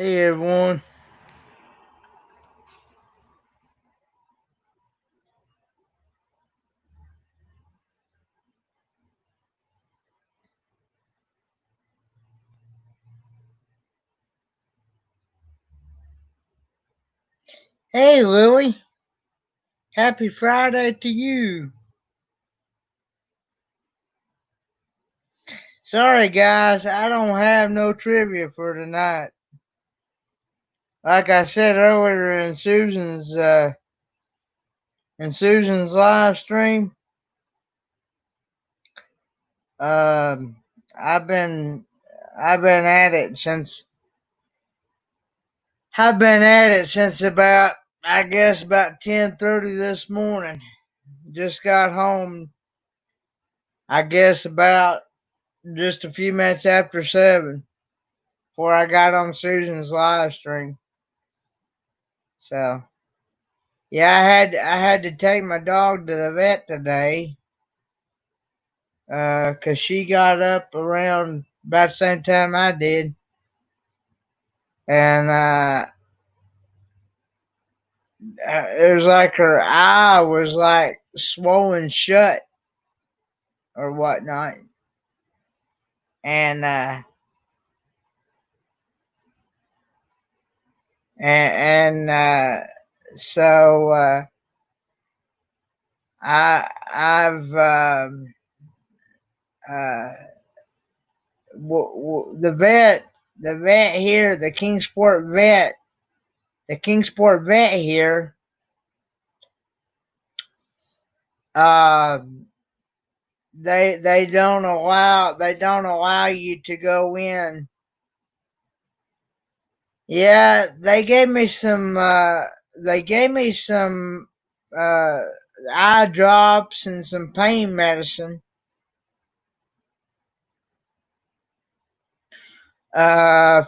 Hey everyone. Hey Lily. Happy Friday to you. Sorry guys, I don't have no trivia for tonight. Like I said earlier in Susan's live stream, um, I've been I've been at it since I've been at it since about I guess about 10:30 this morning. Just got home I guess about just a few minutes after 7 before I got on Susan's live stream. So yeah, I had to take my dog to the vet today, 'cause she got up around about the same time I did, and it was like her eye was like swollen shut or whatnot, and so I've uh, the vet here, the Kingsport vet here, uh, they don't allow you to go in. Yeah, they gave me some uh, eye drops and some pain medicine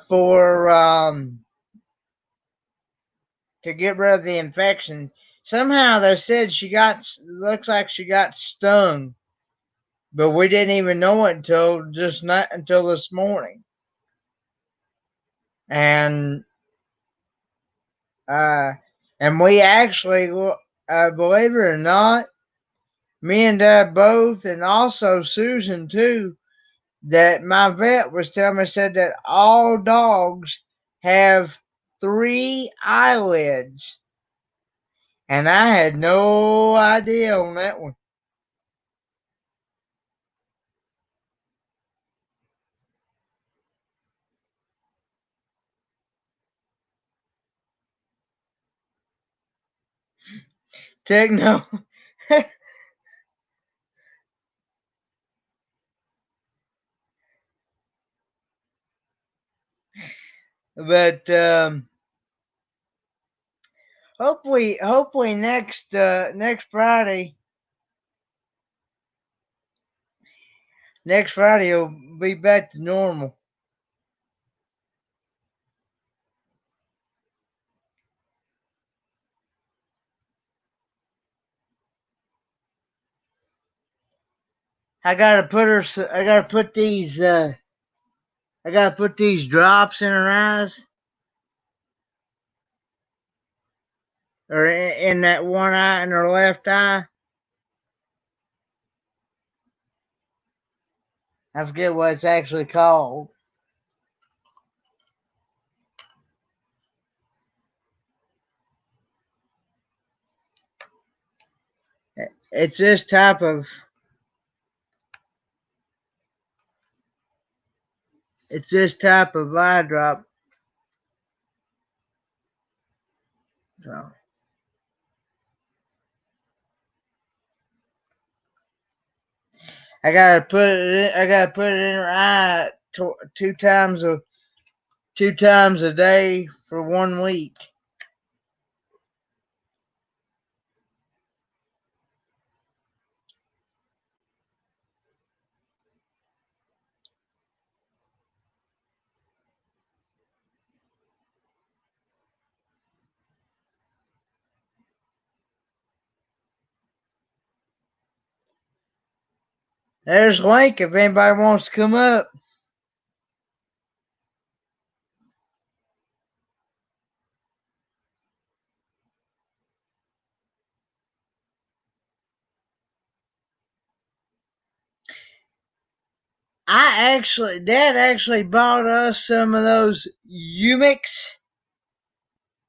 for to get rid of the infection. Somehow they said she got looks like she got stung, but we didn't even know it until just not until this morning. And uh, and we actually, believe it or not, me and Dad both, and also Susan too, that my vet was telling me, said that all dogs have three eyelids, and I had no idea on that one. Techno, but hopefully next Friday will be back to normal. I gotta put her. I gotta put these drops in her eyes, or in that one eye, in her left eye. I forget what it's actually called. It's this type of eye drop. So I gotta put it in her eye two times a day for 1 week. There's a link if anybody wants to come up. Dad actually bought us some of those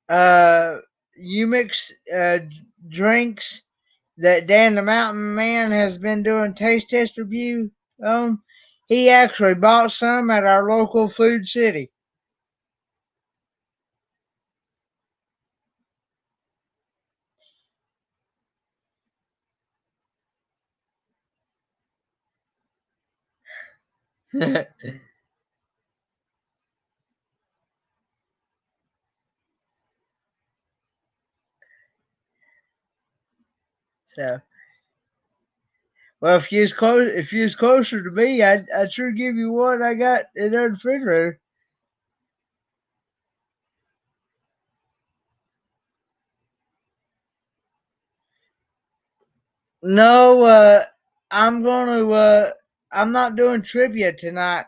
uh, Umix drinks that Dan the Mountain Man has been doing taste test review on. He actually bought some at our local Food City. So, well, if you was closer to me, I'd sure give you one I got in the refrigerator. No, I'm gonna. I'm not doing trivia tonight,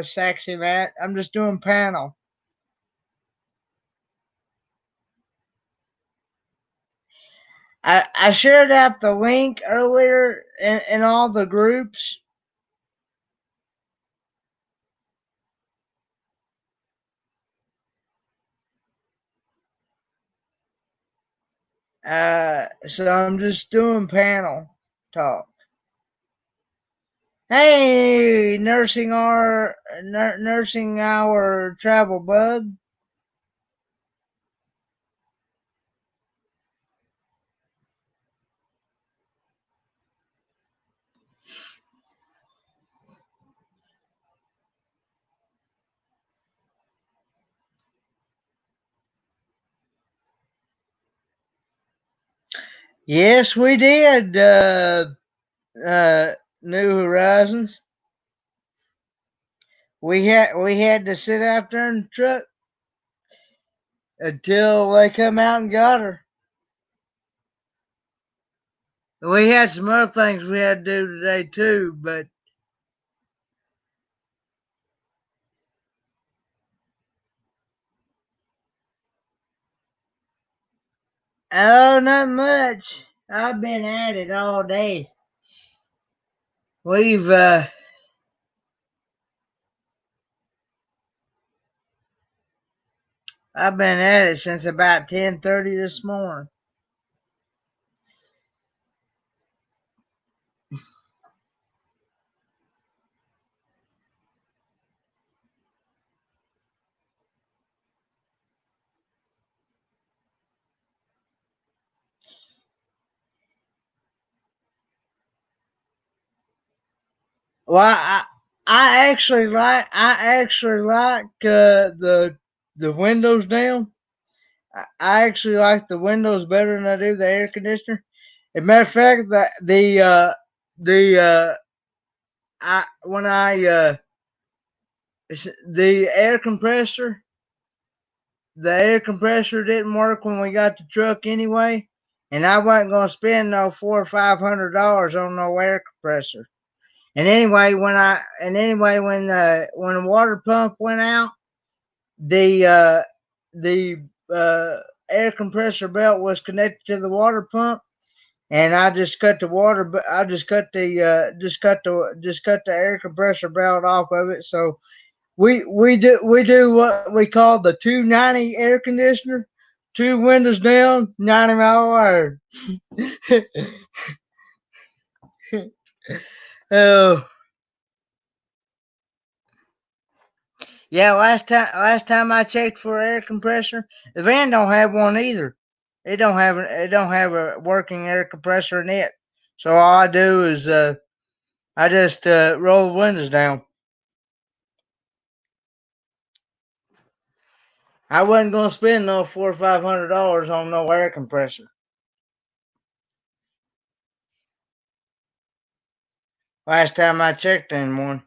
Sexy Matt. I'm just doing panel. I shared out the link earlier in all the groups. So I'm just doing panel talk. Hey, nursing our travel bug. Yes, we did. Uh, New Horizons. We had to sit out there in the truck until they come out and got her. We had some other things we had to do today too, but oh, not much. I've been at it all day. We've I've been at it since about 10:30 this morning. Well, I actually like the windows down. I actually like the windows better than I do the air conditioner. As a matter of fact, the I when I the air compressor didn't work when we got the truck anyway, and I wasn't gonna spend no $400 or $500 on no air compressor. And anyway, when the water pump went out, the air compressor belt was connected to the water pump, and I just cut the water. But I just cut the air compressor belt off of it. So we do what we call the 290 air conditioner, two windows down, 90-mile wire. Oh. Yeah, last time I checked for air compressor, the van don't have one either. It don't have a working air compressor in it. So all I do is I just roll the windows down. I wasn't gonna spend no $400 or $500 on no air compressor. Last time I checked on one.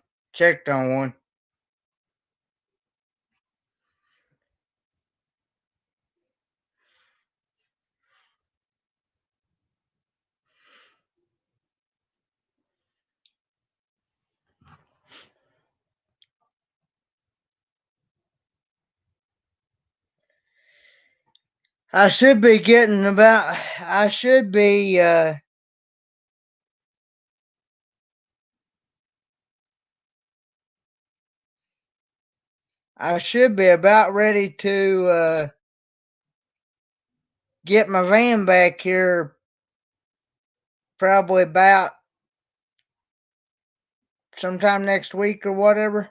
I should be getting about. I should be. I should be about ready to get my van back here probably about sometime next week or whatever.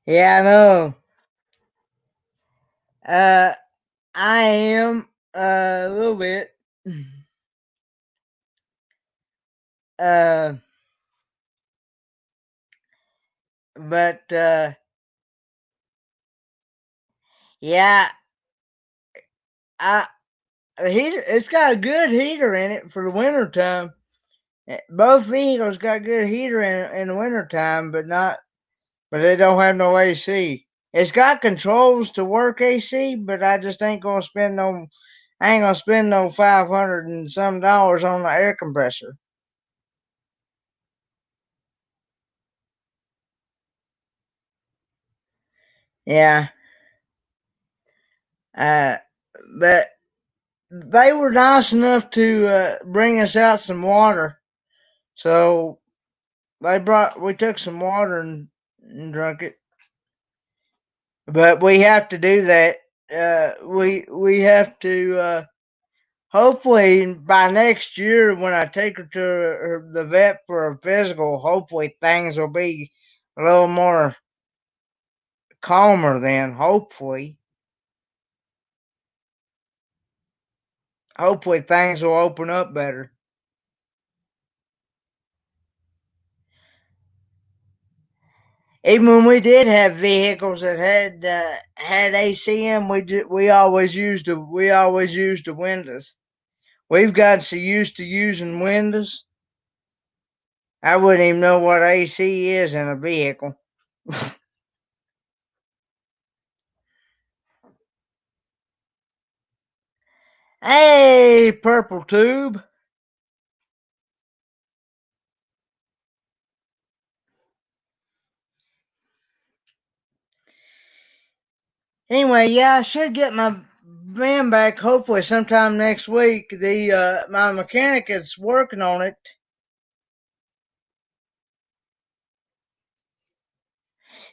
Yeah, I know. Uh, I am a little bit. Uh, but yeah, I the heater. It's got a good heater in it for the winter time. Both vehicles got good heater in the winter time, but they don't have no AC. It's got controls to work AC, but I just ain't gonna spend no. I ain't gonna spend no $500 and some dollars on the air compressor. Yeah. Uh, but they were nice enough to bring us out some water. So we took some water and drunk it. But we have to do that. We have to hopefully by next year when I take her to the vet for a physical, hopefully things will be a little more calmer then. Hopefully things will open up better. Even when we did have vehicles that had AC in, we always used the windows. We've gotten so used to using windows. I wouldn't even know what AC is in a vehicle. Hey, purple tube. Anyway, yeah, I should get my van back hopefully sometime next week. The my mechanic is working on it.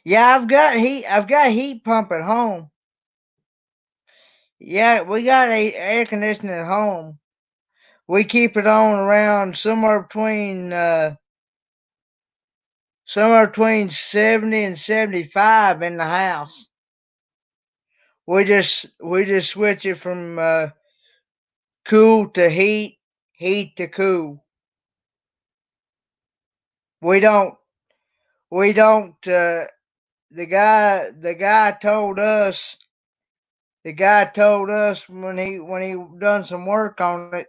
Yeah, I've got a heat pump at home. Yeah, we got a air conditioning at home. We keep it on around somewhere between 70 and 75 in the house. We just switch it from cool to heat, heat to cool. We don't we don't the guy told us when he done some work on it,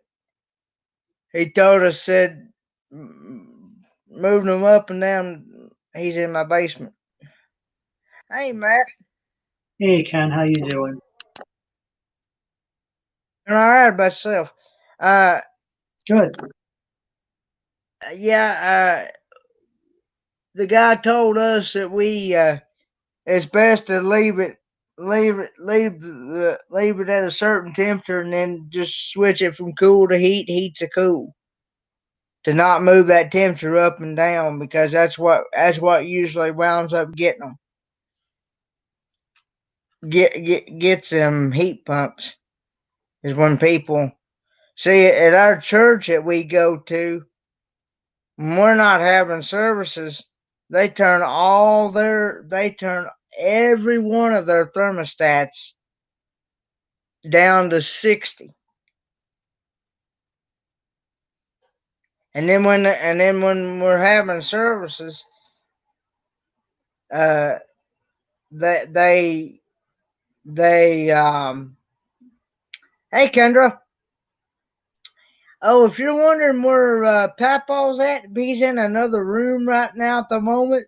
he told us said moving them up and down. He's in my basement. Hey Matt, Hey Ken, how you doing? all right by myself. Uh, Good. yeah. The guy told us that we it's best to leave it at a certain temperature and then just switch it from cool to heat, heat to cool. To not move that temperature up and down because that's what usually wounds up getting them gets them heat pumps is when people see at our church that we go to when we're not having services they turn every one of their thermostats down to 60. And then when we're having services, uh, they they they. Hey Kendra. Oh, if you're wondering where Papa's at, he's in another room right now at the moment.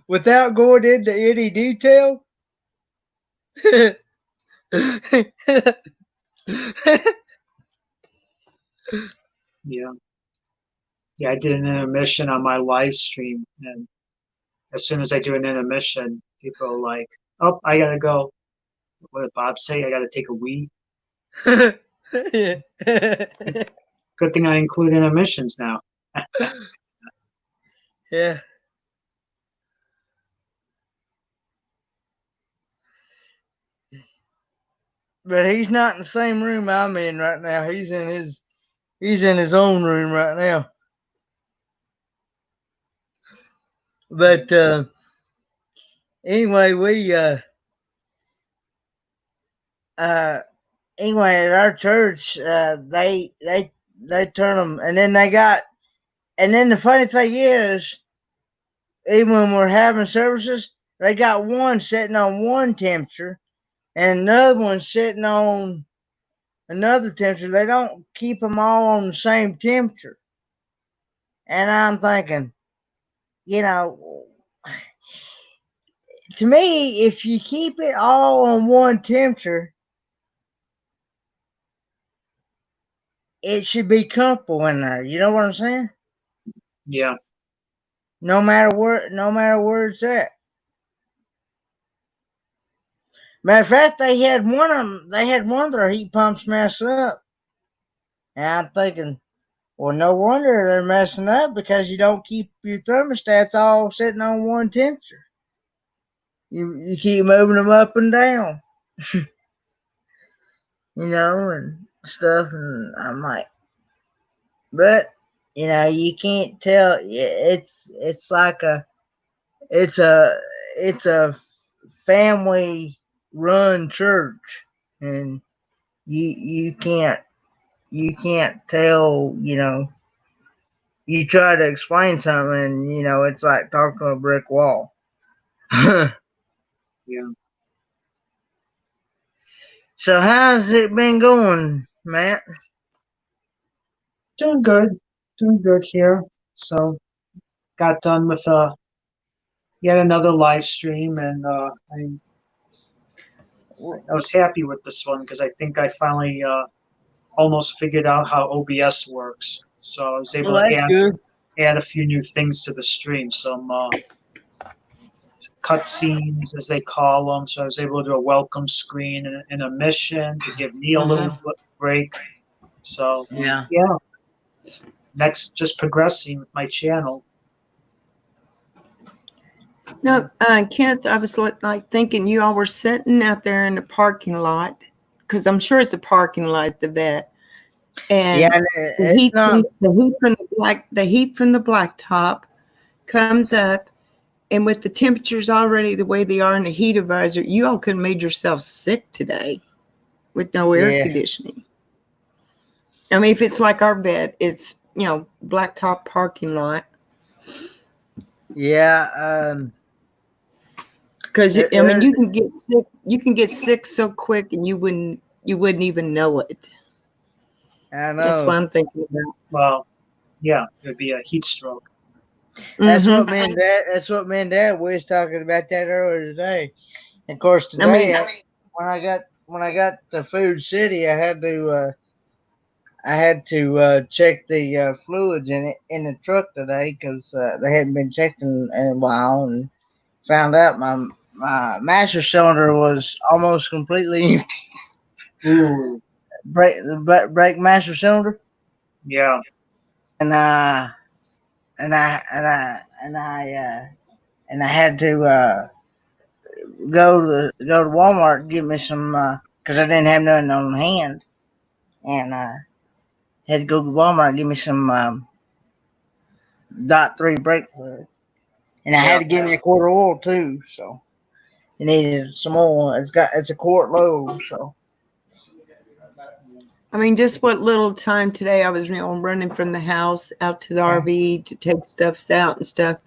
Without going into any detail. Yeah. Yeah, I did an intermission on my live stream and as soon as I do an intermission, people are like, "Oh, I gotta go." What did Bob say? I gotta take a wee. Yeah. Good thing I include intermissions now. Yeah. But he's not in the same room I'm in right now. He's in his own room right now. But anyway, we uh anyway at our church they turn them, and then the funny thing is, even when we're having services, they got one sitting on one temperature and another one sitting on another temperature. They don't keep them all on the same temperature. And I'm thinking, you know, to me, if you keep it all on one temperature, it should be comfortable in there. You know what I'm saying? Yeah, No matter where it's at. Matter of fact, they had one of their heat pumps mess up. And I'm thinking, well, no wonder they're messing up, because you don't keep your thermostats all sitting on one temperature. You keep moving them up and down, and stuff. And I'm like, but you can't tell. It's like it's a it's a family run church, and you can't tell. You try to explain something, and it's like talking to a brick wall. yeah. So how's it been going, Matt? Doing good. Doing good here. So got done with yet another live stream, and I was happy with this one because I think I finally almost figured out how OBS works. So I was able Well, to that's good. add a few new things to the stream, some cut scenes as they call them. So I was able to do a welcome screen and a mission to give me a little Mhm. break. So Yeah. yeah, next just progressing with my channel. No, Kenneth, I was like thinking you all were sitting out there in the parking lot, because I'm sure it's a parking lot at the vet, Yeah, and and the it's heat not. from the blacktop comes up, and with the temperatures already the way they are in the heat advisor, you all could have made yourself sick today with no air Yeah. conditioning. I mean, if it's like our vet, it's blacktop parking lot. Yeah. Because There, I mean, there's you can get sick. You can get sick so quick, and you wouldn't even know it. I That's what know. I'm thinking about. Well, yeah, it would be a heat stroke. That's what Mm-hmm. me and Dad. That's what me and Dad. We was talking about that earlier today. Of course, I mean, when I got to Food City, I had to check the fluids in the truck today, because they hadn't been checked in a while, and found out my master cylinder was almost completely empty. Ooh, Brake master cylinder, yeah, and I had to go to Walmart and get me some, because I didn't have nothing on hand, and had to go to Walmart and get me some .3 brake fluid, and I yeah. had to get me a quart of oil too. So it needed some oil. It's a quart load. So I mean, just what little time today I was, running from the house out to the RV to take stuffs out and stuff.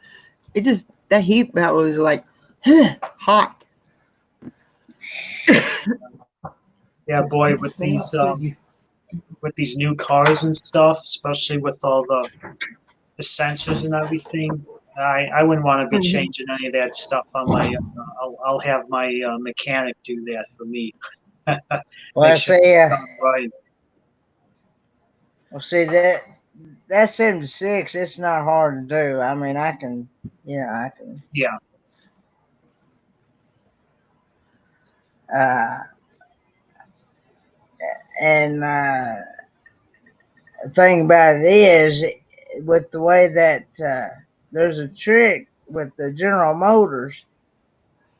It just that heat battle was like hot. Yeah, boy, with these new cars and stuff, especially with all the sensors and everything, I wouldn't want to be Mhm. changing any of that stuff on my. I'll have my mechanic do that for me. well, Make I sure say, it's done right. well, see that that 76, it's not hard to do. I mean, I can, I can. Yeah. Uh, and the thing about it is, with the way that there's a trick with the General Motors,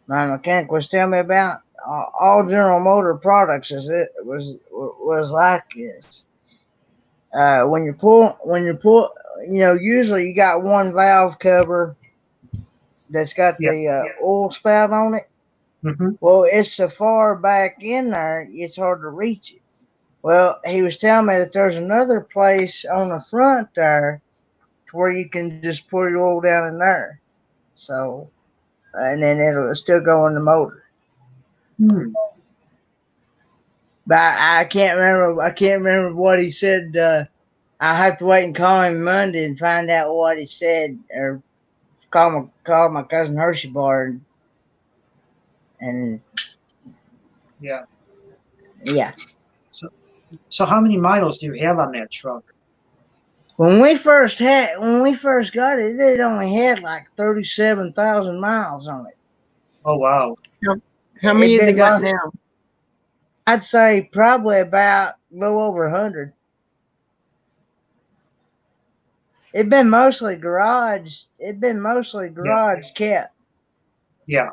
my mechanic was telling me about. All General Motor products was like this. When you pull, usually you got one valve cover that's got Yeah. the oil spout on it. Mm-hmm. Well, it's so far back in there, it's hard to reach it. Well, he was telling me that there's another place on the front there to where you can just pour your oil down in there. So, and then it'll still go in the motor. Hmm. But I can't remember. I can't remember what he said. I'll have to wait and call him Monday and find out what he said, or call my cousin Hershey Bar, and Yeah. yeah. So how many miles do you have on that truck? When we first got it, it only had like 37,000 miles on it. Oh wow. How many has it been got most- now? I'd say probably about a little over 100. It'd been mostly garage. Kept. Yeah.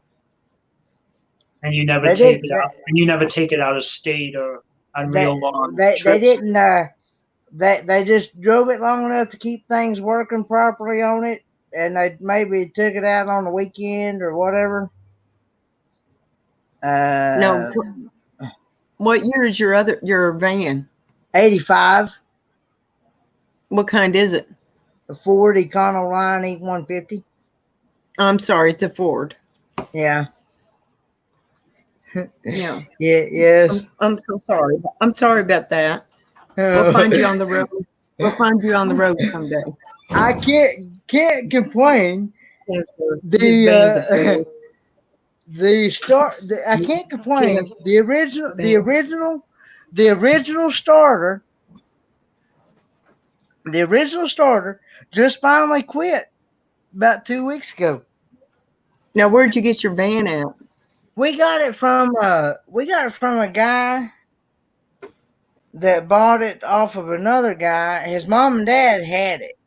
And you never They take did. it out. And you never take it out of state or on They real long they, they trips. didn't. They just drove it long enough to keep things working properly on it, and they maybe took it out on the weekend or whatever. No. What year is your van? 85. What kind is it? A Ford Econoline E150. I'm sorry, it's a Ford. Yeah. Yeah. Yes. I'm so sorry. I'm sorry about that. We'll find you on the road. We'll find you on the road someday. I can't complain. Yes, sir. His The van's a Ford. I can't complain. The original starter just finally quit about 2 weeks ago. Now, where'd you get your van at? We got it from a guy that bought it off of another guy. His mom and dad had it,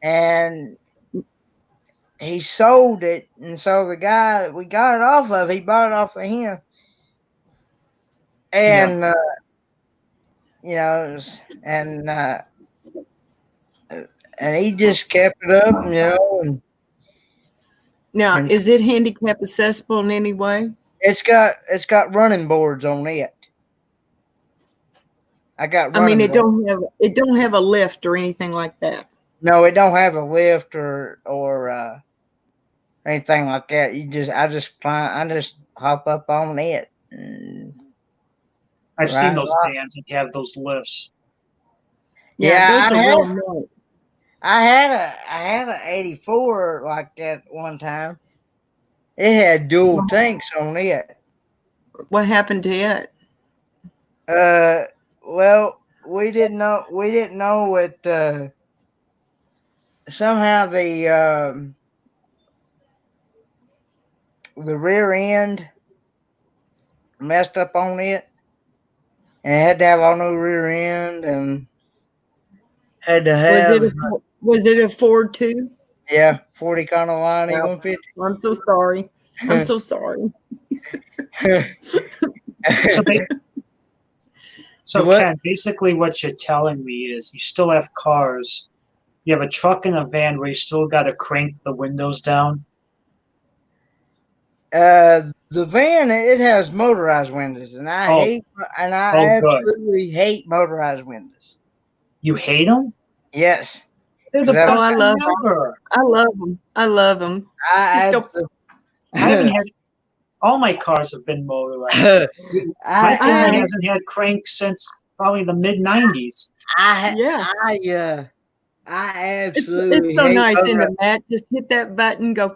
and he sold it, and so the guy that we got it off of, he bought it off of him, and and he just kept it up, and Now, and is it handicap accessible in any way? it's got running boards on it. I got I mean, running boards. it don't have a lift or anything like that. No, it don't have a lift or anything like that. I just hop up on it. And I've seen rise those up. vans that have those lifts. Yeah, those are real nice. I had a 84 like that one time. It had dual tanks on it. What happened to it? Well, we didn't know it. Somehow the rear end messed up on it, and it had to have all new rear end, and had to have Was it a Ford too? yeah 40 Econoline Yeah. E150. I'm so sorry. I'm so sorry. So What? Ken, basically what you're telling me is you still have cars. You have a truck and a van where you still got to crank the windows down. The van, it has motorized windows, and I Good. absolutely hate motorized windows. You hate them? Yes, They're the 'cause best I thing love ever. I love them. I love them. I Just go. I haven't had. All my cars have been motorized. My family hasn't had cranks since probably the mid '90s. Yeah. I It's absolutely so hate nice, isn't motorized. it, Matt? Just hit that button, go.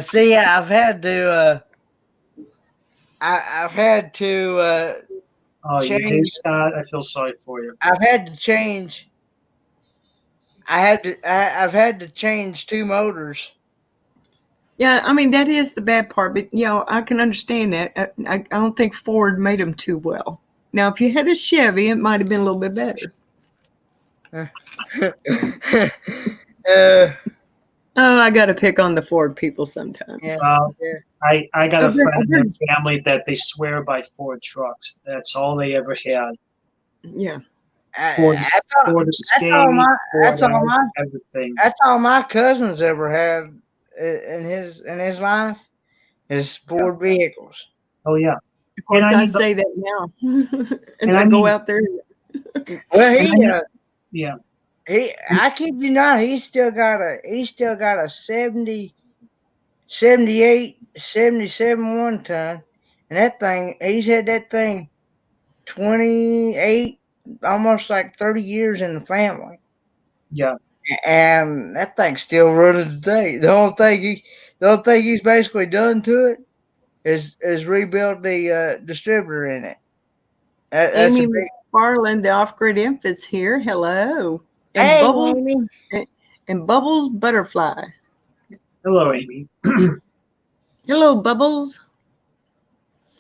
See, I've had to Oh, you do, change. Scott? I feel sorry for you. I've had to change. I've had to change 2 motors. Yeah, I mean, that is the bad part, but I can understand that. I don't think Ford made them too well. Now, if you had a Chevy, it might have been a little bit better. uh, Oh, I got to pick on the Ford people sometimes. yeah, Well, yeah. I got a friend in their I've family that they swear by Ford trucks. That's all they ever had. yeah. Ford, That's all. Ford That's all Escape, my. Ford That's all my. everything. That's all my cousins ever had in his life is Yeah. Ford vehicles. Oh yeah. Of And course, I I mean, say that now, and and I I go mean, out there. Well, and I mean, yeah. he. And, I kid you not. He's still got a 70, 78, 77 1 ton, and that thing. He's had that thing 28, almost like 30 years in the family. yeah. And that thing's still running today. The only thing he's basically done to it is rebuild the distributor in it. That's a Amy big. McFarland, the off-grid infant's here. Hello, and Hey, Bubbles Amy. and Bubbles Butterfly. Hello, Amy. Hello, Bubbles.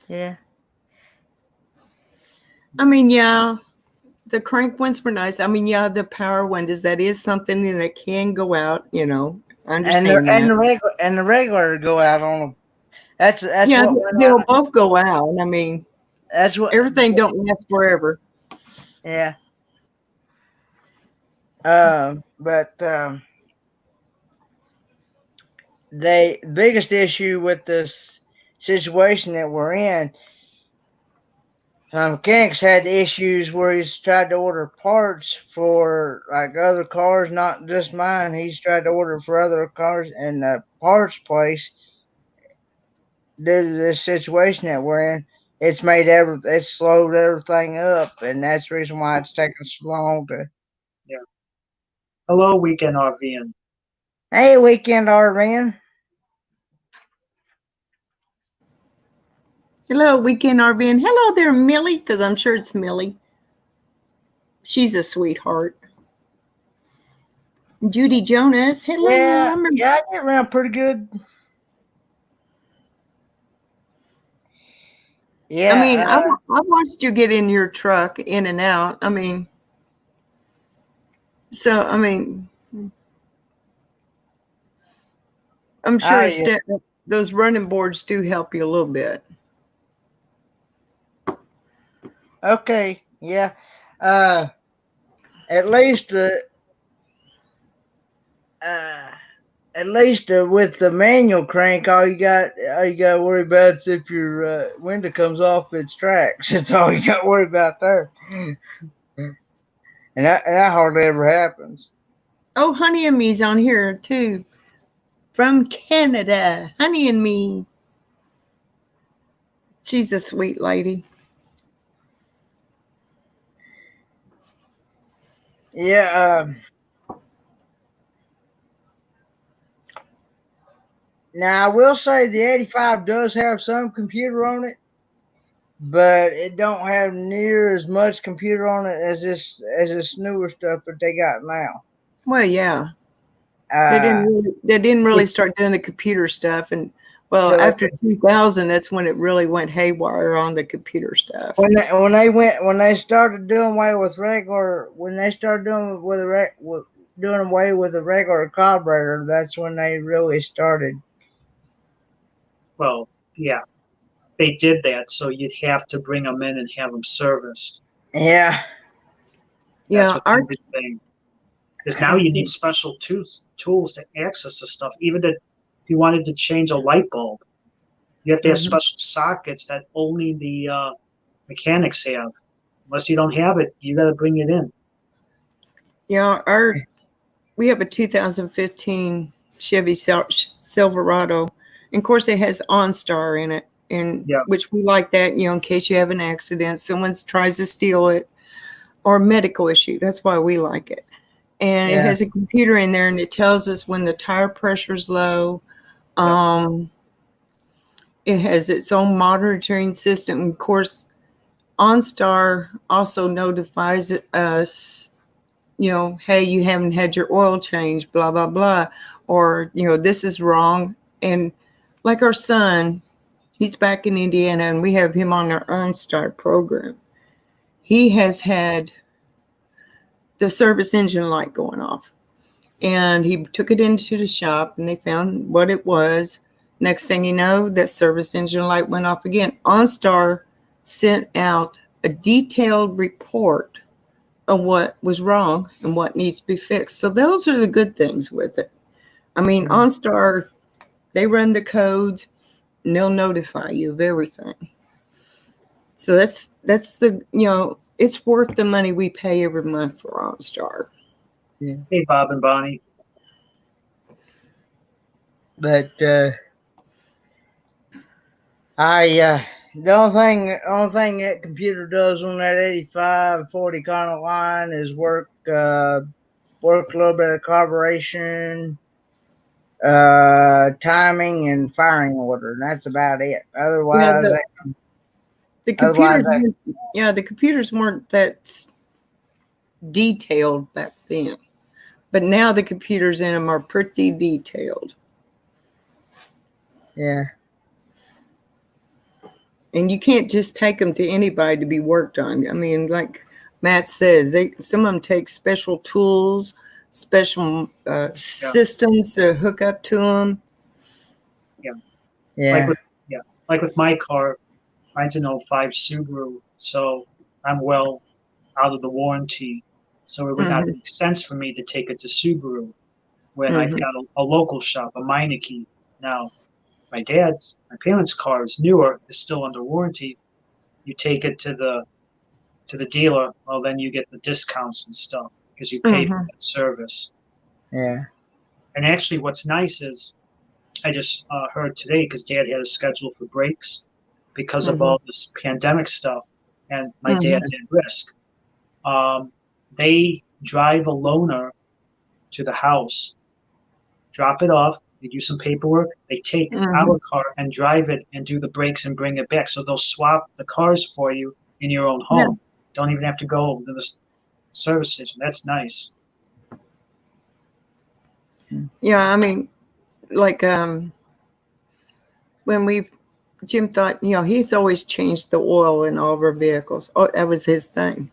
Yeah. I mean, yeah, the crank ones were nice. I mean, yeah, the power windows, that is something that can go out. I understand that. And the regular go out on them. That's Yeah, what went they'll on. both go out. I mean, That's what. everything don't last forever. Yeah. But the biggest issue with this situation that we're in, mechanics had issues where he's tried to order parts for like other cars, not just mine. He's tried to order for other cars, and the parts place, due to this situation that we're in, it's slowed everything up, and that's the reason why it's taking so long to. Yeah. Hello, Weekend RVing. Hey, weekend RVing. Hello, Weekend RV, and hello there, Millie, because I'm sure it's Millie. She's a sweetheart. Judy Jonas, hello. Yeah, I get around pretty good. I mean, Yeah, I watched you get in your truck in and out. I mean, so I mean, I'm sure I those running boards do help you a little bit. okay, yeah. Uh, at least uh, with the manual crank, all you got to worry about is if your window comes off its tracks. That's all you got to worry about there, and that hardly ever happens. Oh, Honey and Me's on here too, from Canada. Honey and Me. She's a sweet lady. Yeah. Now I will say the 85 does have some computer on it, but it don't have near as much computer on it as this newer stuff that they got now. Well, yeah, Uh, they didn't really start doing the computer stuff, and well, till after 2000, that's when it really went haywire on the computer stuff. when they started doing away with regular when they started doing doing away with the regular carburetor, that's when they really started. Well, yeah, they did that, so you'd have to bring them in and have them serviced. Yeah. That's Yeah, what they did thing. Because now you need special tools to access the stuff. Even if you wanted to change a light bulb, you have to have special sockets that only the mechanics have. Unless you don't have it, you got to bring it in. yeah, we have a 2015 Chevy Silverado. And of course, it has OnStar in it, and which we like that, in case you have an accident, someone tries to steal it, or a medical issue. That's why we like it. And it has a computer in there, and it tells us when the tire pressure is low. It has its own monitoring system. Of course, OnStar also notifies us, hey, you haven't had your oil change, blah, blah, blah. Or, this is wrong. And like our son, he's back in Indiana and we have him on our OnStar program. He has had the service engine light going off. And he took it into the shop and they found what it was. Next thing you know, that service engine light went off again. OnStar sent out a detailed report of what was wrong and what needs to be fixed. So those are the good things with it. I mean, OnStar, they run the codes and they'll notify you of everything. So that's the, it's worth the money we pay every month for OnStar. Yeah. Hey, Bob and Bonnie. But the only thing that computer does on that 8540 kind of line is work a little bit of carburation, timing, and firing order, and that's about it. Otherwise, the computers weren't that detailed back then, but now the computers in them are pretty detailed. Yeah. And you can't just take them to anybody to be worked on. I mean, like Matt says, some of them take special tools, special systems to hook up to them. Yeah. Like with my car, mine's an 05 Subaru, so I'm well out of the warranty. So it would not make sense for me to take it to Subaru when I've got a local shop, a Meineke. Now, my parents' car is newer, is still under warranty. You take it to the dealer, well, then you get the discounts and stuff because you pay for that service. Yeah. And actually, what's nice is I just heard today because Dad had a schedule for breaks because of all this pandemic stuff, and my dad's at risk. They drive a loaner to the house, drop it off. They do some paperwork. They take our car and drive it and do the brakes and bring it back. So they'll swap the cars for you in your own home. Yeah. Don't even have to go to the service station. That's nice. Yeah, I mean, like when Jim thought, he's always changed the oil in all of our vehicles. Oh, that was his thing.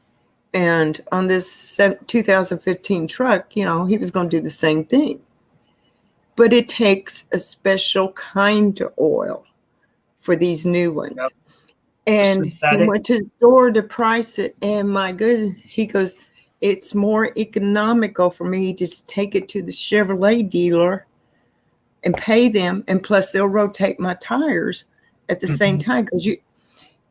And on this 2015 truck, he was going to do the same thing. But it takes a special kind of oil for these new ones. Yep. And he went to the store to price it. And my goodness, he goes, it's more economical for me to just take it to the Chevrolet dealer and pay them. And plus they'll rotate my tires at the same time because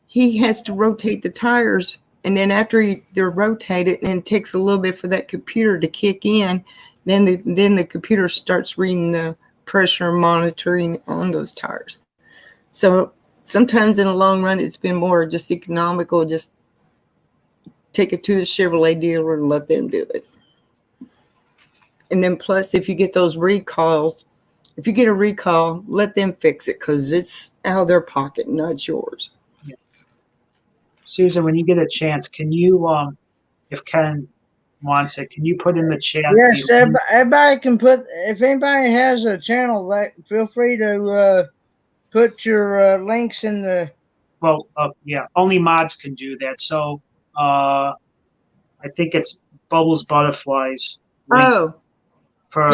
he has to rotate the tires. And then after they're rotated, and it takes a little bit for that computer to kick in, then the computer starts reading the pressure monitoring on those tires. So sometimes in the long run, it's been more just economical, just take it to the Chevrolet dealer and let them do it. And then plus, if you get those recalls, if you get a recall, let them fix it because it's out of their pocket, not yours. Yeah. Susan, when you get a chance, can you, if Ken wants it, can you put in the chat? Yes, everybody can put. If anybody has a channel, feel free to put your links in the. Well, yeah, only mods can do that. So I think it's Bubbles Butterflies. Oh, for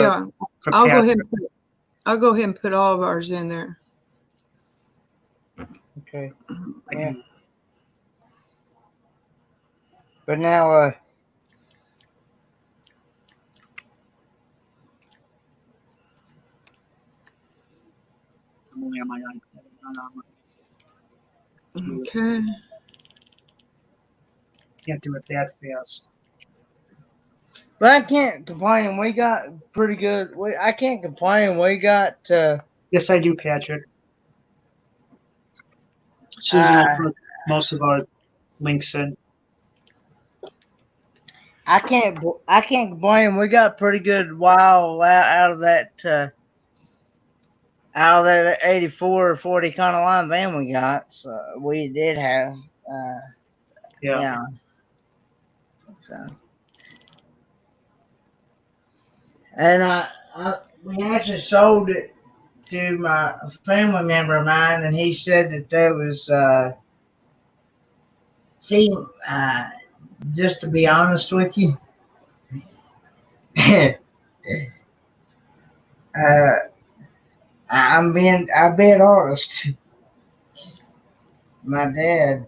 I'll go ahead and put all of ours in there. Okay. Yeah. But now, I'm only on my iPad. Okay. Can't do it that fast. But I can't complain. We got pretty good. I can't complain. We got. Yes, I do, Patrick. Susan will put most of our links in. I can't complain. We got pretty good wow out of that 84 or 40 kind of line van we got. So we did have Yeah. Yeah. So, and we actually sold it to my family member of mine, and he said that there was, see, just to be honest with you, uh, I'm being honest. My dad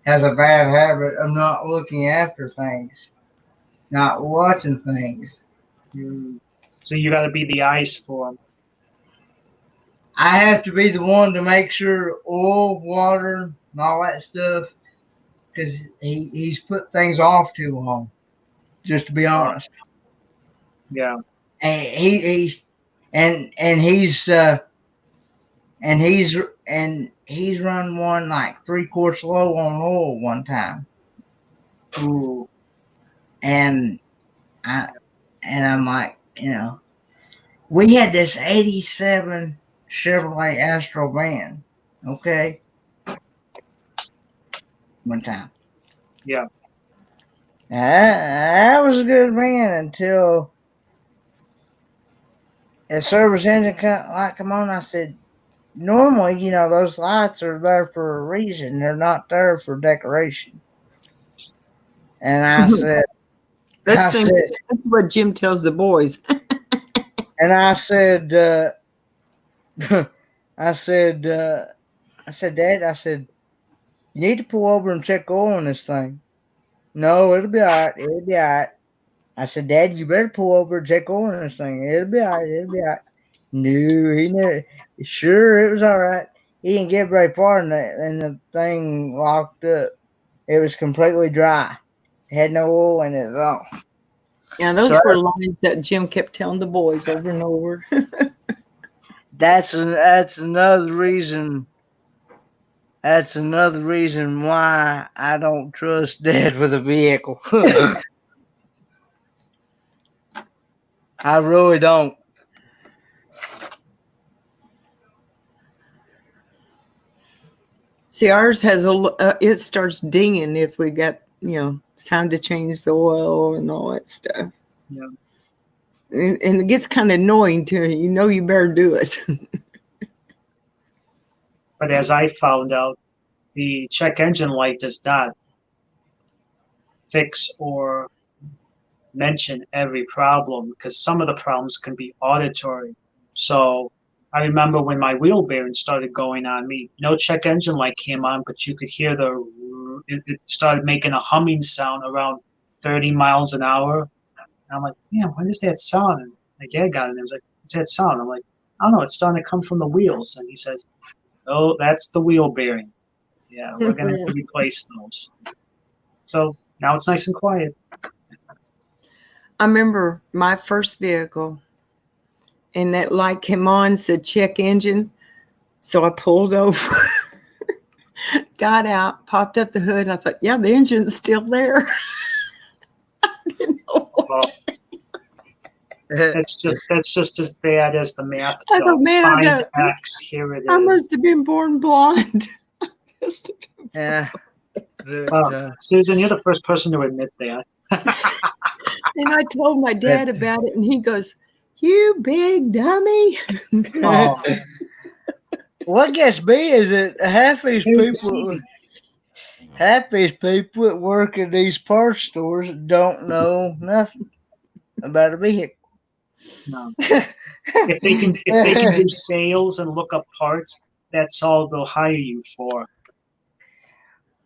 has a bad habit of not looking after things, not watching things. Mm. So you got to be the ice for him. I have to be the one to make sure oil, water, and all that stuff, because he's put things off too long. Just to be honest, Yeah. and he and and he's he's run one like 3/4 low on oil one time, Ooh. and I and I'm like, we had this '87 Chevrolet Astro van, okay, one time. Yeah. That was a good van until a service engine light come on. I said, normally, those lights are there for a reason. They're not there for decoration. And I said, I That's said, what Jim tells the boys. and I said, I said, Dad, I said, you need to pull over and check oil on this thing. No, it'll be all right. It'll be all right. I said, Dad, you better pull over and check oil on this thing. It'll be all right. It'll be all right. No, he never. Sure, it was all right. He didn't get very far, and the thing locked up. It was completely dry. It had no oil in it at all. Yeah, those So were lines that Jim kept telling the boys over and over. that's another reason. That's another reason why I don't trust Dad with a vehicle. I really don't. See, ours has it starts dinging if we got, it's time to change the oil and all that stuff. Yeah. And it gets kind of annoying to you. You better do it. But as I found out, the check engine light does not fix or mention every problem because some of the problems can be auditory. So I remember when my wheel bearing started going on me, no check engine light came on, but you could hear it started making a humming sound around 30 miles an hour. And I'm like, man, what is that sound? And my dad got it and he was like, what's that sound? I'm like, I don't know, it's starting to come from the wheels. And he says, oh, that's the wheel bearing. Yeah, we're going to have to replace those. So now it's nice and quiet. I remember my first vehicle, and that light came on, said check engine. So I pulled over, got out, popped up the hood. And I thought, yeah, the engine's still there. I didn't know. Well, that's just as bad as the math. I thought, man, Find X, here it I is. must have been born blind. Yeah. Susan, you're the first person to admit that. And I told my dad about it, and he goes, you big dummy. Oh, What gets me is that half these people that work in these parts stores don't know nothing about a vehicle. no. If they can do sales and look up parts, that's all they'll hire you for.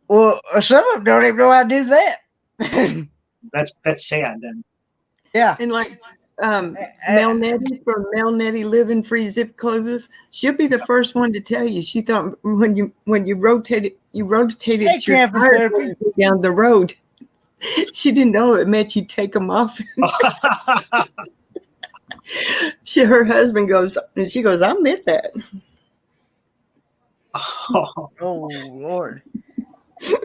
Well, some of them don't even know how to do that. That's sad then. Yeah. And like Mel Nettie from Mel Nettie Living Free Zip Clothes, she'll be the first one to tell you. She thought when you rotated your tires down the road. She didn't know it meant you take them off. Her husband goes, and she goes, I meant that. Oh Lord.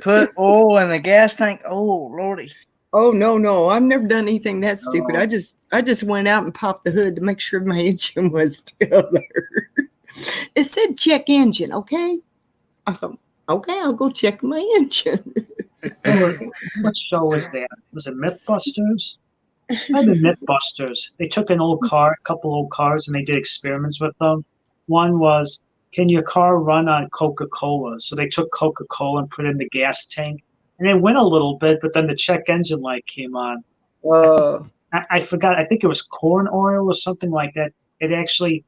Put oil in the gas tank. Oh Lordy. Oh no, I've never done anything that stupid. I just went out and popped the hood to make sure my engine was still there. It said check engine, okay? I thought, okay, I'll go check my engine. What show was that? Was it MythBusters? Might have been MythBusters. They took an old car, a couple old cars, and they did experiments with them. One was, can your car run on Coca-Cola? So they took Coca-Cola and put it in the gas tank, and it went a little bit, but then the check engine light came on. Uh, I forgot. I think it was corn oil or something like that. It actually,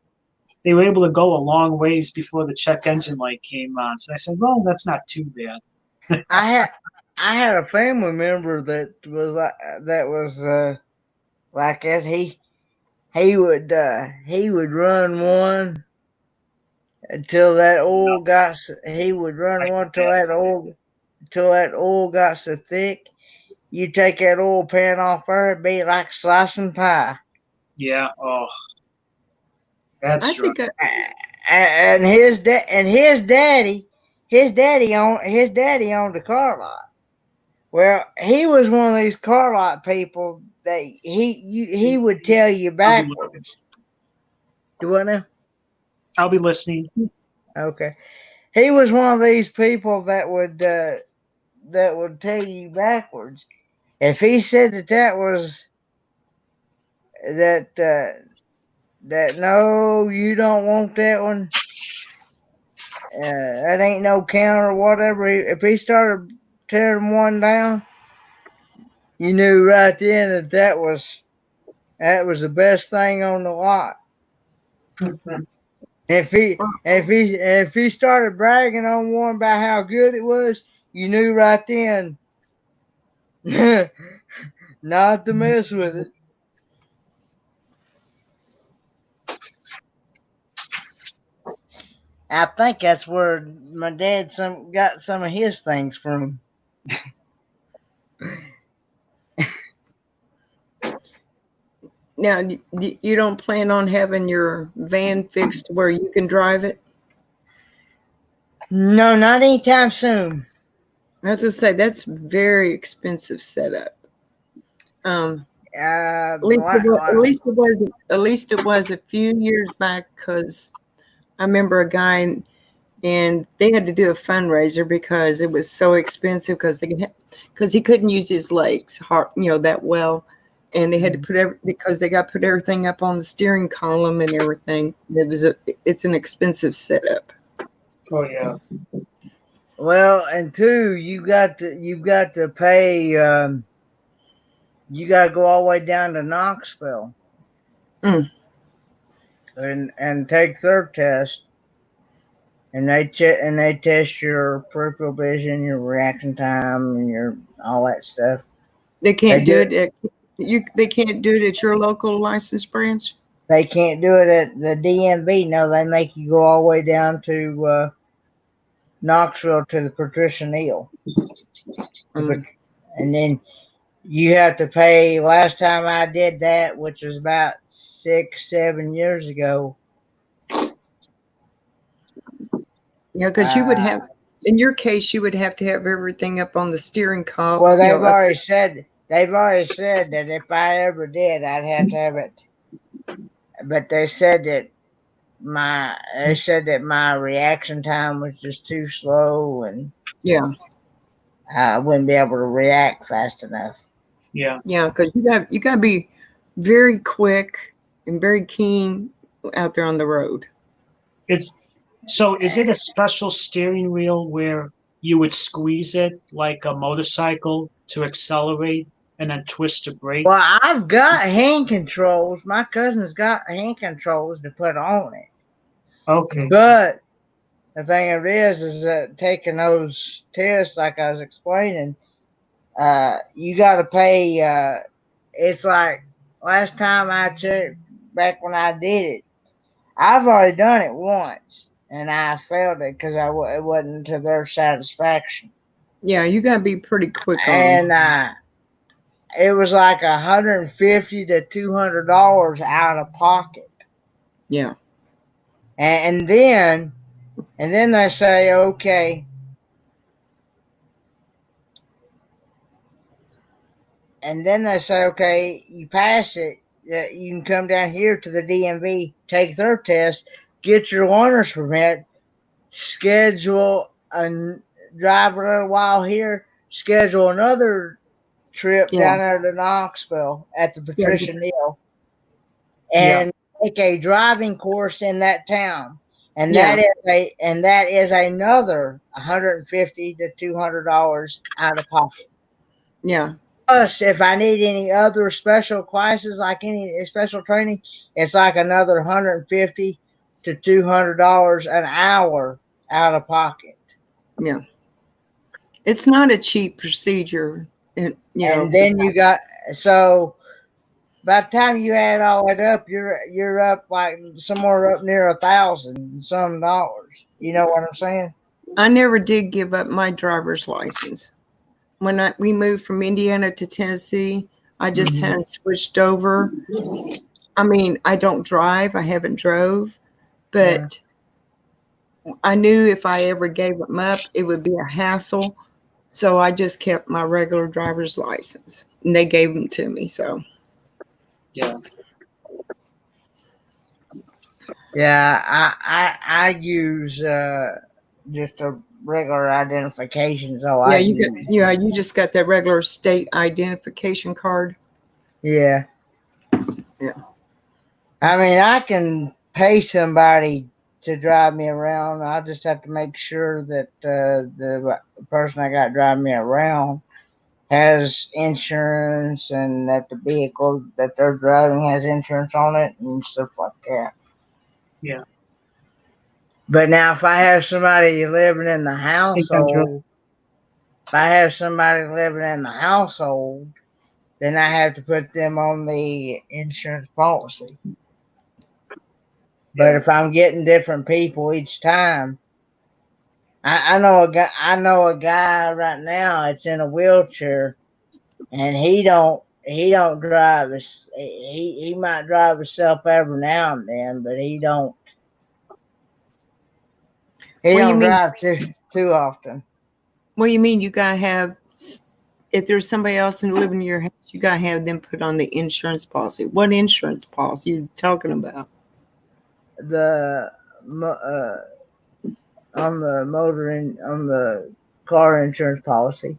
they were able to go a long ways before the check engine light came on. So I said, well, that's not too bad. I had a family member that was like that. He would run one until that oil got. He would run one till that oil got so thick. You take that oil pan off there, it'd be like slicing pie. Yeah. Oh, that's I true. think And his daddy owned the car lot. Well, he was one of these car lot people that he would tell you backwards. Do what now? I'll be listening. Okay. He was one of these people that would tell you backwards. If he said that was that no, you don't want that one. That ain't no count or whatever. If he started tearing one down, you knew right then that was the best thing on the lot. If he started bragging on one about how good it was, you knew right then not to mess with it. I think that's where my dad got some of his things from. now you don't plan on having your van fixed where you can drive it. No, not anytime soon. I was gonna say that's very expensive setup. At least it was a few years back because I remember a guy and they had to do a fundraiser because it was so expensive because he couldn't use his legs that well, and they had to because they got to put everything up on the steering column and everything. It's an expensive setup. Oh yeah. Well, and two, you've got to pay. You got to go all the way down to Knoxville and take their test, and they test your peripheral vision, your reaction time, and your all that stuff. They can't do it. They can't do it at your local license branch. They can't do it at the DMV. No, they make you go all the way down to Knoxville to the Patrician Eel. And then you have to pay. Last time I did that, which was about 6-7 years ago. Yeah, because you would have, in your case, you would have to have everything up on the steering column. Well, they've already said that if I ever did, I'd have to have it. But they said that my reaction time was just too slow, and yeah, I wouldn't be able to react fast enough. Yeah. Yeah, because you got to be very quick and very keen out there on the road. Is it a special steering wheel where you would squeeze it like a motorcycle to accelerate and then twist to brake? Well, I've got hand controls. My cousin's got hand controls to put on it. Okay. But the thing of it is that taking those tests, like I was explaining, you got to pay. It's like last time I checked, back when I did it, I've already done it once, and I failed it because it wasn't to their satisfaction. Yeah, you got to be pretty quick on And it. It was like $150 to $200 out of pocket. Yeah. And then they say, okay. And then they say, okay, you pass it. You can come down here to the DMV, take their test, get your learner's permit, schedule and drive a little while here, schedule another trip Yeah. down there to Knoxville at the Yeah. Patricia Neal Yeah. and take a driving course in that town. And Yeah. that is another $150 to $200 out of pocket. Yeah. Plus, if I need any other special classes, like any special training, it's like another $150 to $200 an hour out of pocket. Yeah. It's not a cheap procedure. And, And then you got, so by the time you add all that up, you're up like somewhere up near $1,000 some. You know what I'm saying? I never did give up my driver's license. When we moved from Indiana to Tennessee, I just Mhm. hadn't switched over. I mean, I don't drive. I haven't drove, but I knew if I ever gave them up, it would be a hassle. So I just kept my regular driver's license, and they gave them to me. So Yeah. Yeah, I use just a regular identification. So I use. you just got that regular state identification card. Yeah. Yeah. I mean, I can pay somebody to drive me around. I just have to make sure that the person I got driving me around has insurance and that the vehicle that they're driving has insurance on it and stuff like that. Yeah. But now, if I have somebody living in the Hey, Kendra. household, if I have somebody living in the household, then I have to put them on the insurance policy. But Yeah. if I'm getting different people each time, I know a guy. I know a guy right now that's in a wheelchair, and he don't drive. He might drive himself every now and then, but he don't. He What do you don't mean? drive too often. What do you mean? You gotta have, if there's somebody else living in your house, you gotta have them put on the insurance policy. What insurance policy are you talking about? The on the on the car insurance policy.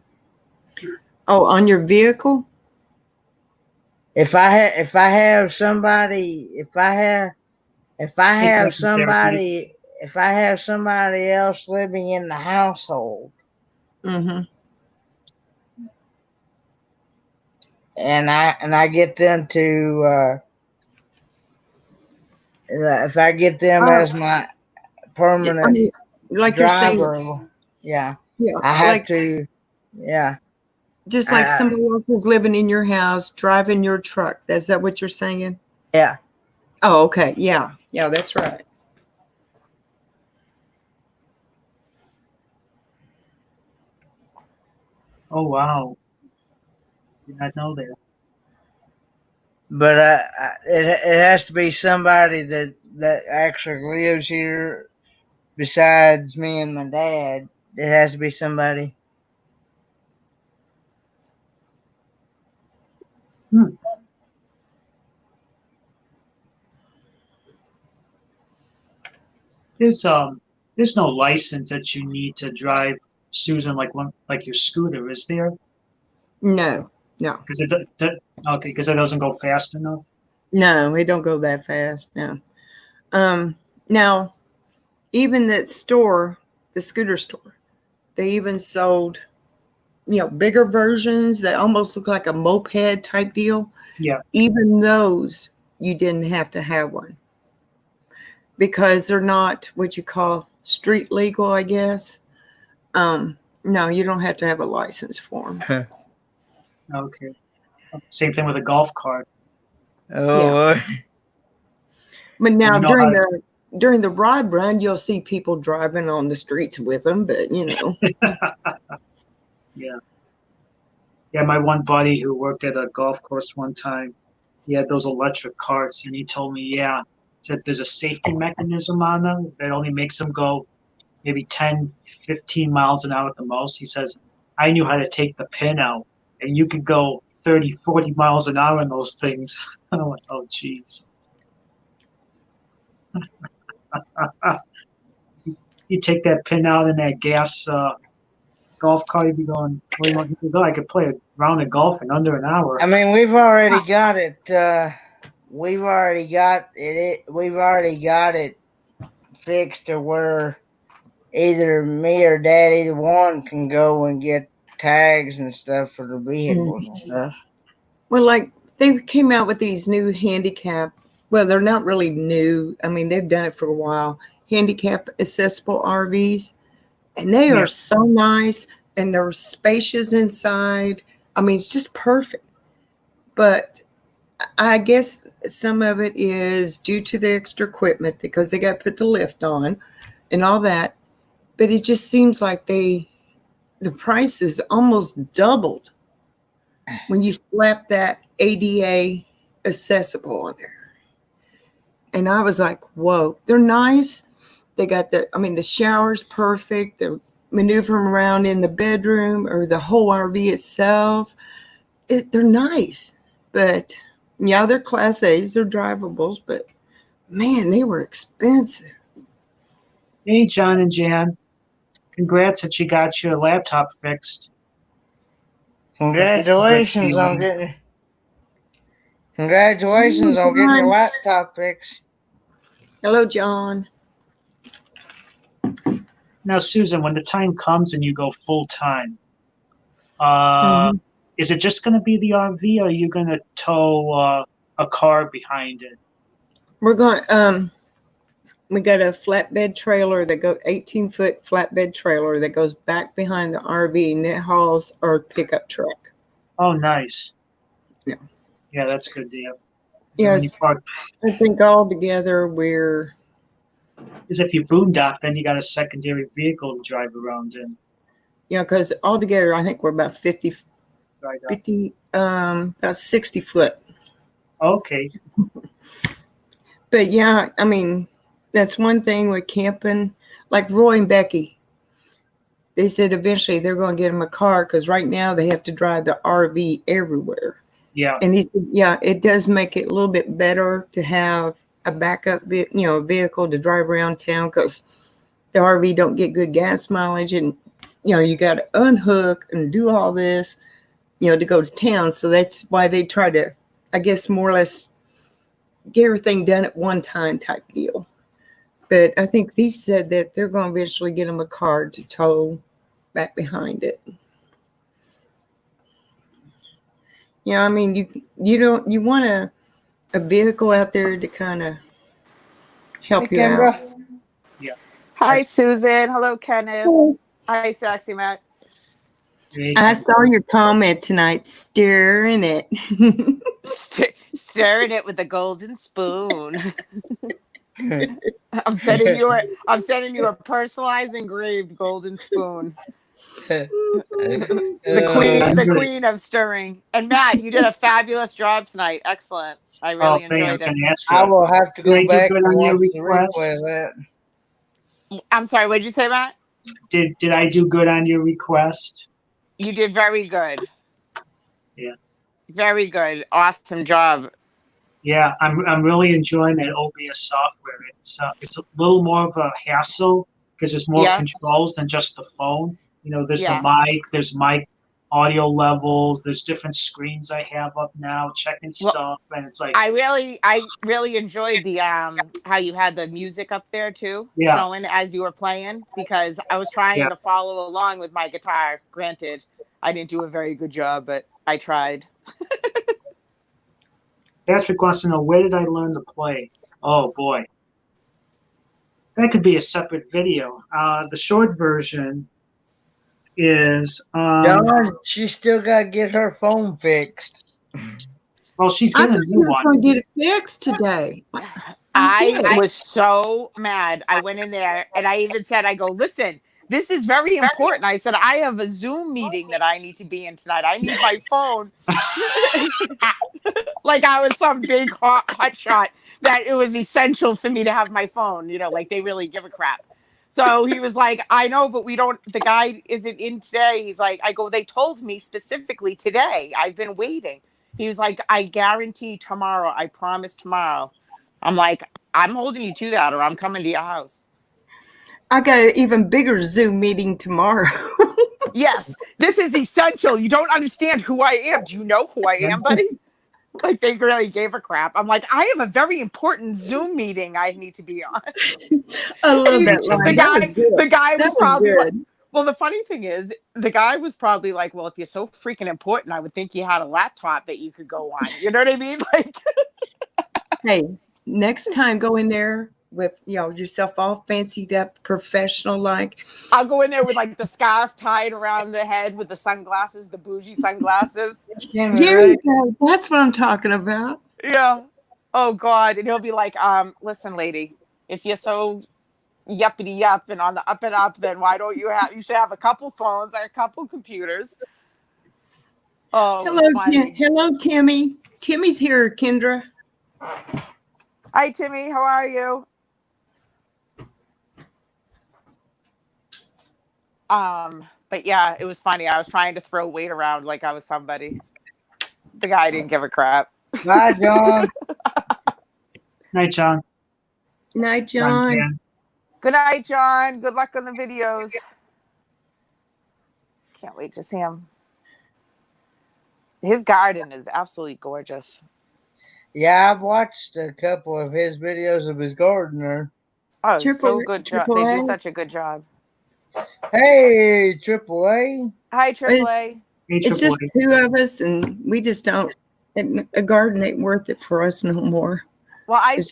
Oh, on your vehicle? If I have somebody if I Hey, have Captain Therapy. somebody if I have somebody else living in the household Mm-hmm. and I get them to if I get them as my I permanent mean, like you're saying, driver, yeah, yeah, I have like to, yeah, just like I, somebody else is living in your house, driving your truck. Is that what you're saying? yeah. Oh, okay. Yeah. Yeah, that's right. Oh, wow. Did not know that. But it has to be somebody that actually lives here besides me and my dad. It has to be somebody. Hmm. There's no license that you need to drive, Susan, like your scooter, is there? No, no, Because okay, because it doesn't go fast enough. no, it don't go that fast. No. Now, even that store, the scooter store, they even sold, bigger versions that almost look like a moped type deal. Yeah. Even those, you didn't have to have one because they're not what you call street legal, I guess. No, you don't have to have a license for them. Okay. Same thing with a golf cart. Yeah. Oh, But And now you know how during the rod run, you'll see people driving on the streets with them. But Yeah. Yeah, my one buddy who worked at a golf course one time, he had those electric carts, and he told me, yeah, that there's a safety mechanism on them that only makes them go maybe 10, 15 miles an hour at the most. He says, I knew how to take the pin out, and you could go 30, 40 miles an hour in those things. I'm like, oh, geez. You take that pin out and that gas golf cart, you'd be going 41. I could play a round of golf in under an hour. I mean, we've already got it. We've already got it. We've already got it fixed to where either me or Dad, either one, can go and get tags and stuff for the vehicles and stuff. Well, like they came out with these new handicap. Well, they're not really new. I mean, they've done it for a while. Handicap accessible RVs, and they Yeah. are so nice, and they're spacious inside. I mean, it's just perfect. But I guess some of it is due to the extra equipment because they got to put the lift on and all that. But it just seems like the price is almost doubled when you slap that ADA accessible on there. And I was like, whoa, they're nice. They got the shower's perfect. They're maneuvering around in the bedroom or the whole RV itself. They're nice. But yeah, they're Class A's, they're drivables, but man, they were expensive. Hey, John and Jan. Congrats that you got your laptop fixed. Congratulations on getting your laptop fixed. Hello, John. Now, Susan, when the time comes and you go full time, is it just going to be the RV, or are you going to tow a car behind it? We're going. We got a flatbed trailer that goes 18-foot flatbed trailer that goes back behind the RV, and it hauls our pickup truck. Oh, nice. Yeah. Yeah, that's a good deal. Yes. I think all together we're. Because if you boondock, then you got a secondary vehicle to drive around in. Yeah, because altogether I think we're about 50, about 60 foot. Okay. But yeah, I mean, that's one thing with camping. Like Roy and Becky, they said eventually they're going to get them a car because right now they have to drive the RV everywhere. Yeah. And he said, yeah, it does make it a little bit better to have a backup, vehicle to drive around town because the RV don't get good gas mileage, and you got to unhook and do all this, to go to town. So that's why they try to, I guess, more or less get everything done at one time type deal. But I think these said that they're going to eventually get them a car to tow back behind it. Yeah, I mean, you want a vehicle out there to kind of help you out. Yeah. Hi, Susan. Hello, Kenneth. Hello. Hi, Sexy Matt. I saw your comment tonight, stirring it. Stirring it with a golden spoon. I'm sending you a personalized engraved golden spoon. The queen of stirring. And Matt, you did a fabulous job tonight. Excellent. I really enjoyed it. I will have to go back and on your watch the request? replay of that. I'm sorry, what did you say, Matt? Did I do good on your request? You did very good. Yeah. Very good. Awesome job. Yeah, I'm really enjoying that OBS software. It's a little more of a hassle because there's more controls than just the phone. There's the mic, there's mic audio levels, there's different screens I have up now, checking stuff, and it's like I really enjoyed the how you had the music up there too, showing as you were playing, because I was trying to follow along with my guitar. Granted, I didn't do a very good job, but I tried. Patrick wants to know, where did I learn to play? Oh boy. That could be a separate video. The short version is Dawn, she still got to get her phone fixed. Well, she's getting a new one. I thought you were going to get it fixed today. I was so mad. I went in there and I even said, listen, this is very important. I said, I have a Zoom meeting that I need to be in tonight. I need my phone. Like I was some big hot shot that it was essential for me to have my phone, like they really give a crap. So he was like, I know, but the guy isn't in today. He's like, they told me specifically today. I've been waiting. He was like, I guarantee tomorrow. I promise tomorrow. I'm like, I'm holding you to that, or I'm coming to your house. I got an even bigger Zoom meeting tomorrow. Yes, this is essential. You don't understand who I am. Do you know who I am, buddy? Like they really gave a crap. I'm like, I have a very important Zoom meeting I need to be on. I love And that too. line. That was good. the guy That was was probably like, good. well, the funny thing is, the guy was probably like, well, if you're so freaking important, I would think you had a laptop that you could go on. You know what I mean? Like, Hey, next time go in there with yourself all fancied up, professional like. I'll go in there with like the scarf tied around the head with the sunglasses, the bougie sunglasses. Here you go. That's what I'm talking about. Yeah. Oh God. And he'll be like, listen, lady, if you're so yuppity yup and on the up and up, then why don't you should have a couple phones and a couple computers. Oh, it was funny. Hello, Timmy. Timmy's here, Kendra. Hi, Timmy. How are you? But yeah, it was funny. I was trying to throw weight around like I was somebody. The guy didn't give a crap. Bye, John. Night, John. Night, John. Good night, John. Good luck on the videos. Can't wait to see him. His garden is absolutely gorgeous. Yeah, I've watched a couple of his videos of his gardener. Oh, so good job. They do such a good job. Hey, Triple A. Hi, Triple A. It's just two of us, and we just don't. A garden ain't worth it for us no more. Well, I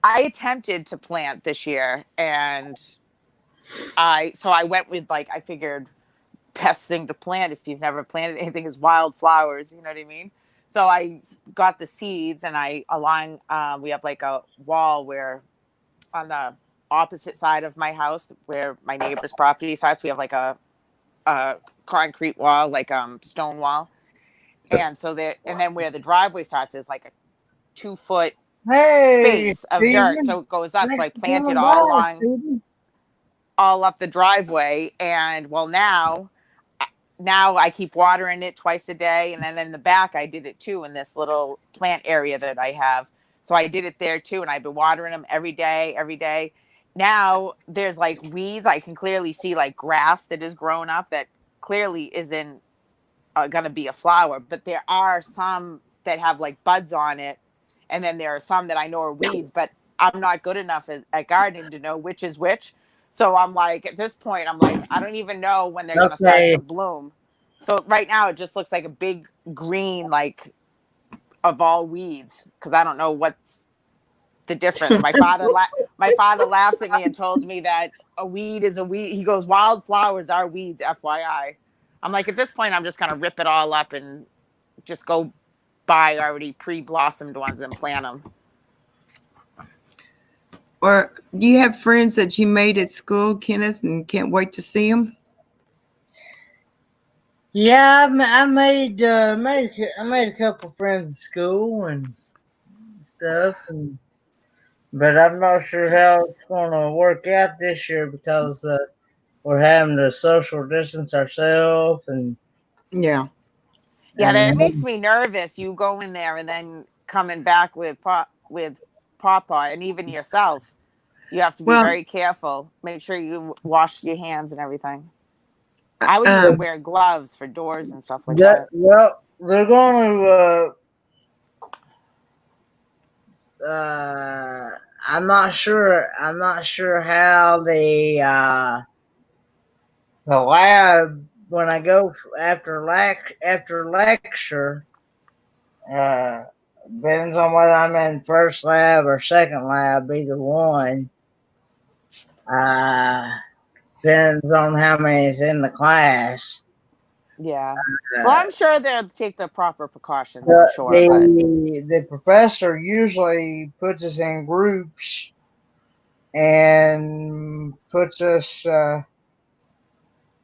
I attempted to plant this year, and so I went with like I figured best thing to plant if you've never planted anything is wildflowers. You know what I mean? So I got the seeds, and we have like a wall where on the opposite side of my house where my neighbor's property starts, we have like a concrete wall, like stone wall, and so there, and then where the driveway starts is like a 2-foot space of dirt, so it goes up. So I planted all up the driveway, and well now I keep watering it twice a day, and then in the back I did it too in this little plant area that I have. So I did it there too, and I've been watering them every day. Now there's like weeds. I can clearly see like grass that is grown up that clearly isn't going to be a flower, but there are some that have like buds on it. And then there are some that I know are weeds, but I'm not good enough at gardening to know which is which. So I'm like, at this point, I'm like, I don't even know when they're going to start to bloom. So right now it just looks like a big green, like of all weeds. Cause I don't know what's the difference. My father laughs at me and told me that a weed is a weed. He goes, wildflowers are weeds, FYI. I'm like, at this point, I'm just going to rip it all up and just go buy already pre-blossomed ones and plant them. Or do you have friends that you made at school, Kenneth, and can't wait to see them? Yeah, I made a couple friends at school and stuff, but I'm not sure how it's going to work out this year because we're having to social distance ourselves and yeah, that makes me nervous. You go in there and then coming back with Papa and even yourself, you have to be very careful. Make sure you wash your hands and everything. I would even wear gloves for doors and stuff like that. Well, they're going to. I'm not sure how the lab when I go after lecture. Depends on whether I'm in first lab or second lab, either one. Depends on how many is in the class. Yeah. Well, I'm sure they'll take the proper precautions, I'm sure. The professor usually puts us in groups and puts us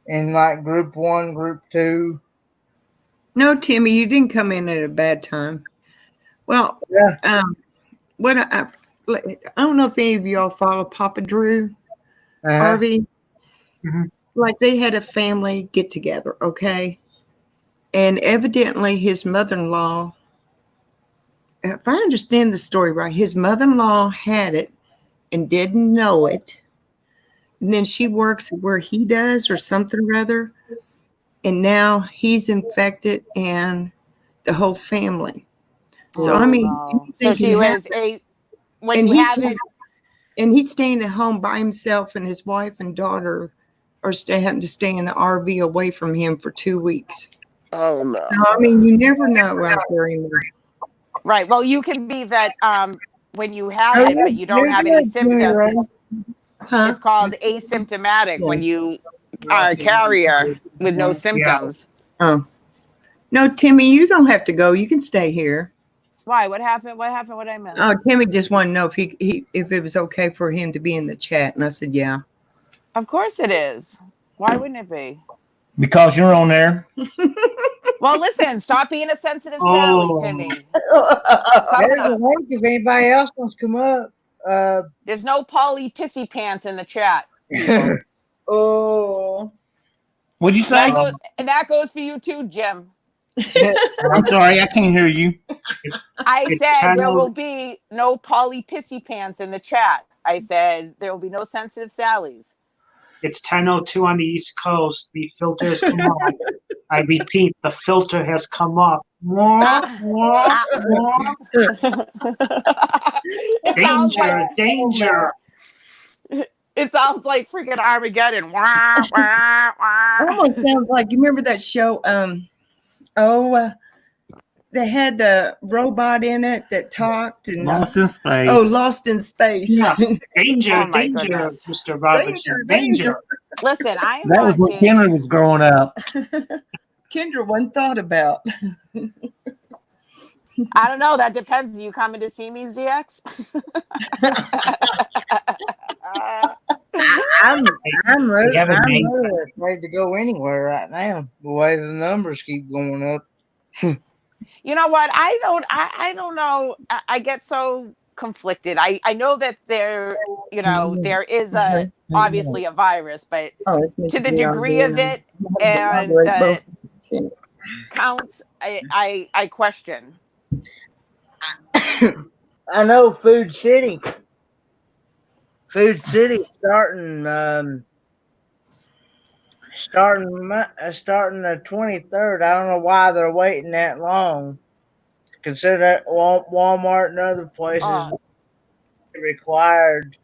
in like group 1, group 2. No, Timmy, you didn't come in at a bad time. Well, I don't know if any of y'all follow Papa Drew, Harvey. Mm-hmm. Like they had a family get together, okay? And evidently his mother-in-law, if I understand the story right, his mother-in-law had it and didn't know it. and then she works where he does or something or other. And now he's infected and the whole family. So, I mean, no. So anything she can was happen. when And you have it. And he's staying at home by himself, and his wife and daughter are having to stay in the RV away from him for 2 weeks. Oh no. So, I mean, you never know out there anymore. Right. Well, you can be that when you have Oh, it, but you don't you're have any good, Jimmy, right? symptoms. Huh? It's called asymptomatic when you are a carrier with no symptoms. Oh. No, Timmy, you don't have to go. You can stay here. Why? What happened? What happened? What I missed? Oh, Timmy just wanted to know if it was okay for him to be in the chat. And I said, yeah. Of course it is. Why wouldn't it be? Because you're on there. Well, listen, stop being a sensitive Oh. Sally, Timmy. There's a link if anybody else wants to come up. There's no Polly Pissy Pants in the chat. Oh. What'd you say? That goes for you too, Jim. I'm sorry, I can't hear you. I It's said there 10:00. will be no Polly Pissy Pants in the chat. I said there will be no sensitive Sallys. It's 10:02 on the East Coast. The filter has come off. I repeat, the filter has come off. Danger, danger. It sounds like freaking Armageddon. Wah, wah, wah. Almost sounds like, you remember that show? They had the robot in it that talked and Lost in space. Lost in Space. Yeah. Danger, Oh, my danger, goodness. Mr. Robertson. Danger. Listen, I'm That was when watching. Henry was growing up. Kendra wasn't thought about. I don't know. That depends. You coming to see me, ZX? I'm We have a name. really afraid to go anywhere right now. The way the numbers keep going up. You know what? I don't know. I get so conflicted. I know that there is obviously a virus, but to the degree of it and the counts, I question. I know Food City starting the 23rd. I don't know why they're waiting that long. Consider that Walmart and other places required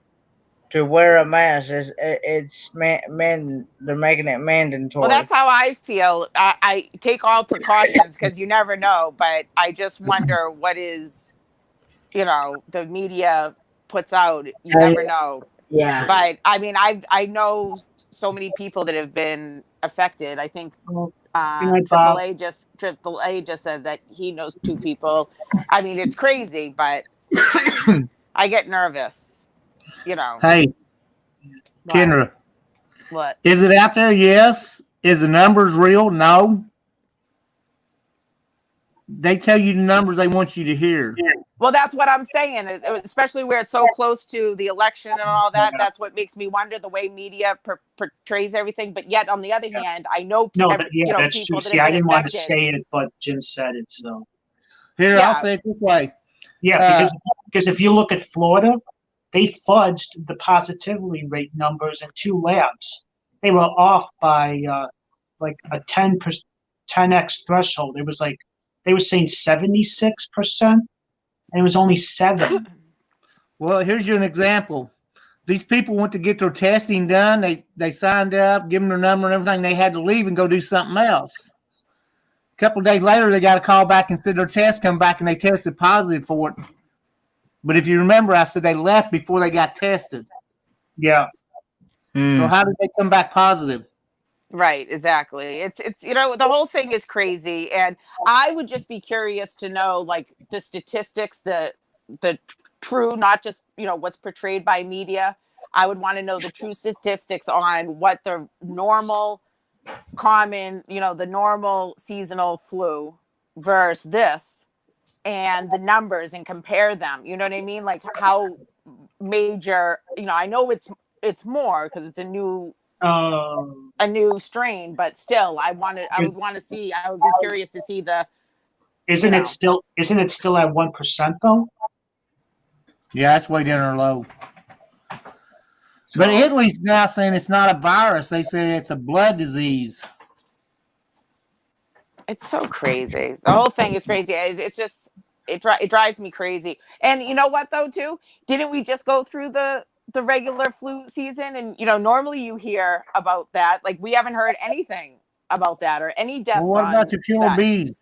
to wear a mask. It's they're making it mandatory. Well, that's how I feel. I take all precautions because you never know. But I just wonder what is, the media puts out. You never know. Yeah. But I mean, I know so many people that have been affected. I think AAA just said that he knows 2 people. I mean, it's crazy, but I get nervous. Hey, What? Kendra, What? is it out there? Yes. Is the numbers real? No. They tell you the numbers they want you to hear. Well, that's what I'm saying, especially where it's so close to the election and all that. That's what makes me wonder the way media portrays everything. But yet, on the other hand, I know That's people true. that See, have I been didn't want to affected. say it, but Jim said it, so. Here, Yeah. I'll say it this way. Yeah, because if you look at Florida, they fudged the positivity rate numbers in 2 labs. They were off by like a 10x threshold. It was like they were saying 76%, and it was only 7. Well, here's you an example. These people went to get their testing done. They signed up, give them their number and everything. They had to leave and go do something else. A couple of days later, they got a call back and said their test come back and they tested positive for it. But if you remember, I said they left before they got tested. Yeah. So how did they come back positive? Right, exactly. It's the whole thing is crazy, and I would just be curious to know like the statistics, the true, not just what's portrayed by media. I would want to know the true statistics on what the normal, common, the normal seasonal flu versus this, and the numbers and compare them. You know what I mean? Like how major. I know it's more because it's a new strain, but still, I would be curious to see the. Isn't it still at 1% though? Yeah, it's way down or low. But Italy's now saying it's not a virus. They say it's a blood disease. It's so crazy. The whole thing is crazy. It's just it drives me crazy. And you know what though too? Didn't we just go through the regular flu season? And normally you hear about that. Like we haven't heard anything about that or any deaths. Well, what about your killer bees?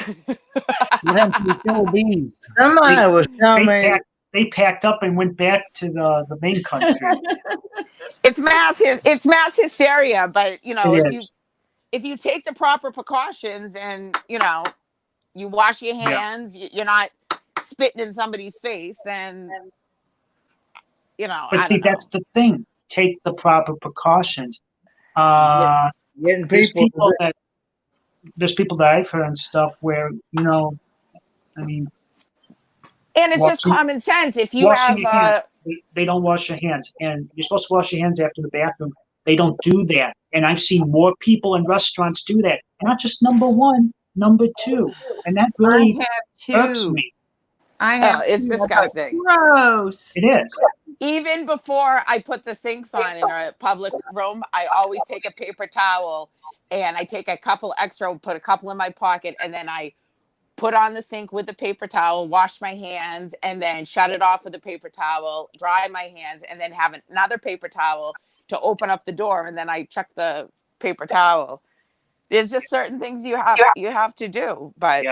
What happened to the killer bees? Somebody was telling me. They packed up and went back to the main country. It's mass hysteria, but if you take the proper precautions and you wash your hands, you're not spitting in somebody's face, then But see, that's the thing. Take the proper precautions. Getting There's people people that I've heard and stuff where I mean. And it's just common sense. If you have, they don't wash your hands, and you're supposed to wash your hands after the bathroom. They don't do that, and I've seen more people in restaurants do that. Not just number one, number two, and that really irks me. It's disgusting. Gross. It is. Even before I put the sinks on in a public room, I always take a paper towel and I take a couple extra, put a couple in my pocket, and then I put on the sink with the paper towel, wash my hands, and then shut it off with a paper towel, dry my hands, and then have another paper towel to open up the door, and then I check the paper towel. There's just certain things you have to do, but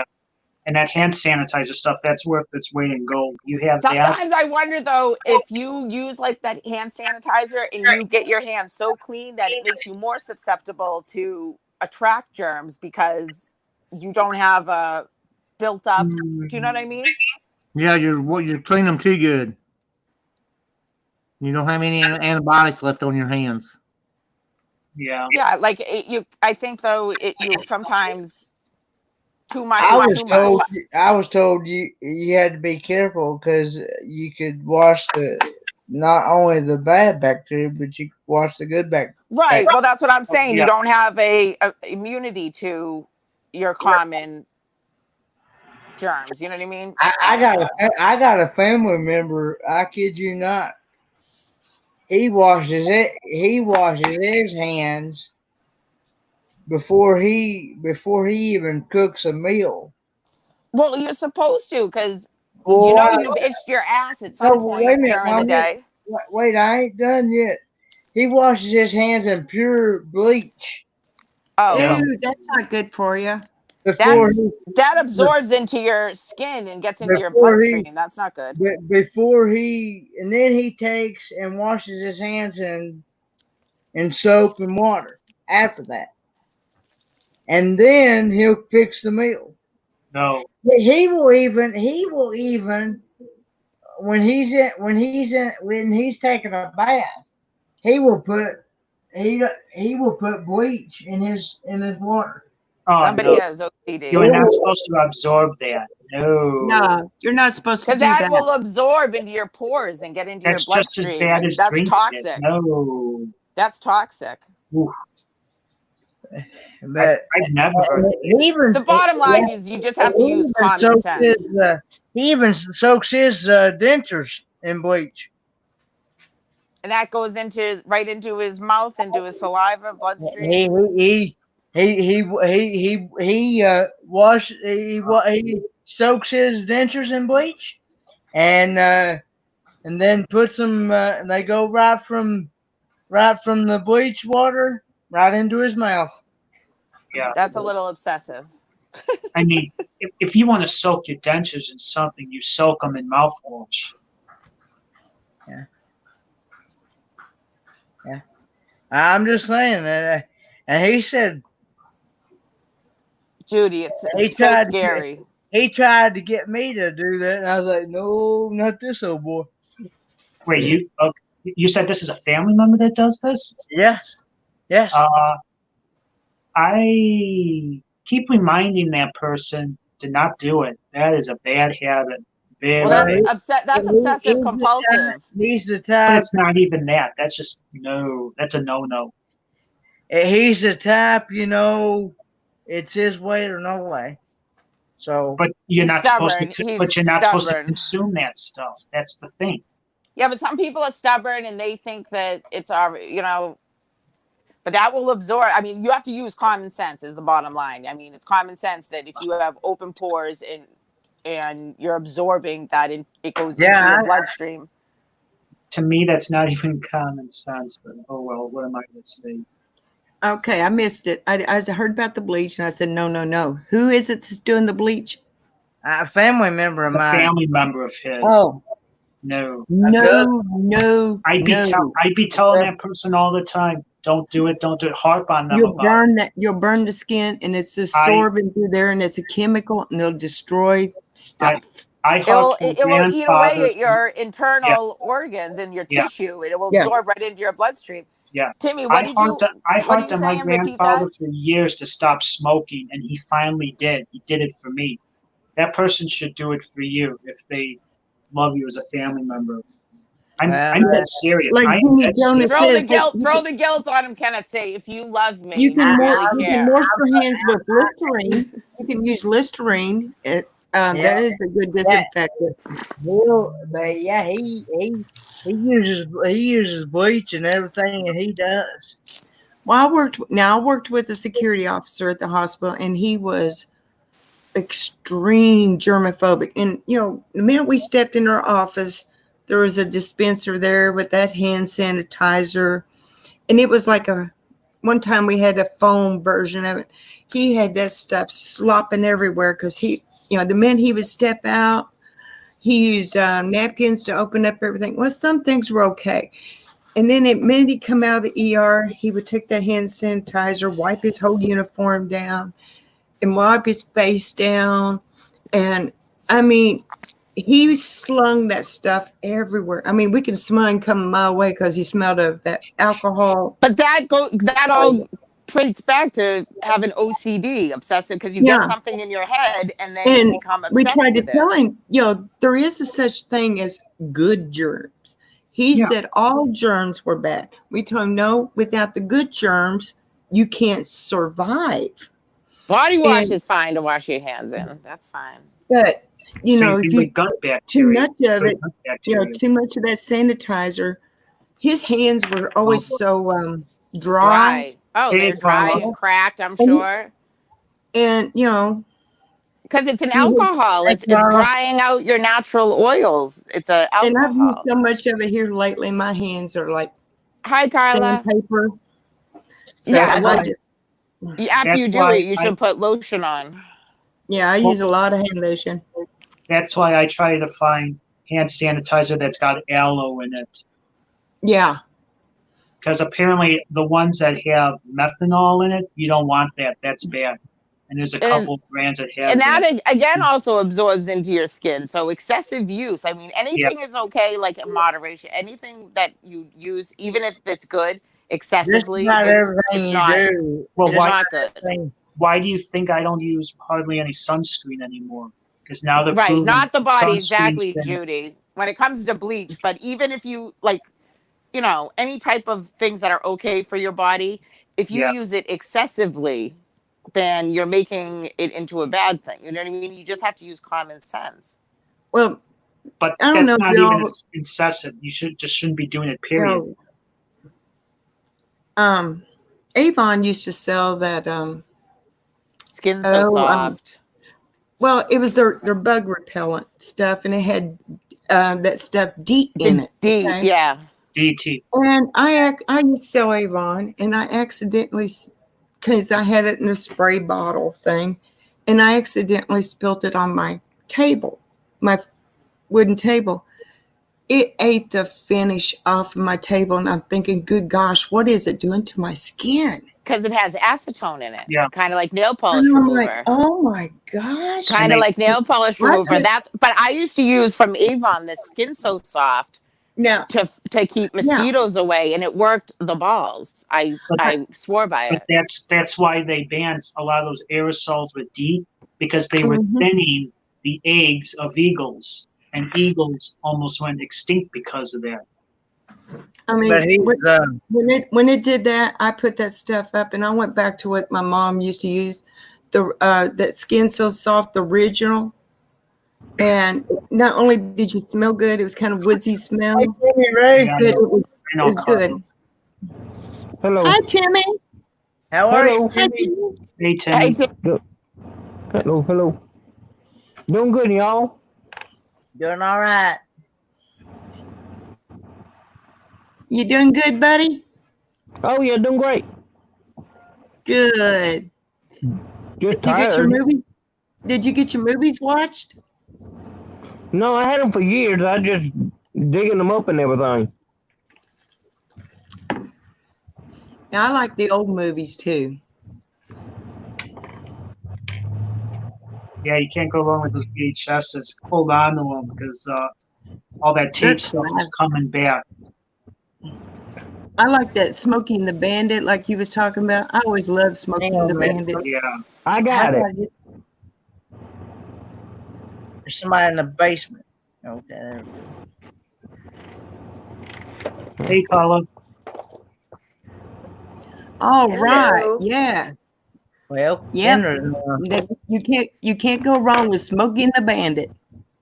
and that hand sanitizer stuff, that's worth its weight in gold. You have sometimes I wonder though if you use like that hand sanitizer and you get your hands so clean that it makes you more susceptible to attract germs because you don't have a built up. Do you know what I mean? Yeah, you're cleaning them too good. You don't have any antibiotics left on your hands. Yeah. Yeah, like I think though you sometimes too much. I was told you had to be careful because you could wash not only the bad bacteria, but you could wash the good bacteria. Right. Well, that's what I'm saying. You don't have a immunity to your common germs. You know what I mean? I got a family member. I kid you not. He washes his hands before he even cooks a meal. Well, you're supposed to because you've itched your ass at some point during the day. Wait, I ain't done yet. He washes his hands in pure bleach. Oh, ew, that's not good for you. That absorbs into your skin and gets into your bloodstream. That's not good. Then he takes and washes his hands in soap and water after that. And then he'll fix the meal. No. He will even when he's taking a bath, he will put bleach in his water. Oh, somebody has OCD. You're not supposed to absorb that. No, you're not supposed to do that. Because that will absorb into your pores and get into your bloodstream. Just as bad as that's toxic. It. No. That's toxic. Oof. But I've never heard of it. The bottom line is you just have to use common sense. He even soaks his dentures in bleach. And that goes right into his mouth, into his saliva, bloodstream. He soaks his dentures in bleach, and then puts them. They go right from the bleach water right into his mouth. Yeah, that's a little obsessive. I mean, if you want to soak your dentures in something, you soak them in mouthwash. Yeah. Yeah. I'm just saying that. And he said, Judy, it's so scary. He tried to get me to do that, and I was like, no, not this old boy. Wait, you said this is a family member that does this? Yes. Yes. I keep reminding that person to not do it. That is a bad habit. That's obsessive compulsive. He's the type. But it's not even that. That's just no. That's a no. He's the type, it's his way or no way. So, but you're not supposed to. He's stubborn. Supposed to consume that stuff. That's the thing. Yeah, but some people are stubborn and they think that it's our, but that will absorb. I mean, you have to use common sense is the bottom line. I mean, it's common sense that if you have open pores and you're absorbing that, it goes into Yeah, your bloodstream. To me, that's not even common sense. But oh well, what am I going to say? Okay, I missed it. I heard about the bleach and I said, no. Who is it that's doing the bleach? a family member of It's a mine. family member of his. Oh, No. no. I'd be telling that person all the time, don't do it, harp on them You'll about it. you'll burn the skin and it's absorbing through there and it's a chemical and it'll destroy stuff. I harped my It will eat away grandfather. at your internal organs and your Yeah. tissue. It will Yeah. absorb right into your bloodstream. Yeah. Timmy, I what are harped you on my saying? Repeat grandfather that. for years to stop smoking, and he finally did. He did it for me. That person should do it for you if they love you as a family member. I'm dead serious. Like I'm Jimmy dead Jonas serious. Throw the says, guilt. Throw the guilt on him, Kenneth. Say, if you love me, you can really you can care. wash your hands with Listerine. You can use Listerine. That is a good disinfectant. But yeah, he uses bleach and everything, and he does. Well, I worked with a security officer at the hospital, and he was extreme germophobic. And the minute we stepped in our office, there was a dispenser there with that hand sanitizer, and it was like one time we had a foam version of it. He had that stuff slopping everywhere because the minute he would step out, he used napkins to open up everything. Well, some things were okay. And then the minute he'd come out of the ER, he would take that hand sanitizer, wipe his whole uniform down, and wipe his face down. And I mean, he slung that stuff everywhere. I mean, we can smell him coming a mile away because he smelled of that alcohol. But that all traits back to having OCD, obsessive, because you get something in your head and then you become obsessed we tried to with tell him, there is a such thing as good germs. He said all germs were bad. We told him, no, without the good germs, you can't survive. Body wash is fine to wash your hands in. That's fine. But, Same thing with gut bacteria. too much of it, too much of that sanitizer, his hands were always so dry. Oh, they're dry and cracked, I'm sure. And, because it's an alcohol. It's drying out your natural oils. It's an alcohol. And I've used so much of it here lately. My hands are like hi, Carla. Sandpaper. So after you do it, you should put lotion on. Yeah, I use a lot of hand lotion. That's why I try to find hand sanitizer that's got aloe in it. Yeah. Because apparently the ones that have methanol in it, you don't want that. That's bad. And there's a couple of brands that have. And that again also absorbs into your skin. So excessive use. I mean, anything is okay, like in moderation. Anything that you use, even if it's good, excessively, it's not good. Why do you think I don't use hardly any sunscreen anymore? Because now they're not the body, exactly, Judy. When it comes to bleach, but even if you any type of things that are okay for your body, if you use it excessively, then you're making it into a bad thing. You know what I mean? You just have to use common sense. Well, but that's not even incessant. You shouldn't be doing it, period. Avon used to sell that Skin So Soft. Well, it was their bug repellent stuff, and it had that stuff DEET in it. DT. And I used to sell Avon, and I accidentally, because I had it in a spray bottle thing, and I accidentally spilled it on my table, my wooden table. It ate the finish off of my table, and I'm thinking, good gosh, what is it doing to my skin? Because it has acetone in it. Yeah. Kind of like nail polish remover. Like, oh my gosh. Kind of like nail polish remover. But I used to use from Avon this Skin So Soft to keep mosquitoes away, and it worked the balls. I swore by it. But that's why they banned a lot of those aerosols with DEET, because they were thinning the eggs of eagles, and eagles almost went extinct because of that. I mean, when it did that, I put that stuff up, and I went back to what my mom used to use, that Skin So Soft, the original, And not only did you smell good, it was kind of woodsy smell, Hey, Timmy Ray. Yeah, but it was, I know, good. Hello. Hi, Timmy. How are Hello. you, Hi, Timmy? Timmy. Hey, Timmy. Hey, Tim. Hello. Hello. Doing good, y'all. Doing all right. You doing good, buddy? Oh yeah, doing great. Good. Just Did you get your tired. movies? Did you get your movies watched? No, I had them for years. I just digging them up and everything. Yeah, I like the old movies too. Yeah, you can't go wrong with those VHSs. Hold on to them because all that They're tape stuff is classic. coming back. I like that Smokey and the Bandit, like you was talking about. I always loved Smokey Hang and on the a minute. Bandit. Yeah. I How got do it. I get? There's somebody in the basement. Okay. There we go. Hey, Carla. All right. Hello. Yeah. Well, Yep. You can't go wrong with Smokey and the Bandit.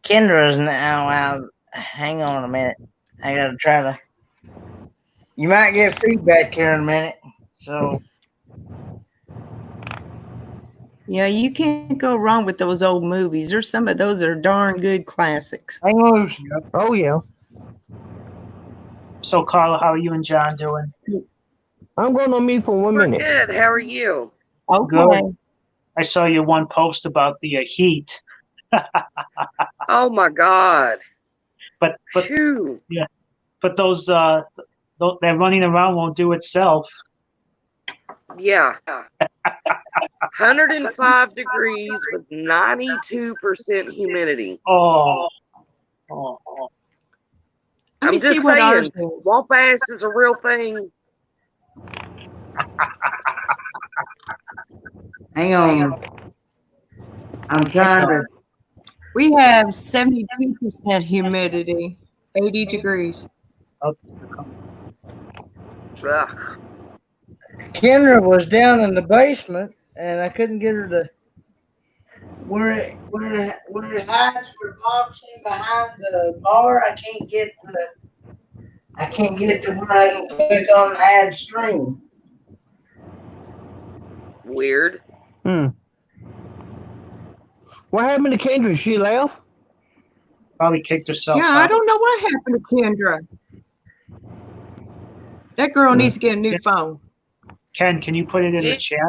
Kendra's now out. Hang on a minute. I gotta try to. You might get feedback here in a minute. So Yeah, you can't go wrong with those old movies. There's some of those that are darn good classics. hang loose. Oh yeah. So, Carla, how are you and John doing? I'm going on mute for 1 We're minute. good. How are you? Okay. Good. I saw your one post about the heat, Oh my God. but Phew. those that running around won't do itself. Yeah. 105 degrees with 92% humidity. Oh. Let me I'm see just what ours saying, is. Womp ass is a real thing. Hang on. I'm trying to. We have 72% humidity, 80 degrees. Ugh. Kendra was down in the basement, and I couldn't get her to where it hides for boxing behind the bar. I can't get it to where I can click on add stream. Weird. What happened to Kendra? She left? Probably kicked herself Yeah, I out. don't know what happened to Kendra. That girl needs to get a new phone. Ken, can you put it in the chat?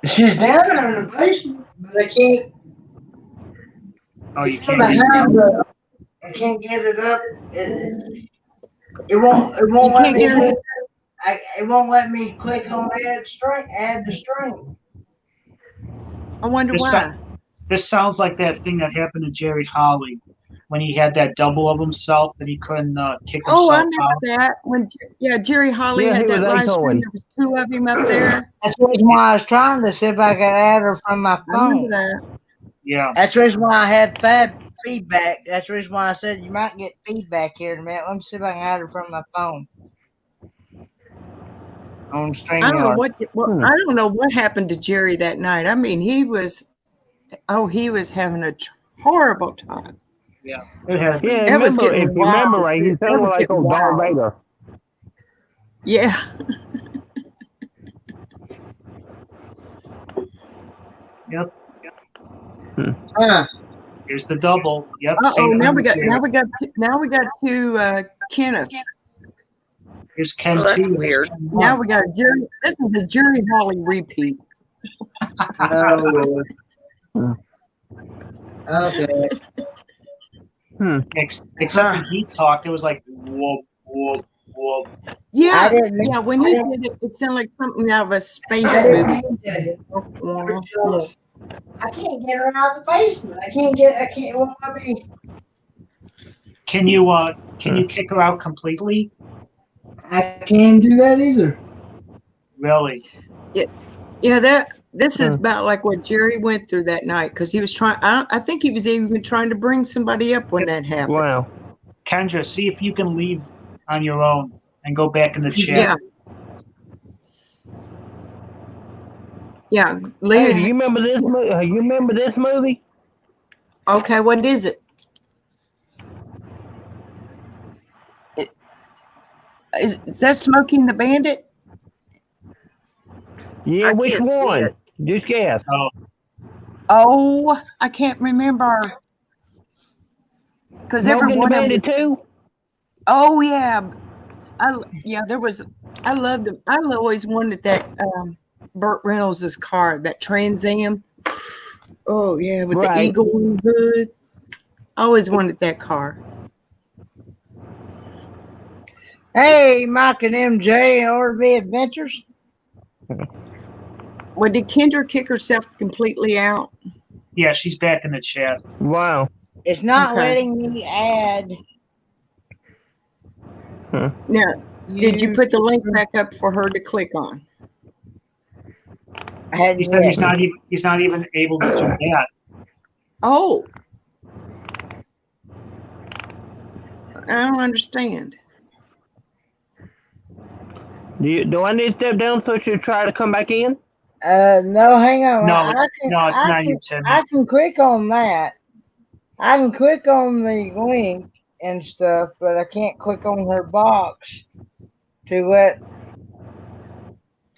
She's down there in the basement, but I can't. Oh, you It's can't. behind the. I can't get it up. It won't. It You won't let can't me. get her. It won't let me click on add string. Add the string. I wonder why. This sounds like that thing that happened to Jerry Holly when he had that double of himself that he couldn't kick Oh, I himself remember out. that. When Jerry Holly Yeah, he had that was live stream, echoing. there was two of him up there. That's the reason why I was trying to see if I could add her from my I remember phone. that. Yeah. That's the reason why I had feedback. That's the reason why I said you might get feedback here in a minute. Let me see if I can add her from my phone on I don't know StreamYard. I don't know what happened to Jerry that night. I mean, he was having a horrible time. Yeah. It has. Yeah, That was remember getting if you remember wild. right, he That sounded was like getting old Darth wild. Vader. Yeah. Yep. Huh. Here's the double. Yep. Uh oh. same Now thing we with got Jerry. two Kenneth. Here's Ken Well, that's 2. weird. Ken Now 1. we got Jerry. This is a Jerry Holly repeat. No. Okay. Except when he talked, it was like whoop, whoop, whoop. Yeah, I didn't. yeah. When he did it, it sounded like something out of a space I didn't movie. mean to. I can't get her out of the basement. I can't. It won't let me. Can you kick her out completely? I can't do that either. Really? Yeah, this is about like what Jerry went through that night because he was trying. I think he was even trying to bring somebody up when that happened. Wow. Kendra, see if you can leave on your own and go back in the chat. Yeah. Yeah, Hey, Leah. do you remember this? You remember this movie? Okay, what is it? Is that Smoking the Bandit? Yeah, I which can't see one? it. Just guess. Oh, Oh, I can't remember. Because every Smoking the one of them. Bandit 2? Oh yeah, there was. I loved him. I always wanted that Burt Reynolds' car, that Trans Am. Oh yeah, with the Right. eagle on the hood. I always wanted that car. Hey, Mike and MJ, RV Adventures. Well, did Kendra kick herself completely out? yeah, she's back in the chat. Wow. It's not Okay. letting me add. Now, did you put the link back up for her to click on? I hadn't He said yet. he's not even able to do that. Oh, I don't understand. Do I need to step down so she'll try to come back in? No, hang on. No, it's not you, Timmy. I can click on that. I can click on the link and stuff, but I can't click on her box to let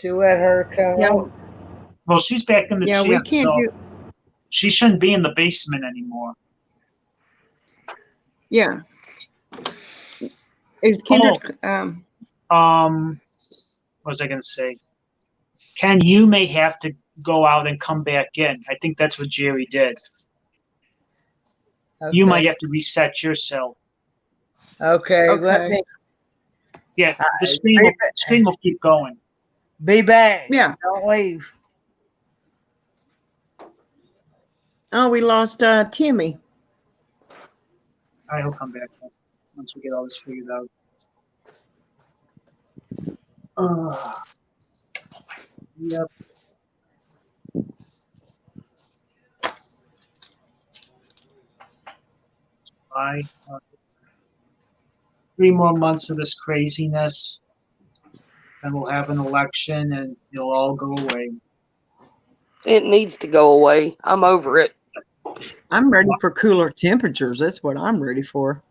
her come Yeah, up. Well, she's back in the yeah, we chat, can't so do. she shouldn't be in the basement anymore. Yeah, is Kendra? What was I going to say? Ken, you may have to go out and come back in. I think that's what Jerry did. Okay. You might have to reset yourself. Okay, let Okay. me Yeah, the stream will keep going. be back. Yeah. Don't leave. Oh, we lost Timmy. All right, he'll come back once we get all this figured out. Yep. Bye. 3 more months of this craziness, and we'll have an election, and it'll all go away. It needs to go away. I'm over it. I'm ready for cooler temperatures. That's what I'm ready for.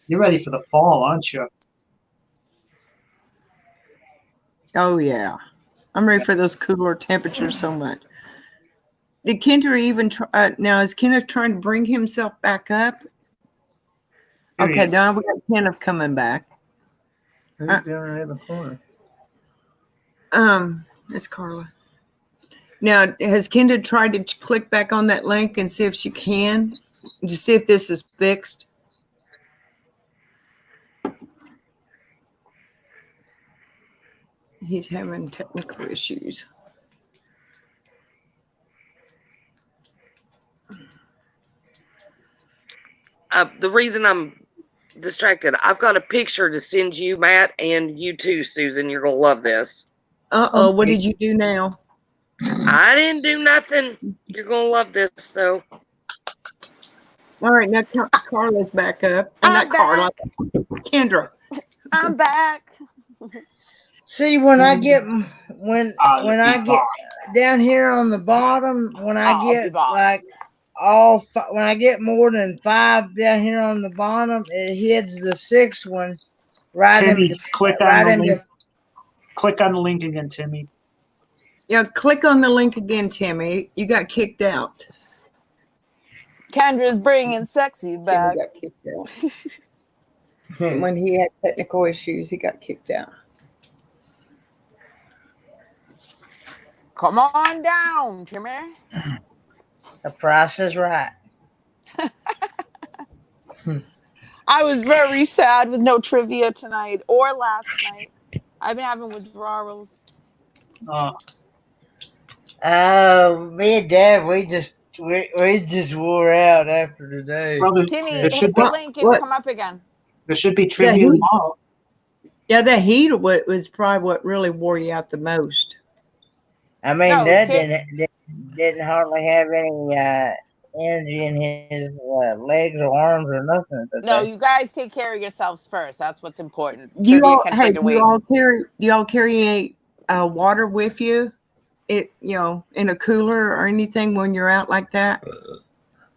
You're ready for the fall, aren't you? Oh yeah, I'm ready for those cooler temperatures so much. Did Kendra even try? Now is Kenneth trying to bring himself back up? Here he Okay, is. now we got Kenneth coming back. Who's down there in the corner? It's Carla. Now, has Kendra tried to click back on that link and see if she can to see if this is fixed? He's having technical issues. The reason I'm distracted, I've got a picture to send you, Matt, and you too, Susan. You're gonna love this. Uh-oh, what did you do now? I didn't do nothing. You're gonna love this though. All right, now Carla's back up. And not Carla, Kendra. I'm back. See, when I get when I get down here on the bottom, when I get like when I get more than 5 down here on the bottom, it hits the 6th one right Timmy, in click on the link. Click on the link again, Timmy. Yeah, click on the link again, Timmy. You got kicked out. Kendra's bringing sexy back. Timmy got kicked out. When he had technical issues, he got kicked out. Come on down, Timmy. The price is right. I was very sad with no trivia tonight or last night. I've been having withdrawals. Me and Dad, we just wore out after today. Timmy, hit the link and come up again. There should be trivia tomorrow. Yeah, that heat was probably what really wore you out the most. I mean, Dad didn't hardly have any energy in his legs or arms or nothing. No, you guys take care of yourselves first. That's what's important. Do y'all carry any water with you? it, in a cooler or anything when you're out like that?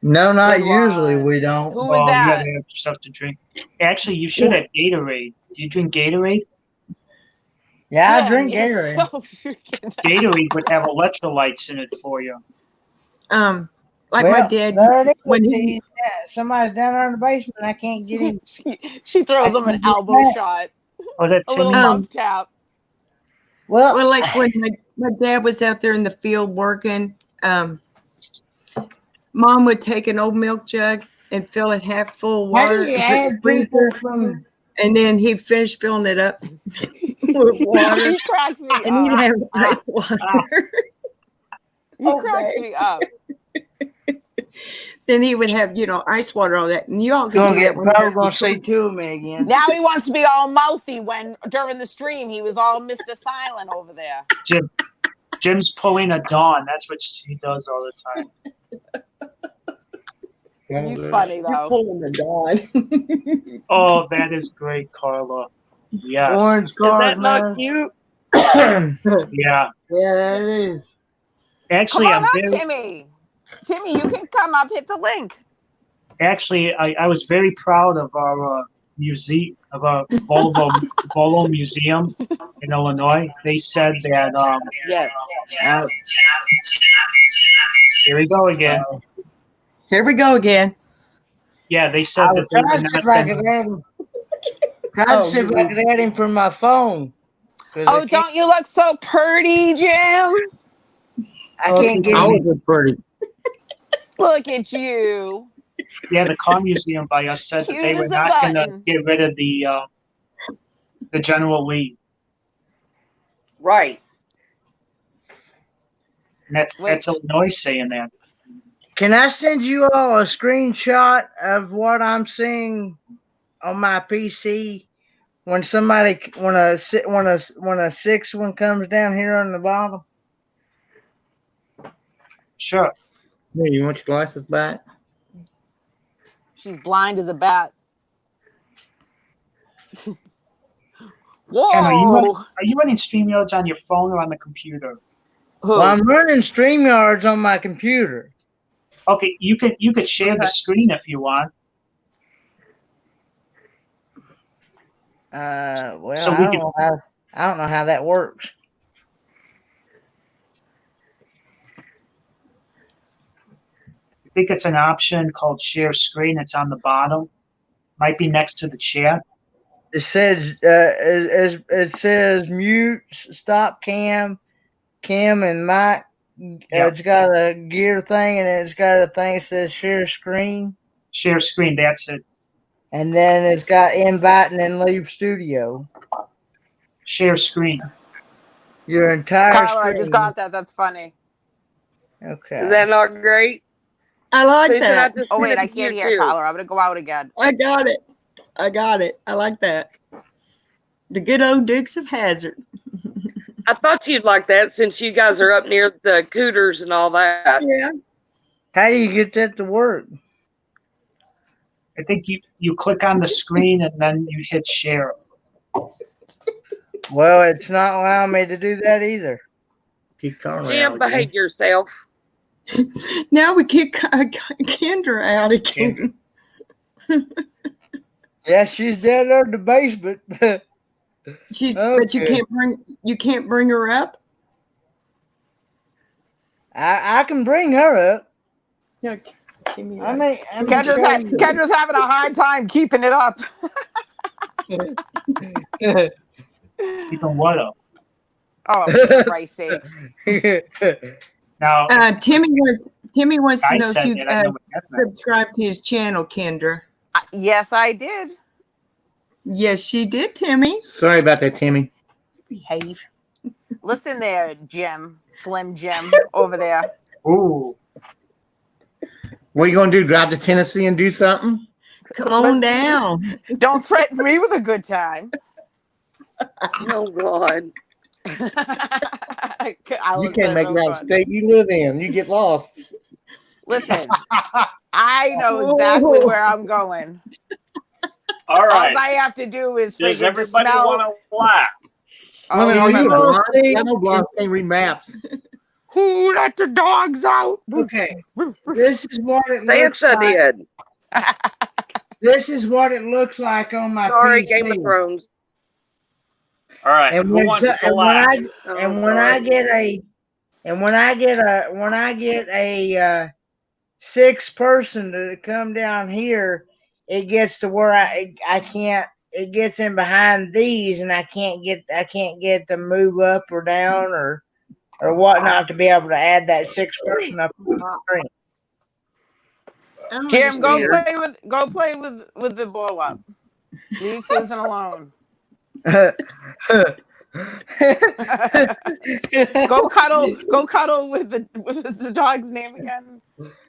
No, not Good usually. one. We don't. Who was Oh, you that? gotta have stuff to drink. Actually, you should have Gatorade. Do you drink Gatorade? Yeah, I Jim, drink you're Gatorade. so freaking- Gatorade would have electrolytes in it for you. Like my dad, there it is. when he, Somebody's down there in the basement. I can't get him. she throws him an elbow shot, Oh, that a little Timmy? love tap. well, like when my dad was out there in the field working, Mom would take an old milk jug and fill it half full of How water do you and put it in add the freezer, people from? and then he'd finish filling it up with water, He cracks me and he'd up. have ice water. He cracks me up. Then he would have, ice water, all that, and you all could Gonna do get that when probably you're gonna see two of me again. Now he wants to be all mouthy when during the stream he was all Mr. Silent over there. Jim's pulling a Dawn. That's what he does all the time. He's funny You're though. pulling the dawn. Oh, that is great, Carla. Yes. Orange Is card, that not man. cute? Yeah. Yeah, that is. Actually, Come on I'm up, very. Timmy. Timmy, you can come up. Hit the link. Actually, I was very proud of our museum, of our Bolo Museum in Illinois. They said that. Yes. Here we go again. Here we go again. Yeah, they said I that was they trying were to see if not I gonna- could add him. Trying to see if I could add him from my phone. 'Cause Oh, don't you look so pretty, Jim? I can't get I him. was pretty. Look at you. Yeah, the car museum by us said that Cute they were as a not going to button. get rid of the General Lee. Right. And that's Wait. Illinois saying that. Can I send you all a screenshot of what I'm seeing on my PC when a sixth one comes down here on the bottom? Sure. Hey, you want your glasses back? She's blind as a bat. Whoa. Ken, are you running StreamYards on your phone or on the computer? Who? Well, I'm running StreamYards on my computer. Okay, you could share the screen if you want. Well, So I don't know how that works. I think it's an option called share screen. It's on the bottom. Might be next to the chat. It says mute, stop cam, and mic. Yep. It's got a gear thing, and it's got a thing that says share screen, Share screen, that's it. and then it's got invite and then leave studio. Share screen. Your entire Kyler, screen. I just got that. That's funny. Okay. Is that not great? I like Susan, that. just Oh, sent wait, it I to can't you, hear too. Kyler. I'm going to go out again. I got it. I like that. The good old Dukes of Hazzard. I thought you'd like that since you guys are up near the Cooters and all that. Yeah. How do you get that to work? I think you click on the screen and then you hit share. Well, it's not allowing me to do that either. Keep Carla Jim, out behave again. yourself. Now we kick Kendra out again. Yeah, she's down there in the basement. But you Okay. can't bring her up. I can bring her up. Yeah, give me I that. mean, Kendra's having a hard time keeping it up. Keeping what up? Oh, for Christ's sakes. Now, Timmy wants to I know if said you that, I know what that meant. subscribe to his channel, Kendra. Yes, I did. Yes, she did, Timmy. Sorry about that, Timmy. Behave. Listen there, Jim. Slim Jim over there. ooh, What are you going to do? Drive to Tennessee and do something? Come on down. Don't threaten me with a good time. Oh, God. You can't make that state you live in. You get lost. Listen, I know exactly where I'm going. All right. All I have to do is Does freaking everybody smell. want to laugh? Oh, Women, are you you blind? see- I know blind can't read maps. Who let the dogs out? Okay, this is what it looks Sansa like. did. This is what it looks like on my Sorry, PC. Game of Thrones. All right. And Who when wants so, to go and when last? I Oh, and when I sorry. get a and when I get a 6-person to come down here, it gets to where I can't. It gets in behind these, and I can't get to move up or down or whatnot to be able to add that 6-person up on the screen. I don't Jim, go understand. play with the blow up. Leave Susan alone. Go cuddle with the dog's name again.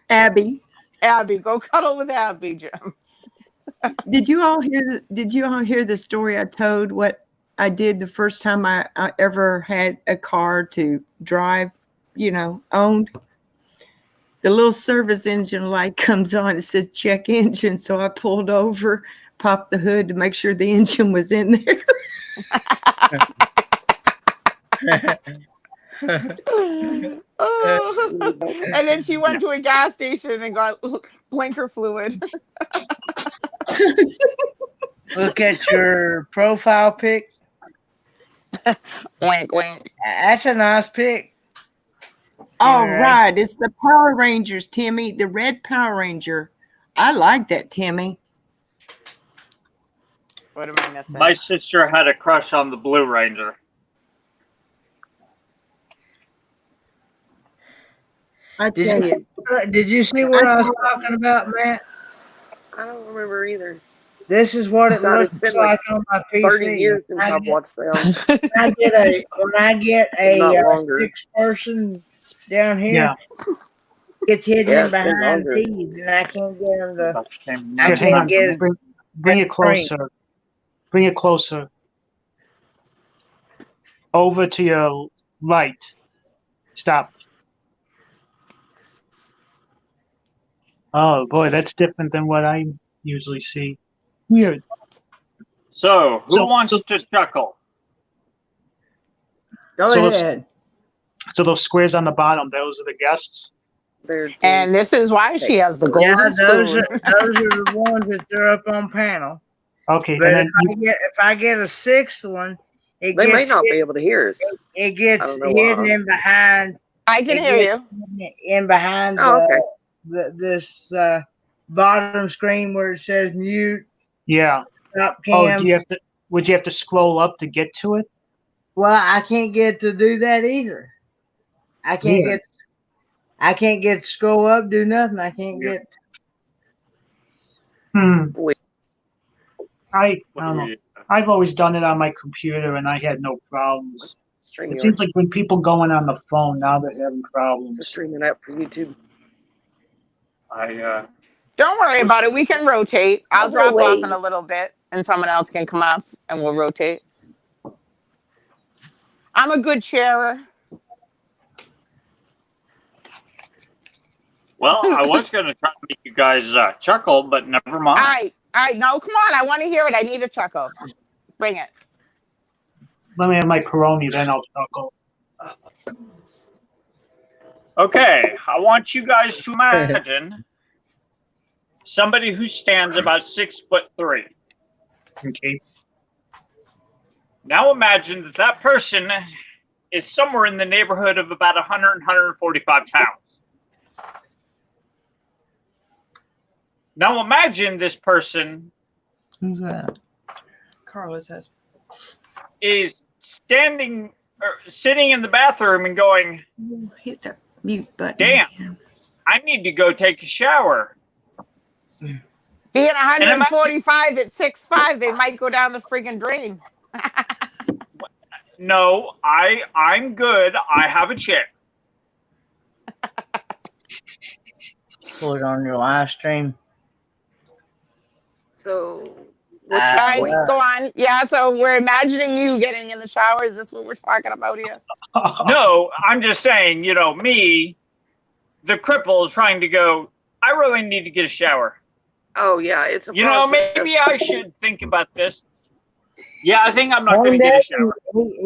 Abby, Abby. Go cuddle with Abby, Jim. did you all hear the story I told what I did the first time I ever had a car to drive, owned? The little service engine light comes on. It says check engine. So I pulled over, popped the hood to make sure the engine was in there. And then she went to a gas station and got blinker fluid. Look at your profile pic. Wink, wink. That's a nice pic. All Yeah. right. It's the Power Rangers, Timmy. The red Power Ranger. I like that, Timmy. What am I missing? My sister had a crush on the Blue Ranger. I Did tell you you. did you see what I was talking about, Matt? I don't remember either. This is what it God, it's looks been like like on my PC. 30 years since I've watched them. When I get Not a longer. 6-person down here, Yeah. it's hidden Yeah, in it's been behind longer. these, and I can't get them to. About the same I Here, hang can't on. get it. Bring it closer. Bring it closer. Over to your right. Stop. Oh boy, that's different than what I usually see. Weird. So, who So- wants so- to chuckle? Go So let's- ahead. So those squares on the bottom, those are the guests. They're And this is why she has the golden Yeah, those spoon. are the ones that they're up on panel. Okay, But and if then I get a 6th one, it they may gets not be able to hear us. it gets I don't know hidden why. in behind. I can It hear gets you. in behind Oh, okay. this bottom screen where it says mute, yeah. stop Oh, cam. would you have to scroll up to get to it? Well, I can't get to do that either. I can't get to scroll up, do nothing. I can't get. Wait. I don't know. I've always done it on my computer and I had no problems. It StreamYard. seems like when people going on the phone now they're having It's a problems. streaming app for YouTube. Don't worry about it. We can rotate. I'll Oh, drop off wait. in a little bit and someone else can come up and we'll rotate. I'm a good sharer. Well, I was going to try to make you guys chuckle, but never mind. All right. No, come on. I want to hear it. I need a chuckle. Bring it. Let me have my Peroni, then I'll chuckle. Okay, I want you guys to imagine somebody who stands about 6'3". Okay. Now imagine that person is somewhere in the neighborhood of about 100, 145 pounds. Now imagine this person Who's that? Carla's husband. is standing or sitting in the bathroom and going, Hit that mute button. Damn. again. I need to go take a shower. Being 145 at 6'5", they might go down the friggin' drain. No, I'm good. I have a chair. Pull it on your live stream. So, All right, what's go on. Yeah, so we're imagining you getting in the shower. Is this what we're talking about here? No, I'm just saying, me, the cripple, is trying to go, I really need to get a shower. Oh yeah, it's a process. Maybe I should think about this. Yeah, I think I'm not going to get a shower.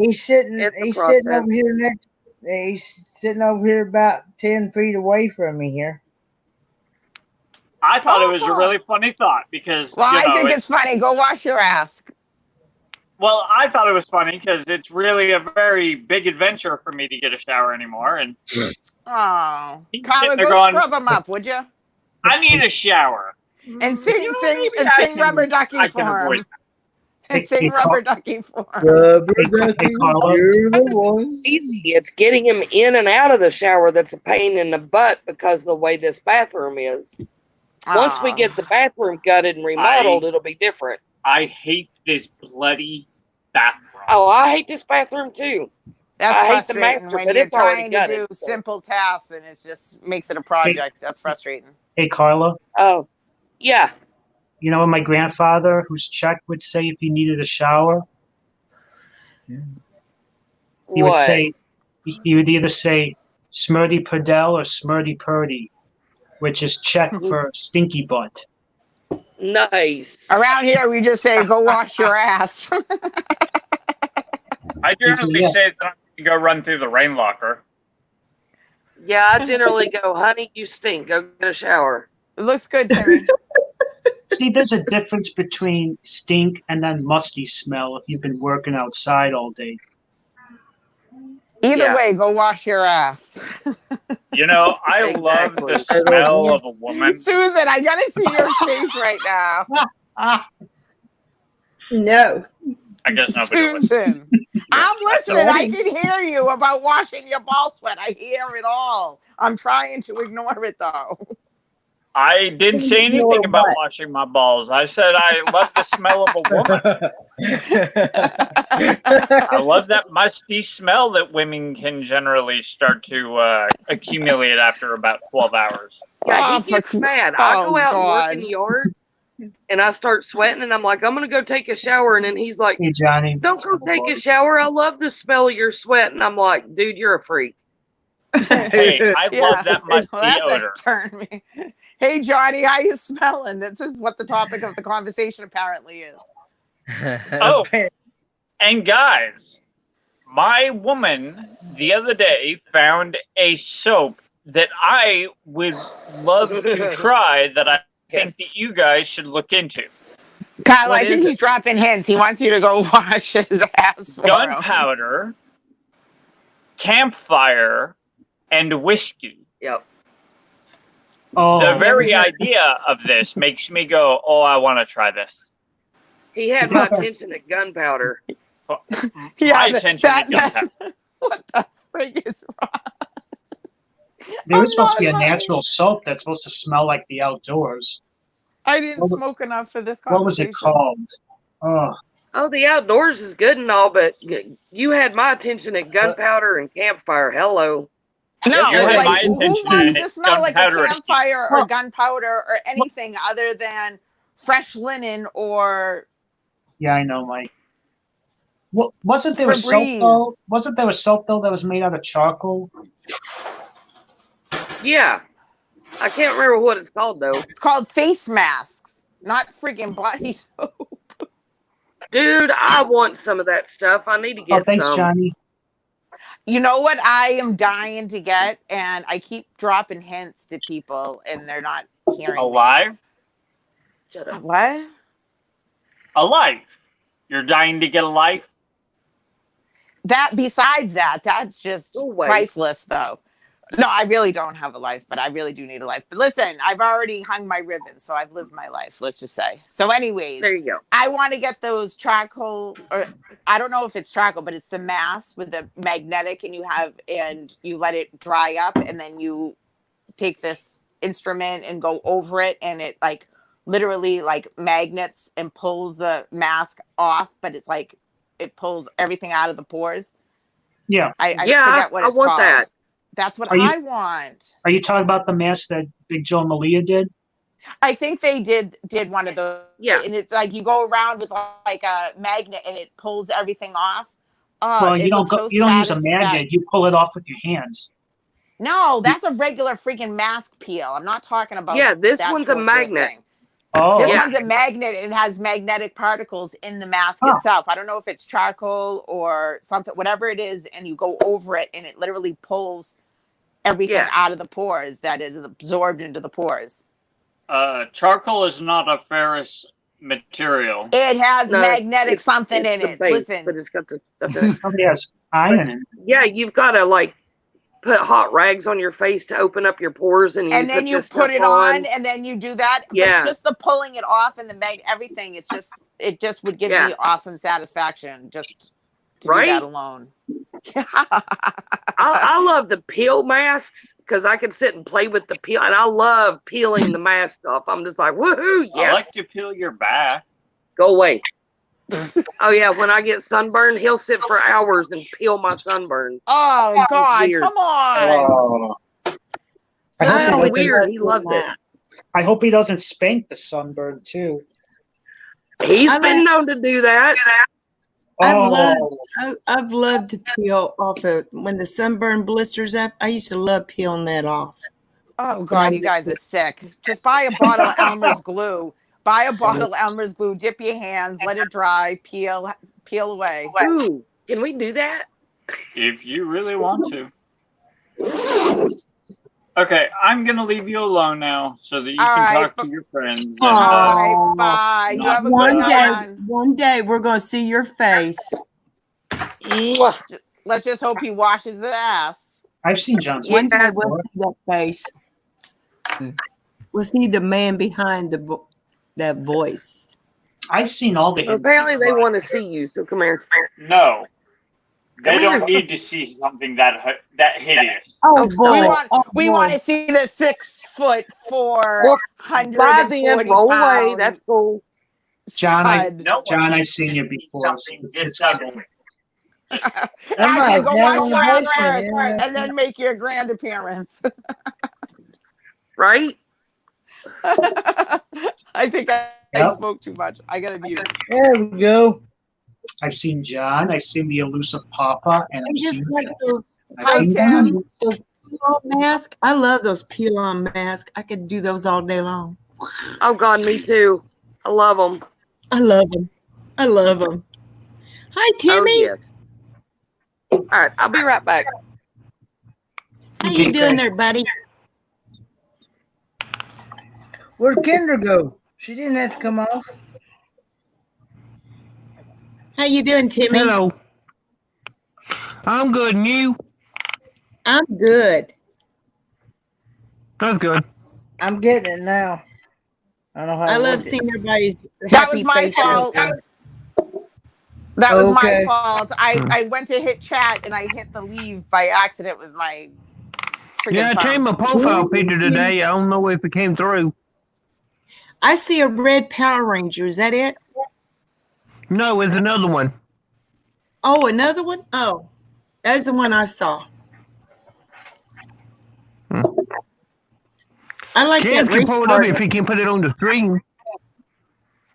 He's sitting. It's a He's sitting process. over here next. He's sitting over here about 10 feet away from me here. I thought it was a Papa. really funny thought because, Well, you I know, think it's funny. Go wash your ass. well, I thought it was funny because it's really a very big adventure for me to get a shower anymore. And Oh, he's Kyler, sitting there go going, scrub them up, would you? I need a shower. And sing, You know, sing, maybe and I sing can- rubber ducky I for can avoid him. And sing Hey, rubber ducky for him. Rubber ducky, Carla. you're the one. It's easy. It's getting him in and out of the shower that's a pain in the butt because of the way this bathroom is. Once we Aw. get the bathroom gutted and remodeled, it'll be different. I hate this bloody bathroom. Oh, I hate this bathroom too. That's I hate the frustrating master, when but you're it's already trying to gutted, do so. simple tasks and it just makes it a project. That's frustrating. Hey, Carla. Oh, yeah. You know what my grandfather, who's Czech, would say if he needed a shower? He would What? say, he would either say Smurdy Perdel or Smurdy Purdy, which is Czech for stinky butt. Nice. Around here, we just say, go wash your ass. I generally Yeah. say that I'm going to go run through the rain locker. Yeah, I generally go, honey, you stink. Go get a shower. It looks good, Timmy. See, there's a difference between stink and then musty smell if you've been working outside all day. Either Yeah. way, go wash your ass. You know, I love Exactly. the smell of a woman. Susan, I gotta see your face right now. No. I guess nobody will listen. Susan, I'm listening. I can hear you about washing your ball sweat. I hear it all. I'm trying to ignore it though. I didn't say anything about washing my balls. I said I love the smell of a woman. I love that musty smell that women can generally start to accumulate after about 12 hours. Yeah, Oh, he gets for- mad. I go out and God. work in the yard, and I start sweating, and I'm like, I'm going to go take a shower. And then he's like, Hey, Johnny. don't go take a shower. I love the smell of your sweat. And I'm like, dude, you're a freak. Hey, I love that musty Well, that's odor. a turn me. Hey Johnny, how you smelling? This is what the topic of the conversation apparently is. Oh, and guys, my woman the other day found a soap that I would love to try that I think that you guys should look into. Kyle, What I think is he's dropping hints. He wants you to go wash his ass for him. Gunpowder, campfire, and whiskey. Yep. Oh, The very idea of this makes me go, oh, I want to try this. He had my attention at gunpowder. My Yeah, attention is gunpowder. What the frig is wrong? there was I'm supposed to be a not- natural soap that's supposed to smell like the outdoors. I didn't What was- smoke enough for this What was conversation. it called? Oh, Oh, the outdoors is good and all, but you had my attention at gunpowder and campfire. Hello. No, You had my like who attention wants at to smell like a gunpowder. campfire or Well- gunpowder or anything other than fresh linen or yeah, I know, Mike. What, wasn't there a soap Febreze. though? Wasn't there a soap though that was made out of charcoal? Yeah. I can't remember what it's called, though. it's called face masks, not freaking body soap. Dude, I want some of that stuff. I need to get Oh, thanks, some. Johnny. You know what I am dying to get, and I keep dropping hints to people, and they're not hearing me. Alive? Shut up. What? A life. You're dying to get a life? That besides that, that's just Go away. priceless, though. No, I really don't have a life, but I really do need a life. But listen, I've already hung my ribbon, so I've lived my life. Let's just say. So, anyways, There you go. I want to get those charcoal, or I don't know if it's charcoal, but it's the mask with the magnetic, and you let it dry up, and then you take this instrument and go over it, and it like literally like magnets and pulls the mask off, but it's like it pulls everything out of the pores. Yeah. I Yeah, forget what I it's want called. that. That's what Are you- I want. Are you talking about the mask that Big Joe Malia did? I think they did one of those. Yeah. And it's like you go around with like a magnet and it pulls everything off. Oh, Well, it you don't looks go. so You don't use a satisfying. magnet. You pull it off with your hands. No, that's a regular freaking mask peel. I'm not talking about Yeah, this that one's a torturous magnet. thing. Oh, This Yeah. one's a magnet and has magnetic particles in the mask Huh. itself. I don't know if it's charcoal or something, whatever it is, and you go over it and it literally pulls everything Yeah. out of the pores that it is absorbed into the pores. Charcoal is not a ferrous material. It has No, magnetic something it's in the it. base, but Listen, it's got the stuff in it. probably has iron in it. Yeah, you've got to like put hot rags on your face to open up your pores, and you and then put you this put stuff it on, and then you do that. Yeah. But just the pulling it off and the everything, it just would give Yeah. me awesome satisfaction just to do Right? that alone. I love the peel masks because I can sit and play with the peel, and I love peeling the mask off. I'm just like, woohoo! I Yes, like to peel your back. go away. Oh yeah, when I get sunburned, he'll sit for hours and peel my sunburn. Oh God, weird. come on. Oh. I hope, I he always doesn't, Weird. loved He doing loves it. that. I hope he doesn't spank the sunburn too. He's I been known to do that. I've loved to peel off it when the sunburn blisters up. I used to love peeling that off. Oh God, you guys are sick. Just buy a bottle of Elmer's glue. Buy a bottle of Elmer's glue, dip your hands, let it dry, peel away. Ooh, can we do that? If you really want to. Okay, I'm gonna leave you alone now so that you All can right, talk to your friends. And, All Aw. right, bye. You Not have a One good day, one. one day we're gonna see your face. Mwah. Let's just hope he washes the ass. I've seen John's One face day we'll before. see that face. We'll see the man behind that voice. I've seen all the. Apparently, they want to see you, so come here. no, they Come don't here. need to see something that hideous. Oh stop We it. want we boy. want to see the 6'4", Well, By then, 140 roll away. pound That's cool. John, stud. No, John, I've seen you before. something it's ugly. Actually, go down wash in your the ass basement, first, yeah. and then make your grand appearance. Right? I think I Yep. spoke too much. I gotta mute. There we go. I've seen John. I've seen the elusive Papa, and I I've just seen. like those I've Hi, seen Tim. you. peel-on masks. I love those peel-on masks. I could do those all day long. Oh God, me too. I love them. I love them. I love them. Hi, Timmy. Oh yes. All right, I'll be right back. How you doing there, buddy? Where'd Kendra go? She didn't have to come off. How you doing, Timmy? Hello. I'm good, and you? I'm good. That's good. I'm getting it now. I don't know how I to love work it. seeing everybody's That happy was my faces. fault. That was my Okay. fault. I went to hit chat and I hit the leave by accident with my freaking Yeah, I thumb. changed my profile picture today. I don't know if it came through. I see a red Power Ranger. Is that it? No, it's another one. Oh, another one? Oh, that's the one I saw. I like Chance that can race pull it car. up if he can put it on the screen.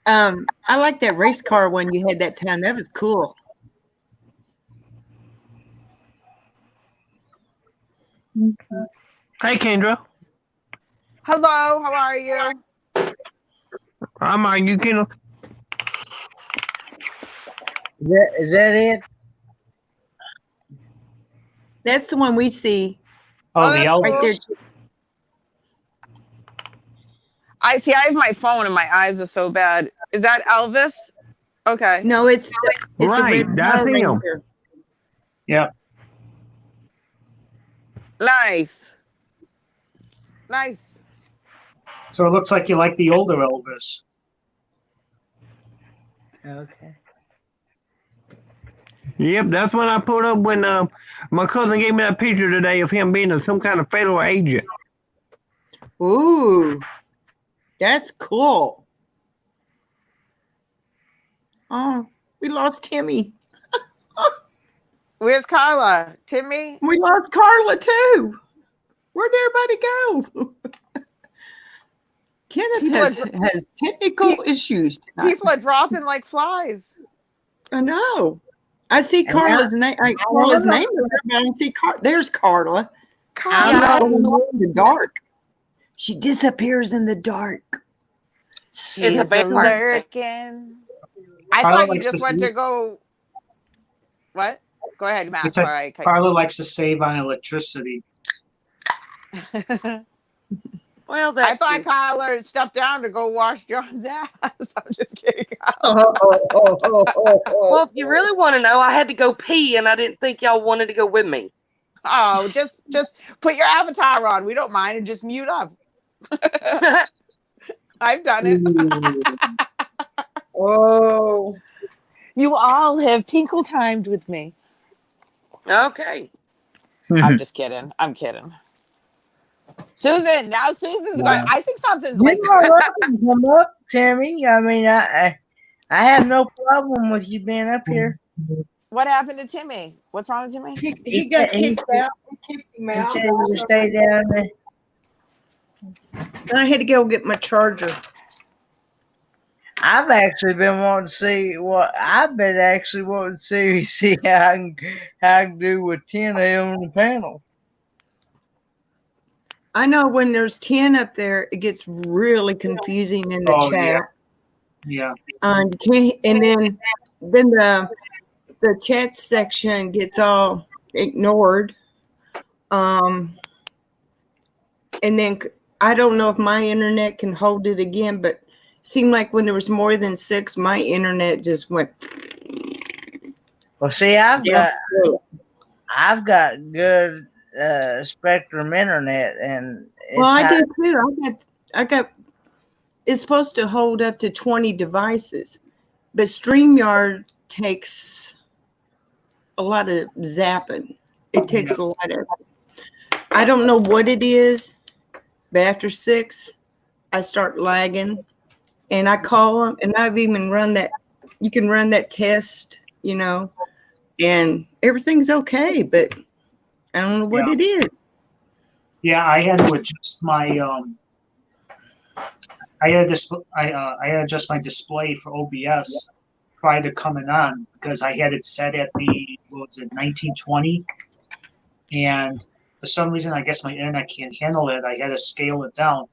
I like that race car one you had that time. That was cool. Hey, Kendra. Hello, how are you? I'm on you, Kendra. Is that it? That's the one we see Oh, Oh, the that's Elvis. right there. I see. I have my phone and my eyes are so bad. Is that Elvis? Okay. No, it's a Right, red that's Power him. Ranger. Yeah. Nice. Nice. So it looks like you like the older Elvis. Okay. Yep, that's what I put up when my cousin gave me that picture today of him being some kind of federal agent. Ooh, that's cool. Oh, we lost Timmy. Where's Carla? Timmy? We lost Carla too. Where'd everybody go? Kenneth People has technical issues tonight. People are dropping like flies. I know. I see Carla's name. Carla's name is there, but I don't see There's Carla. Carla. She's in the dark. She disappears in the dark. It's a She's vampire thing. lurking. I Carla thought you likes just to went to save. go. What? Go ahead, Matt. It's like Sorry. Carla likes to save on electricity. Well, I that's thought cute. Kyler stepped down to go wash John's ass. I'm just kidding. Well, if you really want to know, I had to go pee, and I didn't think y'all wanted to go with me. Oh, just put your avatar on. We don't mind, and just mute up. I've done it. Oh, You all have tinkle timed with me. Okay. I'm just kidding. I'm kidding. Susan, now Susan's going. I think something's like. You are welcome to come up, Tammy. I mean, I have no problem with you being up here. What happened to Timmy? What's wrong with Timmy? he got kicked out. We kicked him He out. said you stay down there. I had to go get my charger. I've actually been wanting to see see how I can do with 10 on the panel. I know when there's 10 up there, it gets really confusing in the Oh, chat. Yeah. You can't, and then the chat section gets all ignored. And then I don't know if my internet can hold it again, but it seemed like when there was more than 6, my internet just went. Well, see, I've got good Spectrum internet, and Well, I do too. I got. It's supposed to hold up to 20 devices, but StreamYard takes a lot of zapping. It takes a lot of. I don't know what it is, but after 6, I start lagging, and I call them, and I've even run that. You can run that test, and everything's okay, but I don't know what it is. Yeah, I had to adjust my I had to adjust my display for OBS prior to coming on because I had it set at the 1920, and for some reason I guess my internet can't handle it. I had to scale it down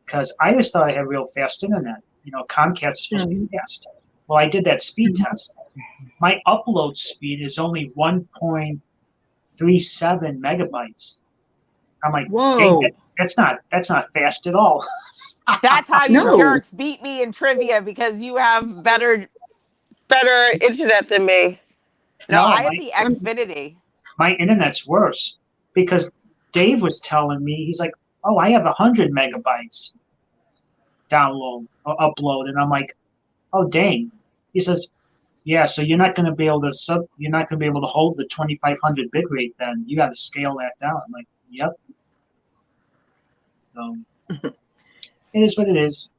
because I just thought I had real fast internet. Comcast is supposed to be fast. Well, I did that speed test. My upload speed is only 1.37 megabytes. I'm like, whoa, dang, that's not fast at all. That's how you No. jerks beat me in trivia because you have better internet than me. No, I have the Xfinity. My internet's worse because Dave was telling me, he's like, oh, I have 100 megabytes download or upload, and I'm like, oh dang. He says, yeah, so you're not going to be able to hold the 2500 bit rate. Then you got to scale that down. I'm like, yep. So it is what it is.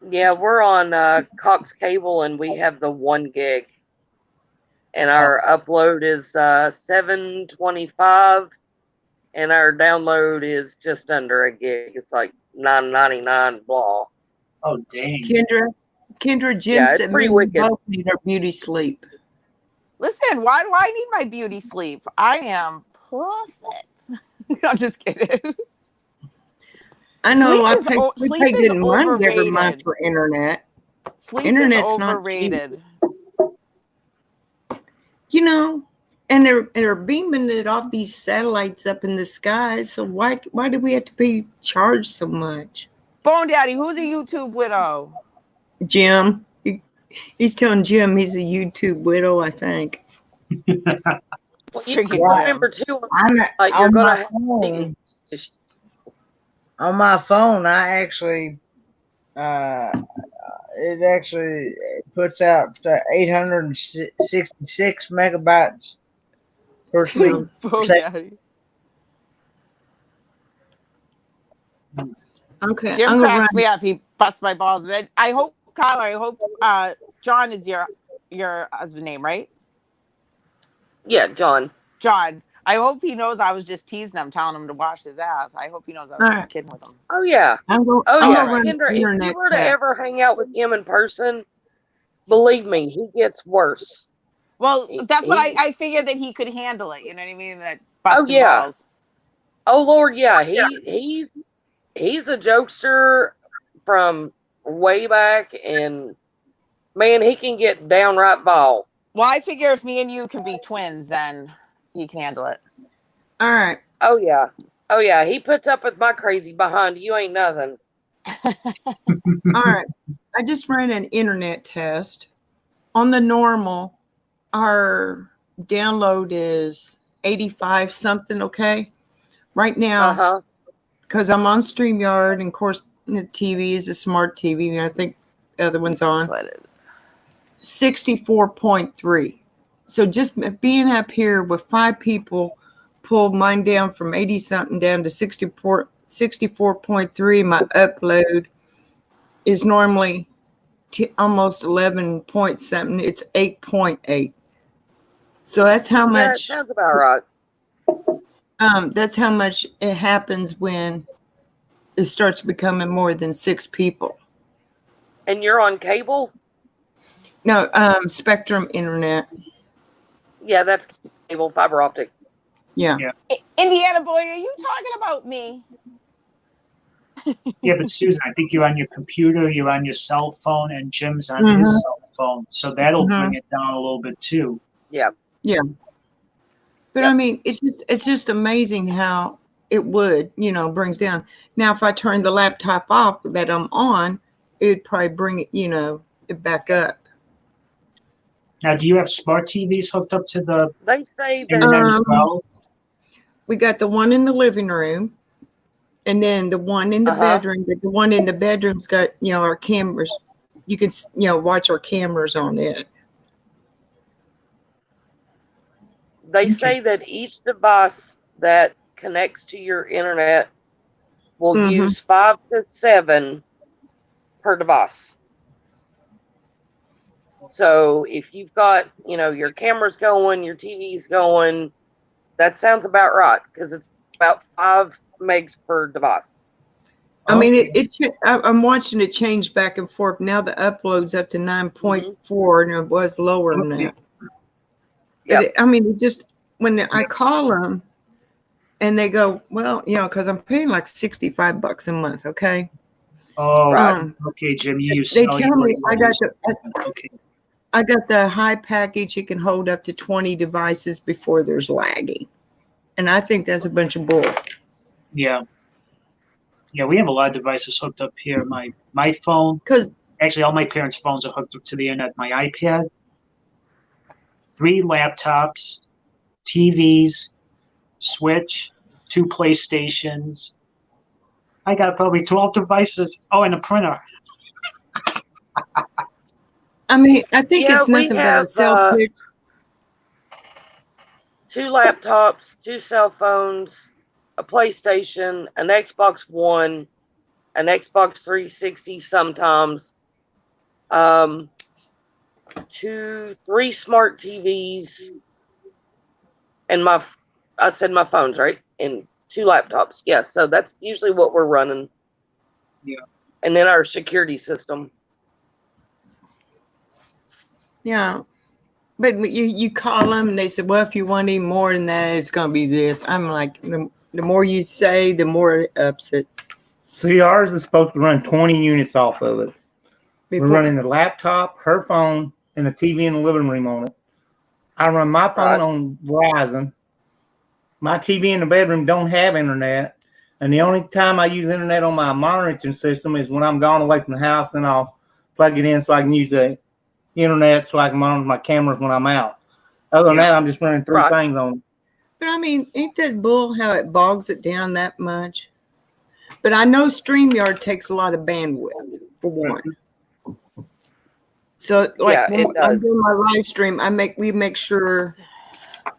Yeah, we're on Cox Cable, and we have the 1 gig. And our upload is 725, and our download is just under a gig. It's like 999 blah. Oh dang. Kendra, Jim Yeah, it's said pretty we wicked. both need our beauty sleep. Listen, why do I need my beauty sleep? I am perfect. I'm just kidding. I know. Sleep We pay is good money every month overrated. for internet. Sleep Internet's is not overrated. And they're beaming it off these satellites up in the sky. So why do we have to be charged so much? Bone Daddy, who's a YouTube widow? Jim, he's telling Jim he's a YouTube widow, I think. Well, you Freaking remember too, Like you're on gonna my have phone. On my phone, I actually it actually puts out 866 megabytes per speed. Bone Daddy. Okay, Jim I'm gonna cracks run. me up. He busts my balls. And I hope, Kyler, John is your husband name, right? Yeah, John. John. I hope he knows I was just teasing him, telling him to wash his ass. I hope he knows I was just kidding with him. Oh yeah. I'm Oh gonna yeah, run Kendra. If internet you were to tests. ever hang out with him in person, believe me, he gets worse. Well, that's what I figured that he could handle it. You know what I mean? That busting balls. Oh Lord, yeah. He's a jokester from way back, and man, he can get downright bald. Well, I figure if me and you can be twins, then he can handle it. All right. Oh yeah. Oh yeah. He puts up with my crazy behind. You ain't nothing. All right. I just ran an internet test. On the normal, our download is 85 something, okay? Right now, Uh-huh. because I'm on StreamYard, and of course the TV is a smart TV, and I think the other one's on 64.3. So just being up here with 5 people pulled mine down from 80 something down to 64.3. My upload is normally almost 11 point something. It's 8.8. So that's how Yeah, it much. sounds about right. That's how much it happens when it starts becoming more than 6 people. And you're on cable? No, Spectrum Internet. Yeah, that's cable fiber optic. Yeah. Indiana boy, are you talking about me? Yeah, but Susan, I think you're on your computer, you're on your cell phone, and Jim's on his cell phone. So that'll bring it down a little bit too. Yeah. Yeah. But Yep. I mean, it's just amazing how it would, brings down. Now, if I turn the laptop off that I'm on, it'd probably bring it, it back up. Now, do you have smart TVs hooked up to the They say that internet as well? We got the one in the living room, and then the one in the bedroom. But the one in the bedroom's got, our cameras. You can, watch our cameras on it. they say that each device that connects to your internet will use 5 to 7 per device. So if you've got, your cameras going, your TV's going, that sounds about right, because it's about 5 megs per device. I mean, I'm watching it change back and forth. Now the upload's up to 9.4, and it was lower than that. Yep. I mean, it just, when I call them and they go, well, because I'm paying like $65 a month, okay? Oh, Right. okay, Jim. You They tell me Okay. I got the high package. It can hold up to 20 devices before there's lagging. And I think that's a bunch of bull. Yeah. Yeah, we have a lot of devices hooked up here. My phone, actually all my parents' phones are hooked up to the internet. My iPad, 3 laptops, TVs, Switch, 2 PlayStations. I got probably 12 devices. Oh, and a printer. I mean, I think it's we nothing but a have selfish. 2 laptops, 2 cell phones, a PlayStation, an Xbox One, an Xbox 360 sometimes, 3 smart TVs, and my phones, right? And 2 laptops. Yeah, so that's usually what we're running. Yeah. And then our security system. Yeah. But you call them and they said, well, if you want any more than that, it's going to be this. I'm like, the more you say, the more it ups it. See, ours is supposed to run 20 units off of it. We're running the laptop, her phone, and the TV in the living room on it. I run my phone on Verizon. My TV in the bedroom don't have internet. And the only time I use internet on my monitoring system is when I'm gone away from the house, and I'll plug it in so I can use the internet so I can monitor my cameras when I'm out. Other than that, I'm just running 3 things on it. But I mean, ain't that bull how it bogs it down that much? But I know StreamYard takes a lot of bandwidth, for one. So, like, when I'm doing my live stream, we make sure,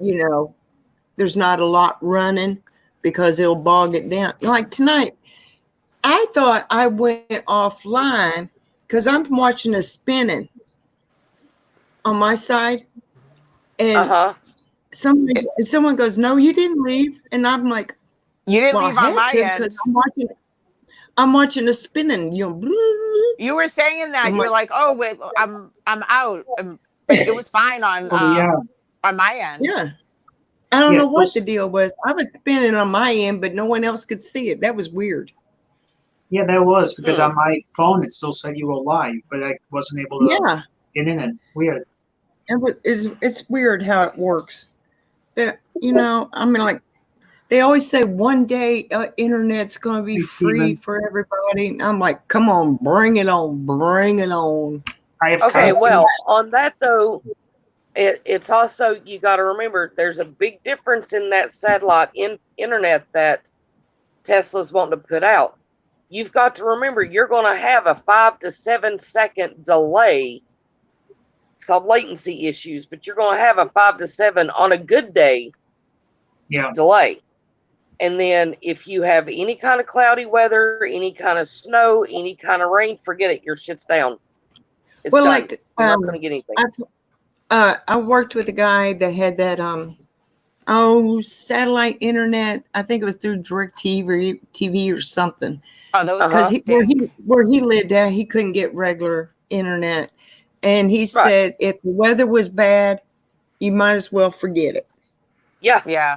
there's not a lot running because it'll bog it down. Like tonight, I thought I went offline because I'm watching a spinning on my side, and someone goes, "No, you didn't leave," and I'm like, "You didn't leave on my end." I'm watching a spinning. You were saying that you were like, "Oh, wait, I'm out," but it was fine on my end. Yeah, I don't know what the deal was. I was spinning on my end, but no one else could see it. That was weird. Yeah, there was, because on my phone it still said you were live, but I wasn't able to Yeah. get in it. Weird. It's weird how it works. But, I mean, like, they always say one day internet's going to be Hey, free Steven. for everybody. And I'm like, come on, bring it on, bring it on. I have Okay, well, confidence. on that though, it's also, you got to remember, there's a big difference in that satellite internet that Tesla's wanting to put out. You've got to remember, you're going to have a 5 to 7 second delay. It's called latency issues, but you're going to have a 5 to 7 on a good day delay. And then if you have any kind of cloudy weather, any kind of snow, any kind of rain, forget it. Your shit's down. It's Well, done. like, You're not going to get anything. I worked with a guy that had that satellite internet. I think it was through TV or something. Oh, those Because stink. where he lived at, he couldn't get regular internet, and he said if the weather was bad, you might as well forget it. Yeah. Yeah.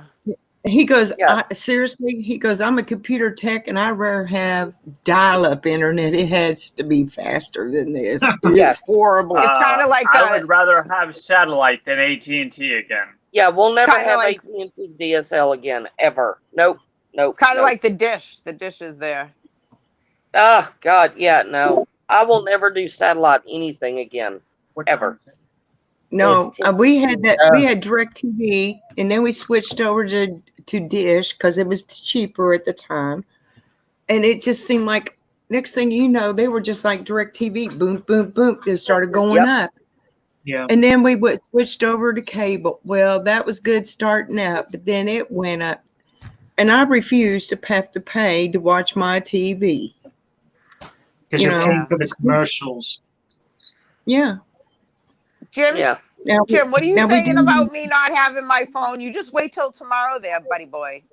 He goes, seriously. He goes, I'm a computer tech, and I rather have dial-up internet. It has to be faster than this. It's horrible. It's kind of like I would rather have satellite than AT&T again. Yeah, we'll never have like, AT&T DSL again, ever. Nope. It's kind of like the dish. The dish is there. Oh, God, yeah, no. I will never do satellite anything again, ever. No, we had that. We had DirecTV, and then we switched over to Dish because it was cheaper at the time. And it just seemed like next thing you know, they were just like DirecTV, boom, boom, boom. They started going up. Yeah. And then we switched over to cable. Well, that was good starting out, but then it went up. And I refused to have to pay to watch my TV. Because you're paying for the commercials. Yeah. Jim, what are you now we saying do- about me not having my phone? You just wait till tomorrow there, buddy boy.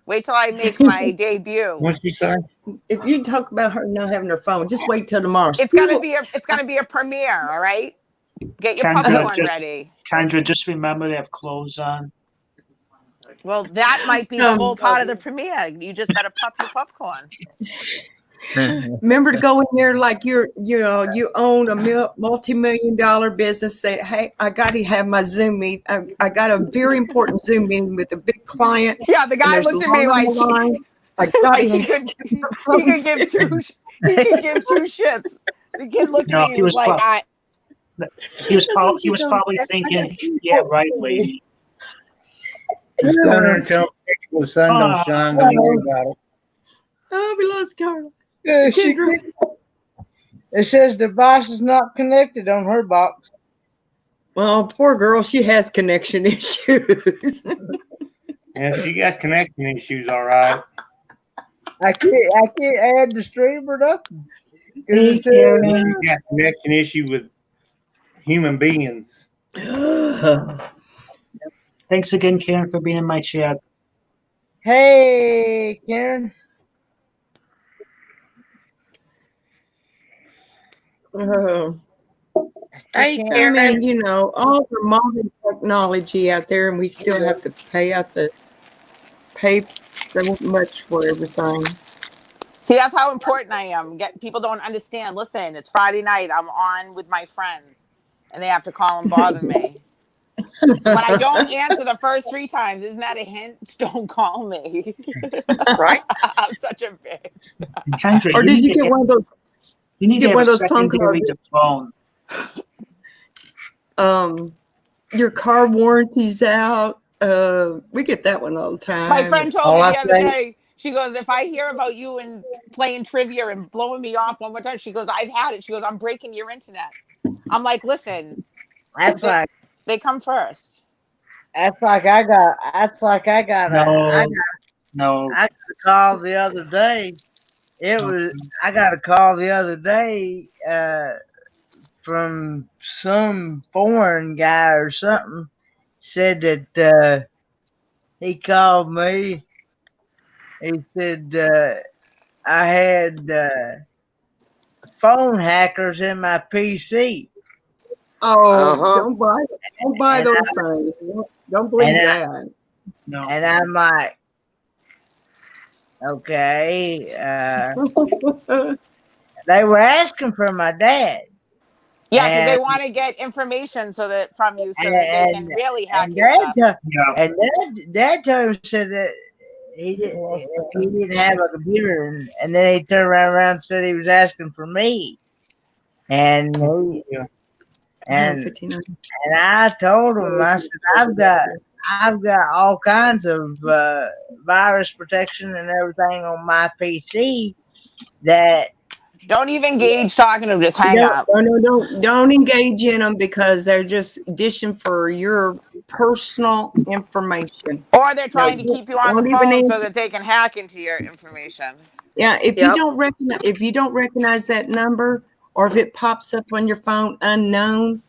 Wait till I make my debut. What's she saying? If you talk about her not having her phone, just wait till tomorrow. It's gonna be a premiere, all right? Get your popcorn ready. Kendra, just remember to have clothes on. Well, that might be the whole part of the premiere. You just better pop your popcorn. Remember to go in there like you own a multi-million-dollar business. Say, hey, I got to have my Zoom meet. I got a very important Zoom meeting with a big client. Yeah, the guy looked at me like he could give two shits. The kid looked at me and was like, he was probably thinking, yeah, right, lady. Just go in there and tell them the sun don't shine. Don't worry about it. Oh, we lost Carla. It says device is not connected on her box. Well, poor girl, she has connection issues. Yeah, she got connection issues, all right. I can't add the streamer up. She got connection issue with human beings. Thanks again, Karen, for being in my chat. Hey, Karen. Hey, Karen. I mean, all the modern technology out there, and we still have to pay so much for everything. see, that's how important I am. People don't understand. Listen, it's Friday night. I'm on with my friends, and they have to call and bother me. But I don't answer the first 3 times. Isn't that a hint? Don't call me. Right? I'm such a bitch. Kendra, Or did you get one of those? You need to have one a of those phone secondary calls? phone. Your car warranty's out. We get that one all the time. My friend told me the other day, she goes, if I hear about you and playing trivia and blowing me off one more time, she goes, I've had it. She goes, I'm breaking your internet. I'm like, listen, they come first. That's like I got I got a call the other day. I got a call the other day from some foreign guy or something. Said that he called me. He said I had phone hackers in my PC. Don't buy those things. Don't believe that. No. And I'm like, Okay. They were asking for my dad. Yeah, because they And want to get information so that from you so that they can really hack and your stuff. dad, Yeah. and dad told him said that he didn't have a computer, and then he turned around and said he was asking for me, and and I told him, I said I've got all kinds of virus protection and everything on my PC that Don't even engage talking to them. Just hang up. Don't engage in them because they're just dishing for your personal information. Or they're trying to keep you on the Don't even phone so answer. that they can hack into your information. Yeah, if Yep. you don't recognize that number, or if it pops up on your phone unknown,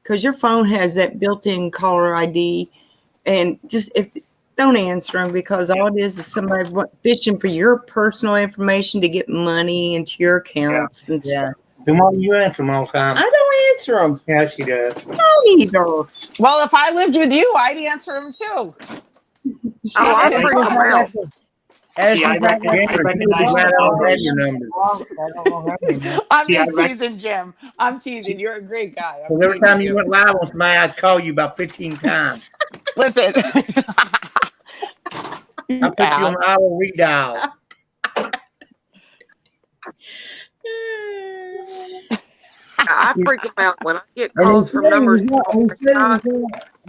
because your phone has that built-in caller ID, and don't answer them, because all it is somebody fishing for your personal information to get money into your accounts and stuff. Then why do you answer them all the time? I don't answer them. Yeah, she does. Don't either. Well, if I lived with you, I'd answer them too. Oh, I freak them out. See, I recognize that numbers. I'm See, I just teasing, Jim. I'm teasing. You're a great guy. I'm Because every teasing time you went live on somebody, I'd call you about 15 times. Listen. I put you on auto redial. I freak them out when I get calls from numbers. He said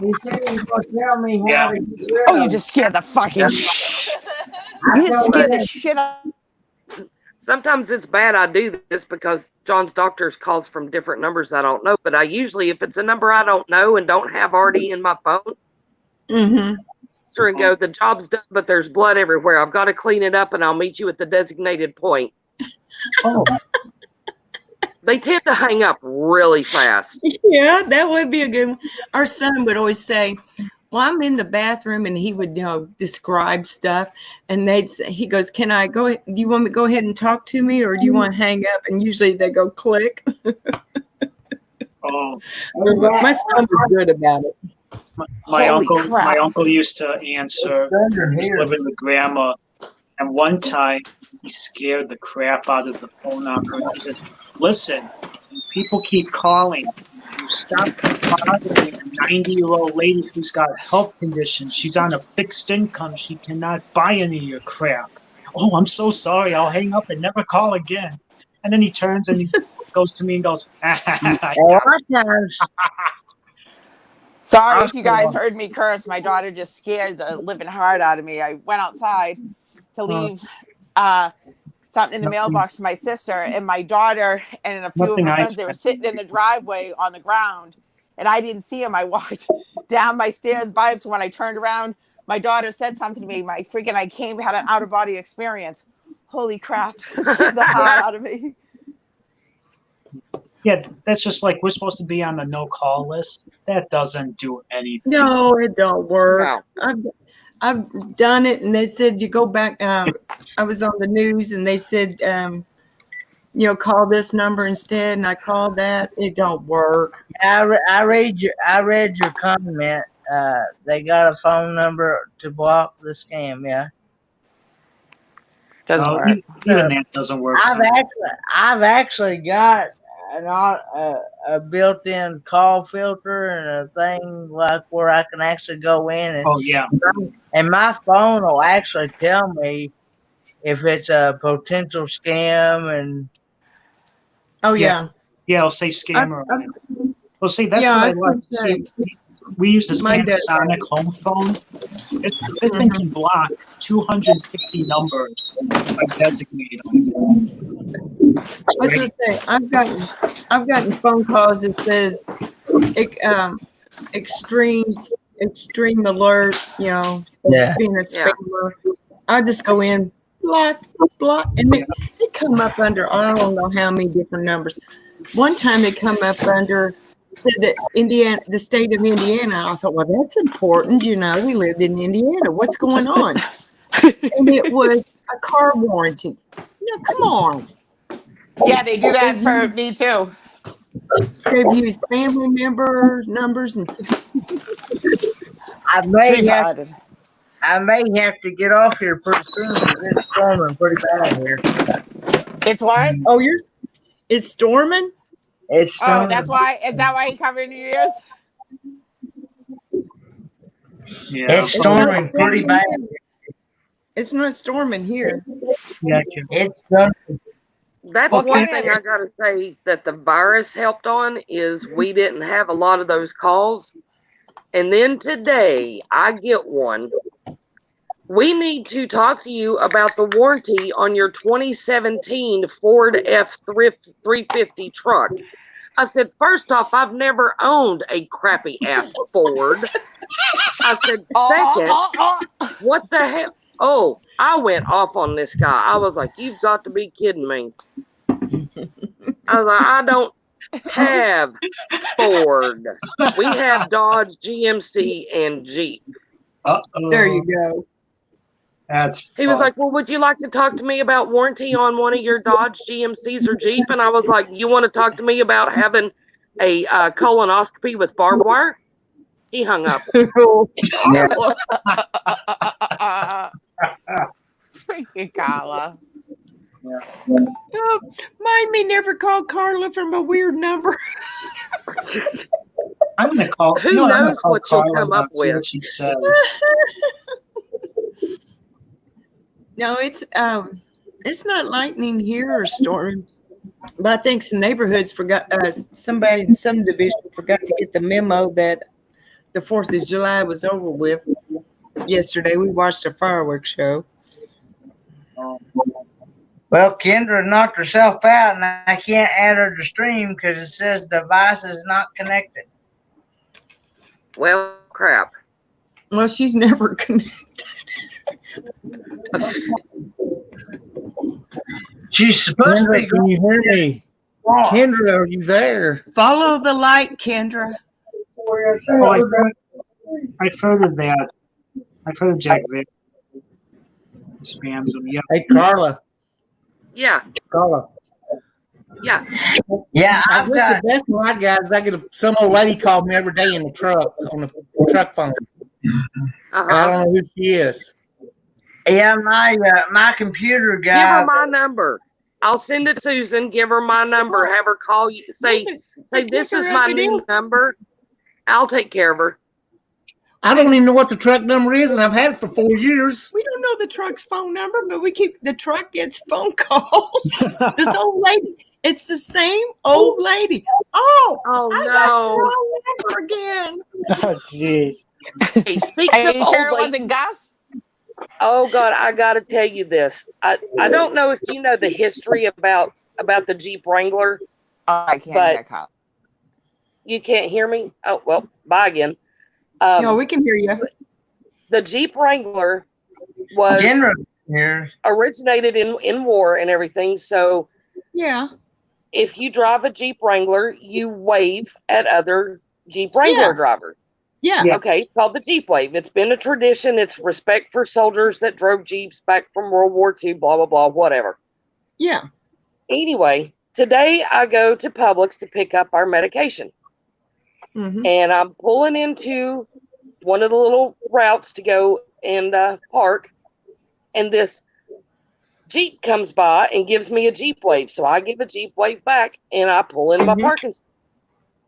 he was going to tell me how to get rid Oh, of you it. just scared the fucking I You just told scared my the shit out. Sometimes it's bad I do this because John's doctor's calls from different numbers I don't know. But I usually, if it's a number I don't know and don't have already in my phone, answer and go, the job's done, but there's blood everywhere. I've got to clean it up, and I'll meet you at the designated point. Oh, They tend to hang up really fast. Yeah, that would be a good one. Our son would always say, well, I'm in the bathroom, and he would describe stuff, and he goes, can I go, do you want me to go ahead and talk to me, or do you want to hang up? And usually they go click. oh. My son was good about it. My Holy uncle, crap. my uncle used to answer. He was living with grandma, and one time he scared the crap out of the phone operator. He says, "Listen, people keep calling. You stop bothering a 90-year-old lady who's got health conditions. She's on a fixed income. She cannot buy any of your crap." "Oh, I'm so sorry. I'll hang up and never call again." And then he turns and he goes to me and goes, a lot of times. Sorry if you guys heard me curse. My daughter just scared the living heart out of me. I went outside to leave something in the mailbox to my sister, and my daughter and a few of her friends, they were sitting in the driveway on the ground, and I didn't see them. I walked down my stairs by them, so when I turned around, my daughter said something to me. I had an out-of-body experience. Holy crap. Scared the heart out of me. yeah, that's just like we're supposed to be on the no-call list. That doesn't do anything. No, it don't work. No. I've done it, and they said you go back. I was on the news, and they said, call this number instead, and I called that. It don't work. I read your comment. They got a phone number to block the scam. Yeah, Doesn't work. Even that doesn't work. I've actually got a built-in call filter and a thing like where I can actually go in and Oh yeah. And my phone will actually tell me if it's a potential scam. And oh yeah, it'll say scammer. Well, see, that's Yeah, what I like. See, we use this Mine does. Panasonic home phone. This thing can block 250 numbers by designated on the phone. I was gonna say I've gotten phone calls that says extreme alert, Yeah. being a spammer. I just go in, block, and they come up under I don't know how many different numbers. One time they come up under said that the state of Indiana. I thought, well, that's important. We lived in Indiana. What's going on? And it was a car warranty. No, come on. Yeah, they do that for me too. They've used family member numbers and I I may have to get off here pretty soon because it's storming pretty bad here. It's what? Oh, it's storming? It's Oh, storming. that's why. Is that why he covered New Year's? Yeah. It's storming pretty bad. It's not storming here. Yeah, It's storming. That's Well, one kinda- thing I gotta say that the virus helped on is we didn't have a lot of those calls. And then today I get one. We need to talk to you about the warranty on your 2017 Ford F350 truck. I said, first off, I've never owned a crappy ass Ford. I said, second, what the hell? Oh, I went off on this guy. I was like, you've got to be kidding me. I was like, I don't have Ford. We have Dodge, GMC, and Jeep. There you go. That's He was like, well, would you like to talk to me about warranty on one of your Dodge, GMCs, or Jeep? And I was like, you want to talk to me about having a colonoscopy with barbed wire? He hung up. Freaking Carla. Oh, mind me never call Carla from a weird number. I'm gonna call. Who I'm gonna knows call what she'll Carla come now up and see with. what she says. No, it's not lightning here or storming. But I think some neighborhoods forgot. Somebody in some division forgot to get the memo that the 4th of July was over with. Yesterday, we watched a fireworks show. Well, Kendra knocked herself out, and I can't add her to stream because it says device is not connected. Well, crap. Well, she's never connected. She's supposed to be Kendra, can you hear me? gone. Kendra, are you there? Follow the light, Kendra. Oh, I've heard of that. I've heard of Jack Vick. Spams them. Yep. Hey, Carla. Yeah, Carla. yeah. Yeah, I I've think got. the best one I got is I get some old lady called me every day in the truck on the truck phone. I Uh-huh. don't know who she is. Yeah, my computer Give guy. her my number. I'll send it to Susan. Give her my number. Have her call you. Say this is my new number. I'll take care of her. I don't even know what the truck number is, and I've had it for 4 years. We don't know the truck's phone number, but the truck gets phone calls. This old lady, it's the same old lady. Oh no! Got the wrong number again. Oh, jeez. Hey, speaking Are of you sure old it wasn't Gus? Oh God, I gotta tell you this. I don't know if you know the history about the Jeep Wrangler. Oh, I can't But- hear Carla. You can't hear me? Oh well, bye again. No, we can hear you. The Jeep Wrangler was Kendra here. originated in war and everything. So Yeah. if you drive a Jeep Wrangler, you wave at other Jeep Wrangler Yeah. drivers. Yeah. Yeah. Okay, it's called the Jeep Wave. It's been a tradition. It's respect for soldiers that drove Jeeps back from World War II, blah, blah, blah, whatever. Yeah. Anyway, today I go to Publix to pick up our medication. Mm-hmm. And I'm pulling into one of the little routes to go and park. And this Jeep comes by and gives me a Jeep Wave. So I give a Jeep Wave back and I pull into my parking spot.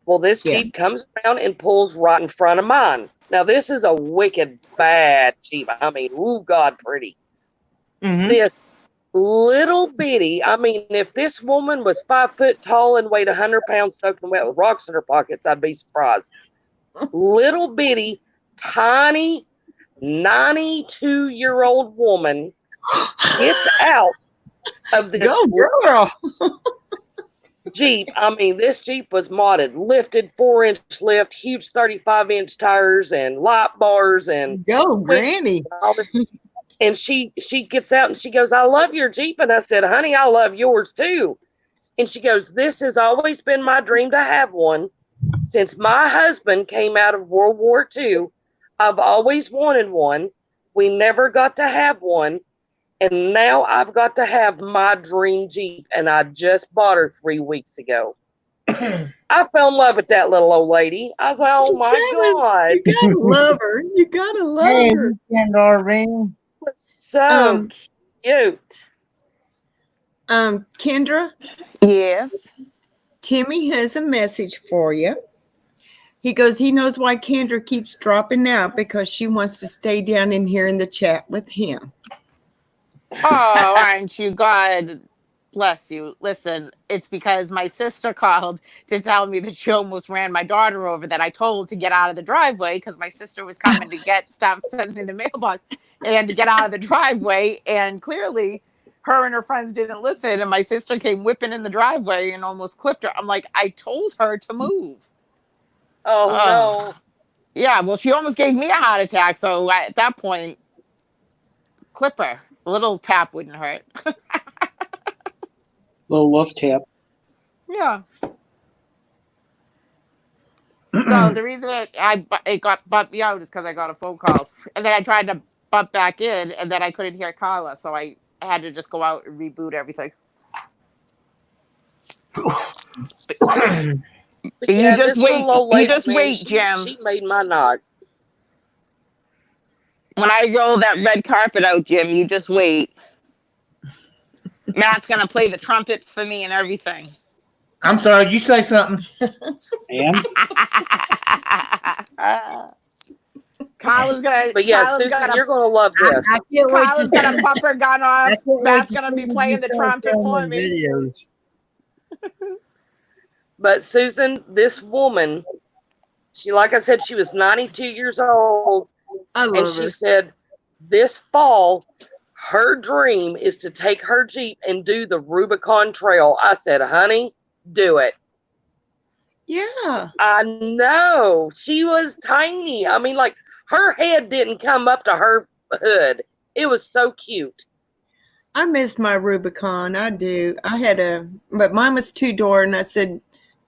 Well, this Jeep comes around and pulls right in front of mine. Now, this is a wicked bad Jeep. I mean, ooh, God, pretty. Mm-hmm. This little bitty, I mean, if this woman was 5 foot tall and weighed 100 pounds soaking wet with rocks in her pockets, I'd be surprised. Little bitty, tiny, 92-year-old woman gets out of this Go, girl. Jeep. I mean, this Jeep was modded, lifted 4-inch lift, huge 35-inch tires and light bars and Go, Granny. and she gets out and she goes, I love your Jeep. And I said, honey, I love yours too. And she goes, this has always been my dream to have one. Since my husband came out of World War II, I've always wanted one. We never got to have one. And now I've got to have my dream Jeep. And I just bought her 3 weeks ago. I fell in love with that little old lady. I was like, oh my God. You gotta love her. You gotta love Hey, her. Doreen. So cute. Kendra, Yes. Timmy has a message for you. He goes, he knows why Kendra keeps dropping out because she wants to stay down in here in the chat with him. Oh, aren't you? God bless you. Listen, it's because my sister called to tell me that she almost ran my daughter over, that I told to get out of the driveway because my sister was coming to get stuff sent in the mailbox and to get out of the driveway. And clearly, her and her friends didn't listen. And my sister came whipping in the driveway and almost clipped her. I'm like, I told her to move. Oh no. Yeah, well, she almost gave me a heart attack. So at that point, clip her. A little tap wouldn't hurt. Little love tap. Yeah. So the reason it got bumped me out is because I got a phone call, and then I tried to bump back in, and then I couldn't hear Carla, so I had to just go out and reboot everything. But You yeah, just this wait. little old You lady, just man, wait, Jim. she made my night. When I roll that red carpet out, Jim, you just wait. Matt's gonna play the trumpets for me and everything. I'm sorry, did you say something? And Carla's gonna. But yeah, Carla's Susan, gonna. you're gonna love this. I can't wait Carla's to gonna pop her gun I off. can't wait Matt's to gonna be see playing you the start trumpet for filming me. videos. But Susan, this woman, she, like I said, she was 92 years old, I and love she her. said this fall her dream is to take her Jeep and do the Rubicon Trail. I said, honey, do it. Yeah. I know. She was tiny. I mean, like, her head didn't come up to her hood. It was so cute. I miss my Rubicon. I do. But mine was 2-door, and I said,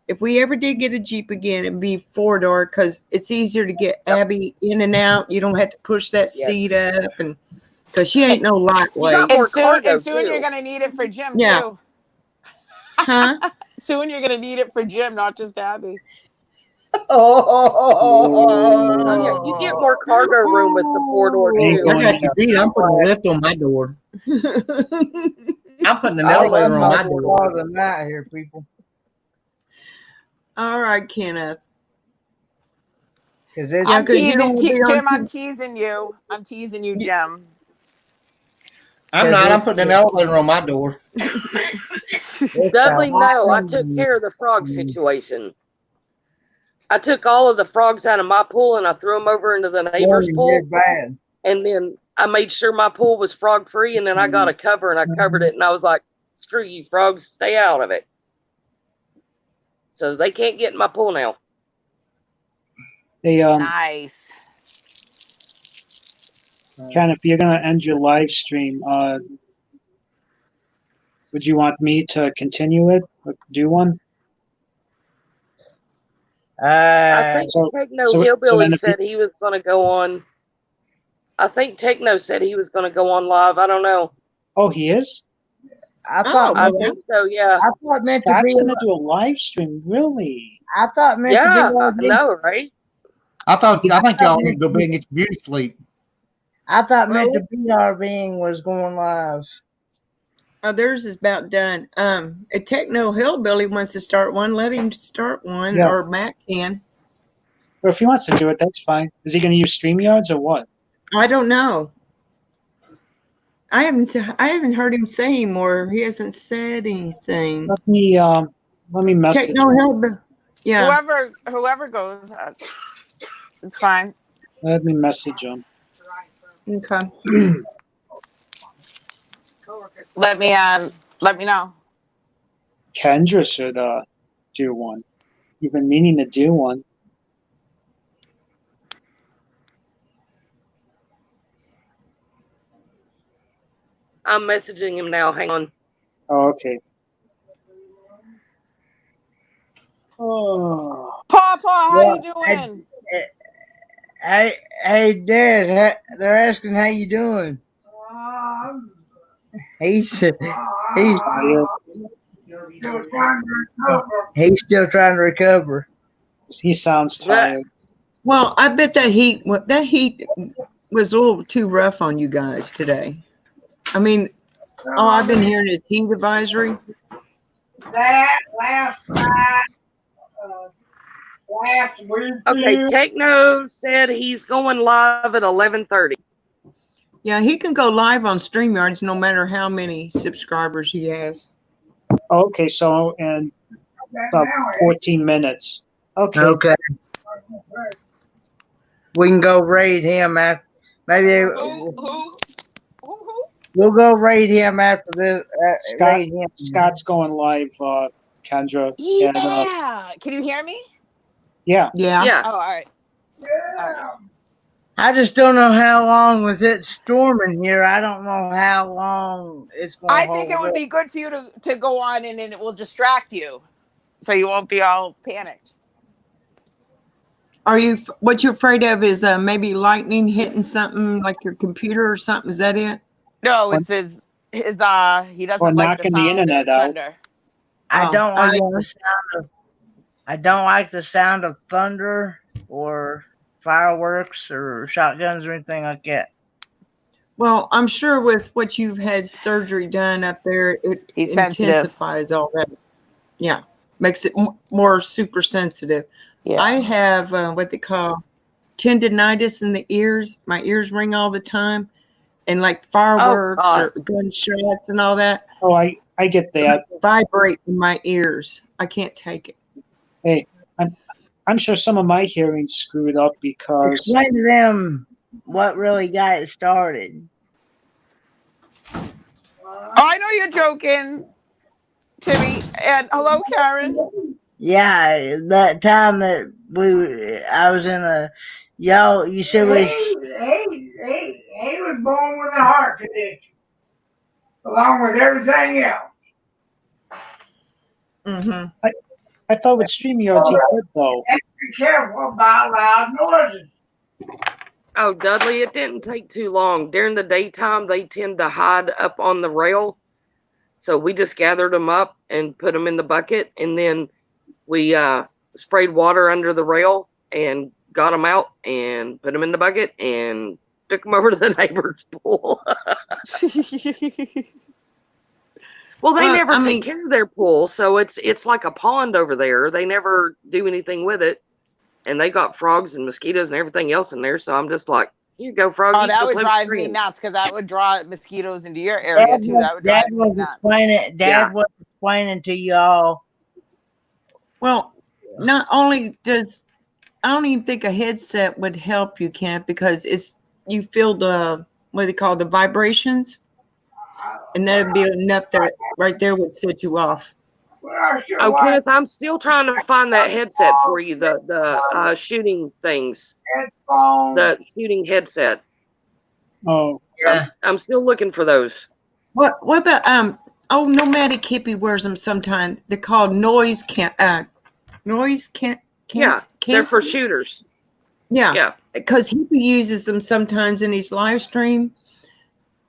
if we ever did get a Jeep again, it'd be 4-door because it's easier to get Abby in and out. You don't have to push that seat up, and because she ain't no lightweight. more cargo, And soon too. you're gonna need it for Jim Yeah. too. Huh? Soon you're gonna need it for Jim, not just Abby. Oh, yeah, you get more cargo room with the 4-door, Ain't too. I going got you to beat. I'm putting a lift on my door. I'm putting an I love elevator on my my door. door tonight here, people. All right, Kenneth. Because it's Yeah, I'm 'cause you teasing don't wanna be on Jim. I'm TV. teasing you. I'm teasing you, Jim. I'm not. I'm putting an elevator on my door. Dudley, no, I took care of the frog situation. I took all of the frogs out of my pool and I threw them over into the neighbor's pool. bad. And then I made sure my pool was frog free. And then I got a cover and I covered it. And I was like, screw you, frogs, stay out of it. So they can't get in my pool now. Hey, Nice. Ken, if you're gonna end your live stream, would you want me to continue it or do one? I think Techno Hillbilly then said he was going to go on. I think Techno said he was going to go on live. I don't know. Oh, he is? I thought I think so, yeah. I thought meant to Scott's be. gonna do a live stream, really? I thought meant Yeah, to be. I know, right? I think y'all need to go back and get your beauty sleep. I thought meant to be our being was going live. Oh, theirs is about done. A Techno Hillbilly wants to start one. Let him start one, Yeah. or Matt can. Or if he wants to do it, that's fine. Is he gonna use StreamYards or what? I don't know. I haven't heard him say anymore. He hasn't said anything. Let me message Techno him. Hillbilly. Yeah. Whoever goes, it's fine. Let me message him. Okay. Let me know. Kendra should do one. You've been meaning to do one. I'm messaging him now. Hang on. Oh, okay. Oh. Paw, how you doing? Hey, Dad. They're asking how you doing. He's He's still trying to recover. He sounds tired. Well, I bet that heat was a little too rough on you guys today. I mean, all I've been hearing is heat advisory. That last night, last weekend. Okay, Techno said he's going live at 11:30. Yeah, he can go live on StreamYards no matter how many subscribers he has. Okay, so in about 14 minutes. Okay. Okay. We can go raid him after. Maybe Who? we'll go raid him after this. Raid him. Scott's going live, Kendra. Yeah. And, Can you hear me? yeah. Yeah. Yeah. Oh, all right. I just don't know how long with it storming here. I don't know how long it's going to I hold think it would up. be good for you to go on and it will distract you, so you won't be all panicked. Are you? What you're afraid of is maybe lightning hitting something like your computer or something. Is that it? No, it's his. He Or doesn't like the knocking the sound internet of out. thunder. I don't like yeah. the sound of. I don't like the sound of thunder or fireworks or shotguns or anything like that. Well, I'm sure with what you've had surgery done up there, it He's sensitive. intensifies all that. Yeah, makes it more super sensitive. Yeah. I have what they call tendinitis in the ears. My ears ring all the time, and like fireworks or gunshots and all that. Oh, I get that. Vibrate in my ears. I can't take it. Hey, I'm sure some of my hearing's screwed up because Explain to them what really got it started. Oh, I know you're joking, Timmy. And hello, Karen. Yeah, that time that I was in a, you said he was born with a heart condition, along with everything else. Mm-hmm. I thought with StreamYards he could though. Be careful about loud noises. Oh, Dudley, it didn't take too long. During the daytime, they tend to hide up on the rail. So we just gathered them up and put them in the bucket. And then we sprayed water under the rail and got them out and put them in the bucket and took them over to the neighbor's pool. Well, they never take care of their pool. So it's like a pond over there. They never do anything with it. And they got frogs and mosquitoes and everything else in there. So I'm just like, here you go, froggies. Oh, that would drive me nuts because that would draw mosquitoes into your area too. That would drive me nuts. Dad was explaining to y'all. Well, not only does I don't even think a headset would help you, Kent, because you feel the what they call the vibrations, and that'd be enough that right there would set you off. Oh, Kenneth, I'm still trying to find that headset for you. The shooting things, the shooting headset. Oh, yeah. I'm still looking for those. What about Nomadic Hippie wears them sometimes. They're called noise can't. Yeah, they're for shooters. Yeah, because Hippie uses them sometimes in his live stream.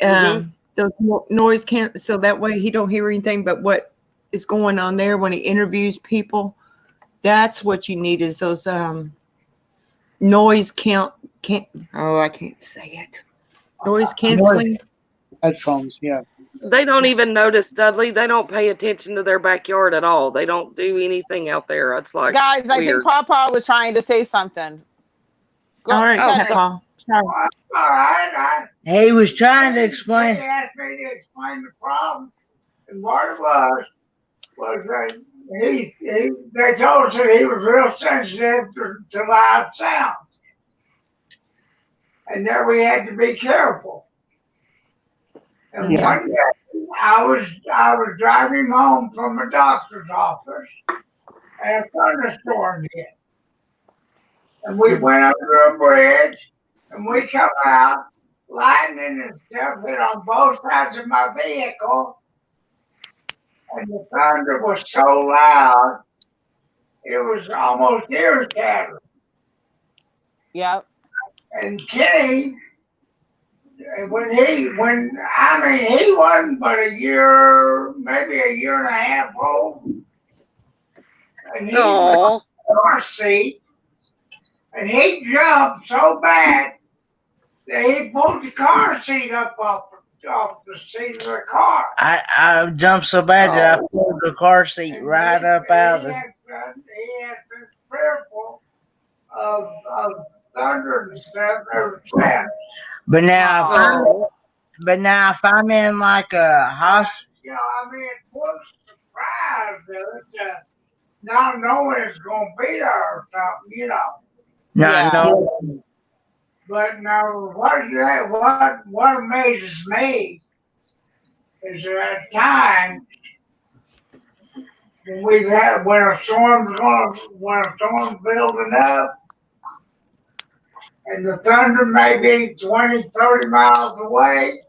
Those noise can't, so that way he don't hear anything but what is going on there when he interviews people. That's what you need is those noise can't. I can't say it. Noise canceling headphones. Yeah. They don't even notice, Dudley. They don't pay attention to their backyard at all. They don't do anything out there. It's like guys, I weird. think Papa was trying to say something. Go, all right, Papa. Sorry. All right. He was trying to explain. He asked me to explain the problem, and what it was they told us that he was real sensitive to loud sounds, and that we had to be careful. And one day, I was driving home from a doctor's office, and a thunderstorm hit. And we went under a bridge, and we come out, lightning and stuff hit on both sides of my vehicle, and the thunder was so loud, it was almost ear-shattering. Yep. And Kenny he wasn't but a year, maybe a year and a half old, and he was No. in the car seat, and he jumped so bad that he pulled the car seat up off the seat of the car. I jumped so bad that I pulled the car seat right up out of the. He had been fearful of thunder and stuff ever since. But now, Oh. if I'm in like a hospital, it was surprised not knowing it's gonna be there or something, Not Yeah. knowing. But now, what amazes me is that time when a storm's building up, and the thunder may be 20, 30 miles away.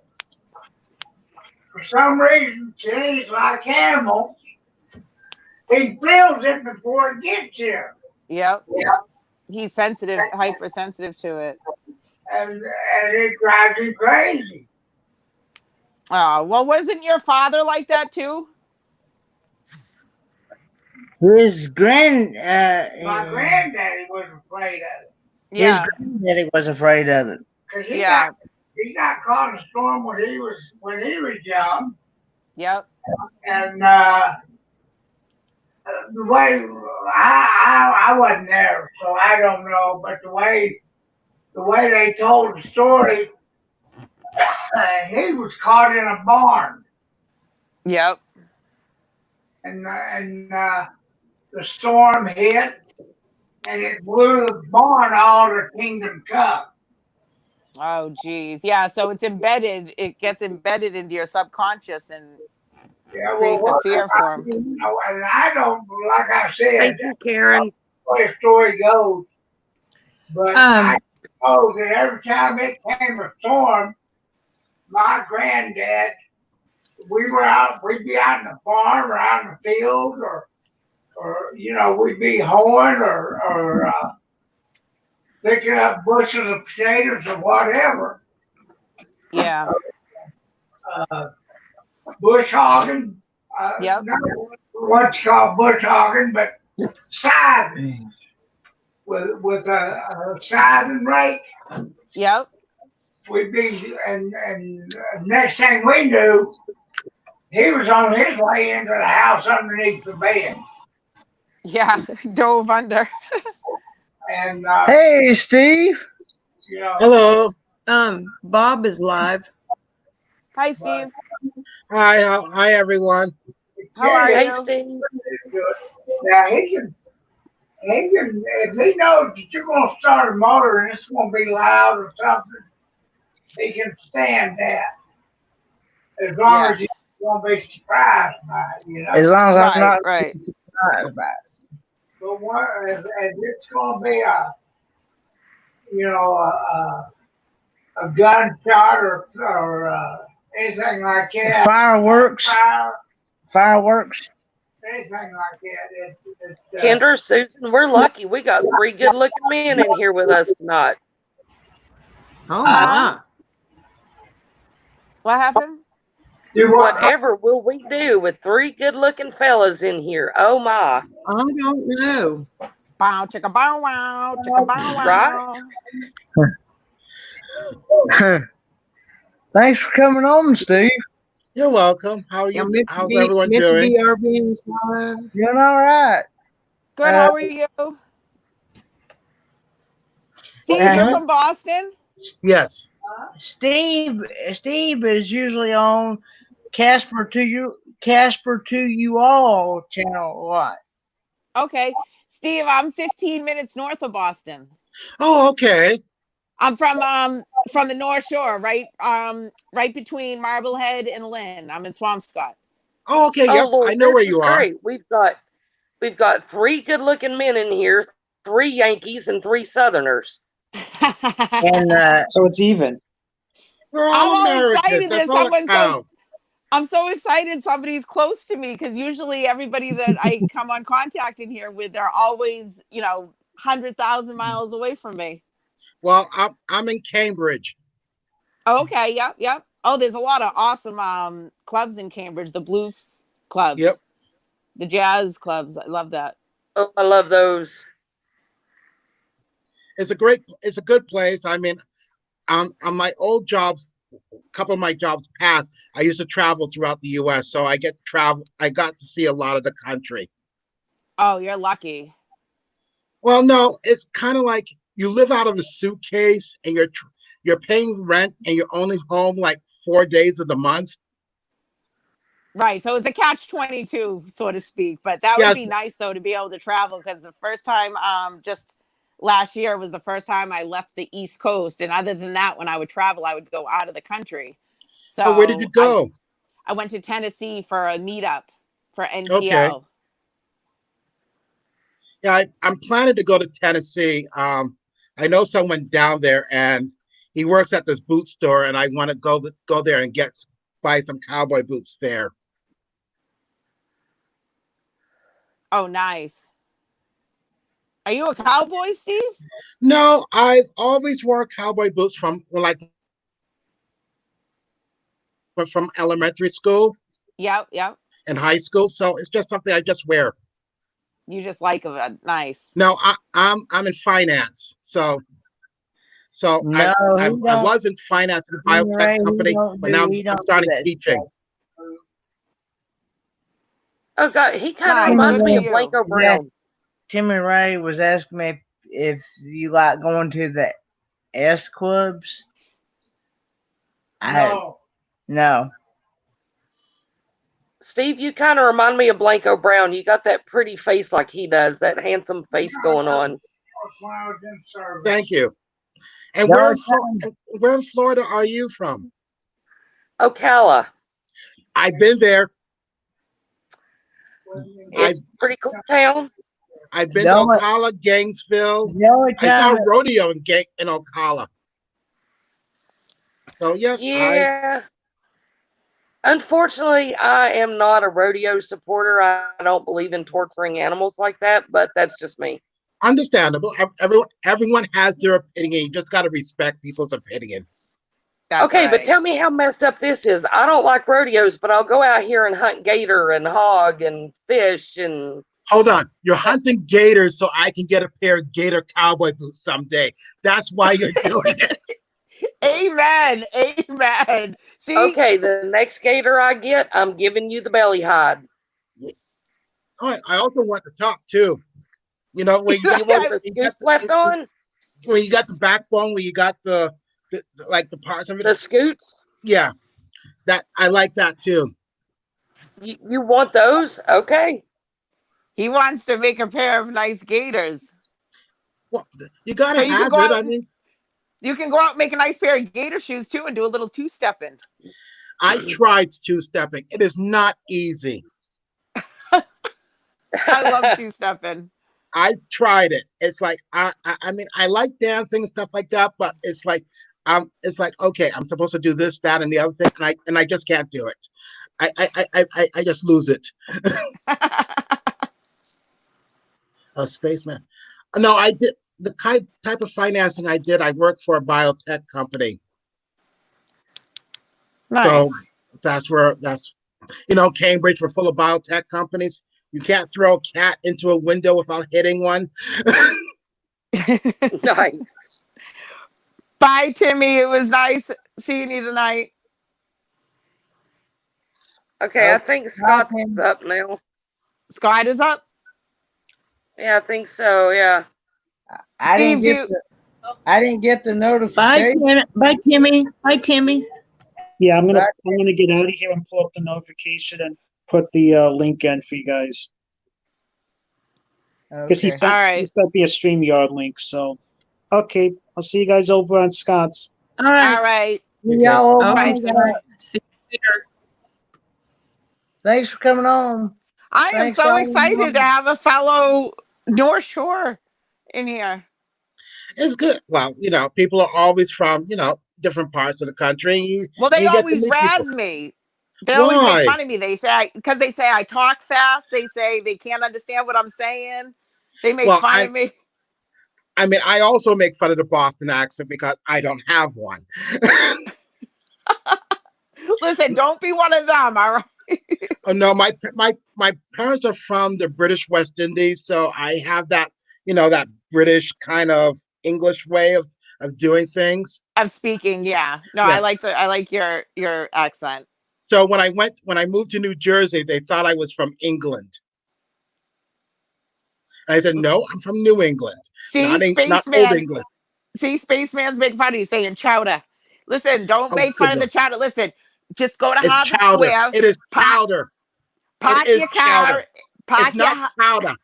For some reason, Kenny's like animals. He feels it before it gets here. Yep. He's sensitive, hypersensitive to it. And it drives him crazy. Oh, well, wasn't your father like that too? My granddaddy was afraid of it. Yeah. His granddaddy was afraid of it. Because he got caught in a storm when he was young. Yep. And the way I wasn't there, so I don't know. But the way they told the story, he was caught in a barn. Yep. And the storm hit, and it blew the barn all to Kingdom Come. Oh, geez. Yeah. So it's embedded. It gets embedded into your subconscious and creates a fear for him. And I don't, like I said, Thank you, Karen. the way the story goes. But I know that every time it came a storm, my granddad, we'd be out in the farm or out in the field, or we'd be hoeing or picking up bushels of potatoes or whatever. Yeah. Bush hogging. Yep. Not what you call bush hogging, but scything with a scything rake. Yep. We'd be, and next thing we knew, he was on his way into the house underneath the bed. Yeah. Dove under. And hey, Steve. Hello. Bob is live. Hi, Steve. Hi, everyone. How are Hey, you? Steve. Now he can, if he knows that you're going to start a motor and it's going to be loud or something, he can stand that. As long as you won't be surprised by it, As long as I'm not surprised by it. But if it's going to be a gunshot or anything like that. Fireworks. Anything like that. It's Kendra, Susan, we're lucky. We got 3 good-looking men in here with us tonight. Oh, my. What happened? Whatever will we do with 3 good-looking fellas in here? Oh, my. I don't know. Bow, chicka, bow, wow, chicka, bow, wow. Right? Thanks for coming on, Steve. You're welcome. How are you? How's everyone doing? Doing all right. Good. How are you? Steve, you're from Boston? Yes. Steve is usually on Casper to You All channel a lot. Okay. Steve, I'm 15 minutes north of Boston. Oh, okay. I'm from the North Shore, right between Marblehead and Lynn. I'm in Swampscott. Oh, okay. Oh, Yep. Lord, I know where you are. great. We've got 3 good-looking men in here, 3 Yankees and 3 Southerners. And So it's even. We're I'm all all Americans. excited That's that all that someone's counts. I'm so excited somebody's close to me, because usually everybody that I come on contact in here with are always, 100,000 miles away from me. Well, I'm in Cambridge. Okay, yep, yep. Oh, there's a lot of awesome clubs in Cambridge. The blues clubs, Yep. the jazz clubs. I love that. Oh, I love those. It's a good place. I mean, on my old jobs, a couple of my jobs past, I used to travel throughout the U.S., so I got to see a lot of the country. Oh, you're lucky. Well, no, it's kind of like you live out of a suitcase and you're paying rent and you're only home like 4 days of the month. Right. So it's a catch-22, so to speak. But that would Yes. be nice though to be able to travel, because the first time just last year was the first time I left the East Coast. And other than that, when I would travel, I would go out of the country. Oh, where did you So go? I went to Tennessee for a meetup for Okay. NTO. Yeah, I'm planning to go to Tennessee. I know someone down there, and he works at this boot store, and I want to go there and buy some cowboy boots there. Oh, nice. Are you a cowboy, Steve? No, I've always wore cowboy boots from elementary school Yep, yep. and high school, so it's just something I just wear. You just like it. Nice. No, I'm in finance, so No, I was in finance in a biotech company, but now I'm starting teaching. Oh God, he kind of Nice. reminds Good me for of you. Blanco Brown. Timmy Ray was asking me if you like going to the S clubs. No. Steve, you kind of remind me of Blanco Brown. You got that pretty face like he does, that handsome face going on. Thank you. And No, where in Florida are you from? Ocala. I've been there. It's pretty cool town. I've been to Ocala, Gainesville. I saw a rodeo in Ocala. So yes, yeah. Unfortunately, I am not a rodeo supporter. I don't believe in torturing animals like that, but that's just me. Understandable. Everyone has their opinion. You just got to respect people's opinion. That's okay, right. but tell me how messed up this is. I don't like rodeos, but I'll go out here and hunt gator and hog and fish and. Hold on. You're hunting gators so I can get a pair of gator cowboy boots someday. That's why you're doing it. Amen. Amen. See? Okay, the next gator I get, I'm giving you the belly hide. Oh, I also want the top too. You know, where you want the scoops left on? Where you got the backbone, where you got the like the parts of it. The scoots? Yeah. That I like that too. You want those? Okay. He wants to make a pair of nice gaiters. Well, you gotta have it. I mean, you can go out and make a nice pair of gator shoes too and do a little two-stepping. I tried two-stepping. It is not easy. I love two-stepping. I tried it. It's like I mean, I like dancing and stuff like that, but it's like okay, I'm supposed to do this, that, and the other thing, and I just can't do it. I just lose it. A spaceman. No, I did the type of financing I did. I worked for a biotech company. Nice. So that's Cambridge, we're full of biotech companies. You can't throw a cat into a window without hitting one. Nice. Bye, Timmy. It was nice seeing you tonight. Okay, I think Scott's up now. Scott is up? Yeah, I think so, yeah. I didn't get the notification. Bye, Timmy. Bye, Timmy. Yeah, I'm gonna get out of here and pull up the notification and put the link in for you guys. Because he sent me a StreamYard link. So, okay, I'll see you guys over on Scott's. All right. All right. Y'all Okay. see you later. Thanks for coming on. I am so excited to have a fellow North Shore in here. It's good. Well, people are always from, different parts of the country. Well, they always razz me. They always make fun of me. They say, because they say I talk fast. They say they can't understand what I'm saying. They make fun of me. I mean, I also make fun of the Boston accent because I don't have one. Listen, don't be one of them, all right? Oh no, my parents are from the British West Indies, so I have that, that British kind of English way of doing things. Of speaking, yeah. No, Yeah. I like your accent. So when I moved to New Jersey, they thought I was from England. And I said, no, I'm from New England, See, not old spaceman. England. See, spaceman's making fun of you, saying chowder. Listen, don't Oh, make fun of the goodness. chowder. Listen, just go to It's Harvard chowder. Square. It is Park, chowder. It park is your chowder. car. Park It's not your chowder.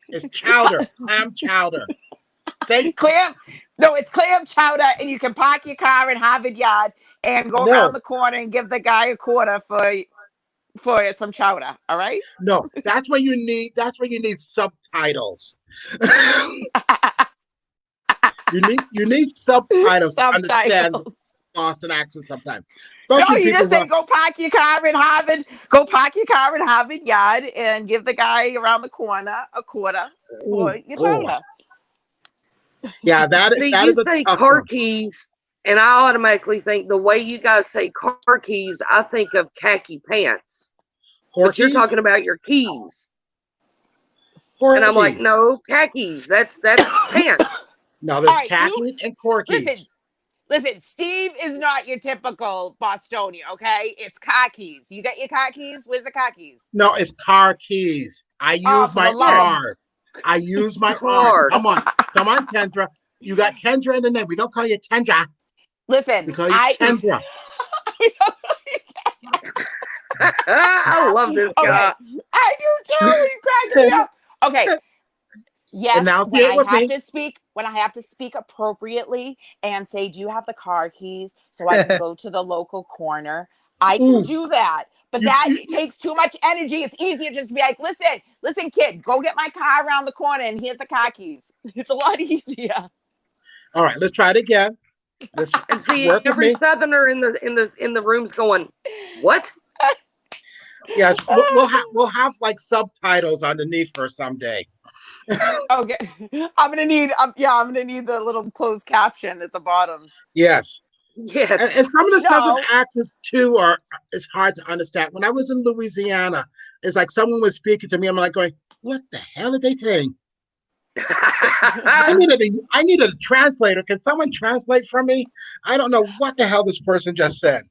It's chowder. Clam chowder. Say clam. No, it's clam chowder, and you can park your car in Harvard Yard and go no, around the corner and give the guy a quarter for some chowder. All right. no. That's where you need subtitles. you need subtitles to understand Subtitles. Boston accent sometimes. No, Especially you people just say from, go park your car in Harvard. Go park your car in Harvard Yard and give the guy around the corner a quarter for your oh, chowder. yeah, that See, is you a say tough car one. keys, and I automatically think the way you guys say car keys, I think of khaki pants. But you're Corkies? talking about your keys. And I'm like, Corkies. no, khakis. That's pants. No, there's All right, khakis and corkies. Listen, Steve is not your typical Bostonian, okay? It's car keys. You got your car keys? Where's the car keys? No, it's car keys. I Oh, use for the my love. R. I use my R. Car. Come on, Kendra. You got Kendra in the name. We don't call you Kendra. Listen, We call you Kendra. I love this guy. Okay. I do too. You crack me up. Okay. Yes, Enunciate when with I have me. to speak, appropriately and say, "Do you have the car keys so I can go to the local corner?" I can Ooh. do that, but that takes too much energy. It's easier just to be like, "Listen, kid, go get my car around the corner, and here's the car keys." It's a lot easier. All right, let's try it again. Let's And see, work with every me. Southerner in the room's going, "What?" Yes, we'll have like subtitles underneath for someday. Okay, I'm gonna need the little closed caption at the bottom. Yes. Yes. And some of the Southern No. accents too is hard to understand. When I was in Louisiana, it's like someone was speaking to me. I'm like going, "What the hell are they saying?" I needed a translator. Can someone translate for me? I don't know what the hell this person just said.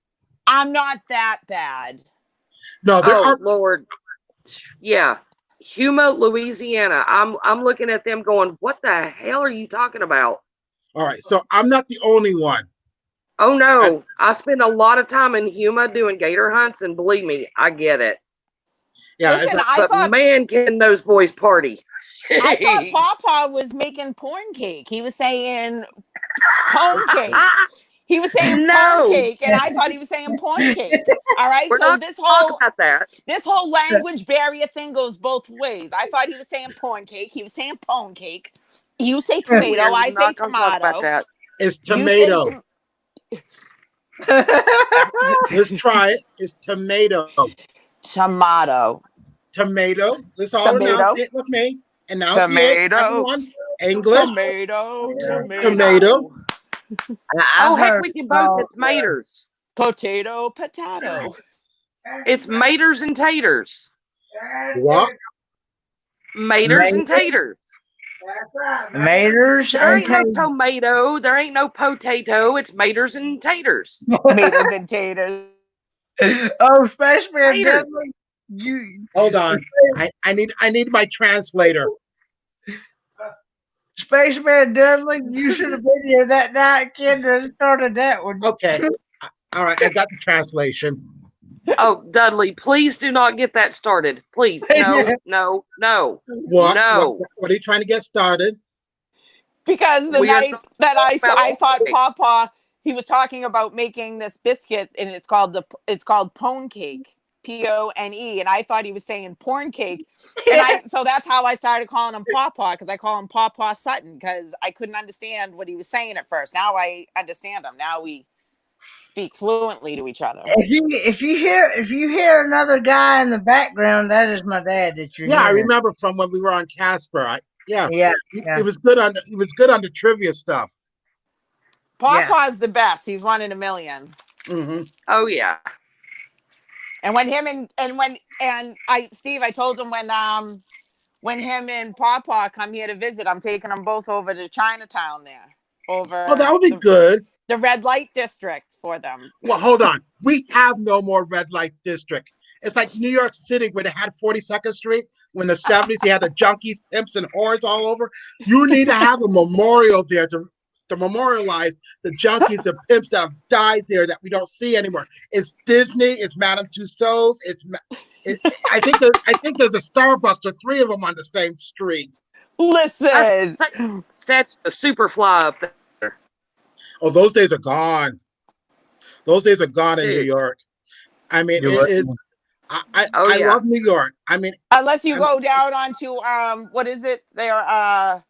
I'm not that bad. No, there are. Lord. Yeah. Humo, Louisiana. I'm looking at them going, "What the hell are you talking about?" All right, so I'm not the only one. Oh no. I spend a lot of time in Huma doing gator hunts, and believe me, I get it. Yeah, Listen, But man, can those boys party. I thought Pawpaw was making porn cake. He was saying pone cake. He was saying No. pone cake, and I thought he was saying porn cake. All right, We're so not this talk about that. language barrier thing goes both ways. I thought he was saying porn cake. He was saying pone cake. You say tomato. We're I say not gonna talk about tomato. that. it's You say tomato. Let's try it. It's tomato. tomato. Tomato. Let's all Tomato. enunciate with me. Enunciate. Everyone. English. Tomato. Tomato. Oh, heck with you both. It's maters. Potato. It's maters and taters. What? Maters and taters. Maters There and ain't no taters. tomato. There ain't no potato. It's maters and taters. Maters and taters. Oh, Spaceman Taters. Dudley, you Hold on. I need my translator. Spaceman Dudley, you should have been here that night. Kendra started that one. Okay. All right, I got the translation. Oh, Dudley, please do not get that started. Please. No. What? No. What are you trying to get started? Because the We are night not that I about thought cake. Pawpaw, he was talking about making this biscuit, and it's called pone cake, Pone, and I thought he was saying porn cake, and so that's how I started calling him Pawpaw, because I call him Pawpaw Sutton, because I couldn't understand what he was saying at first. Now I understand him. Now we speak fluently to each other. If you hear another guy in the background, that is my dad that you're Yeah, I hearing. remember from when we were on Casper. Yeah. It was good on the trivia stuff. Pawpaw's the best. He's one in a million. Mm-hmm. Oh, yeah. And when him and Steve, I told him when him and Papa come here to visit, I'm taking them both over to Chinatown there, Oh, over that would be good. the red light district for them. Well, hold on. We have no more red light district. It's like New York City where they had 42nd Street when the 70s, you had the junkies, pimps, and whores all over. You need to have a memorial there to memorialize the junkies, the pimps that have died there that we don't see anymore. It's Disney, it's Madame Tussauds, I think there's a Starbucks or three of them on the same street. Listen, Statue of Superfly up there. Oh, those days are gone. Those days are gone in New York. I mean, You're it is. right. I love New York. I mean, unless you go down onto what is it? They're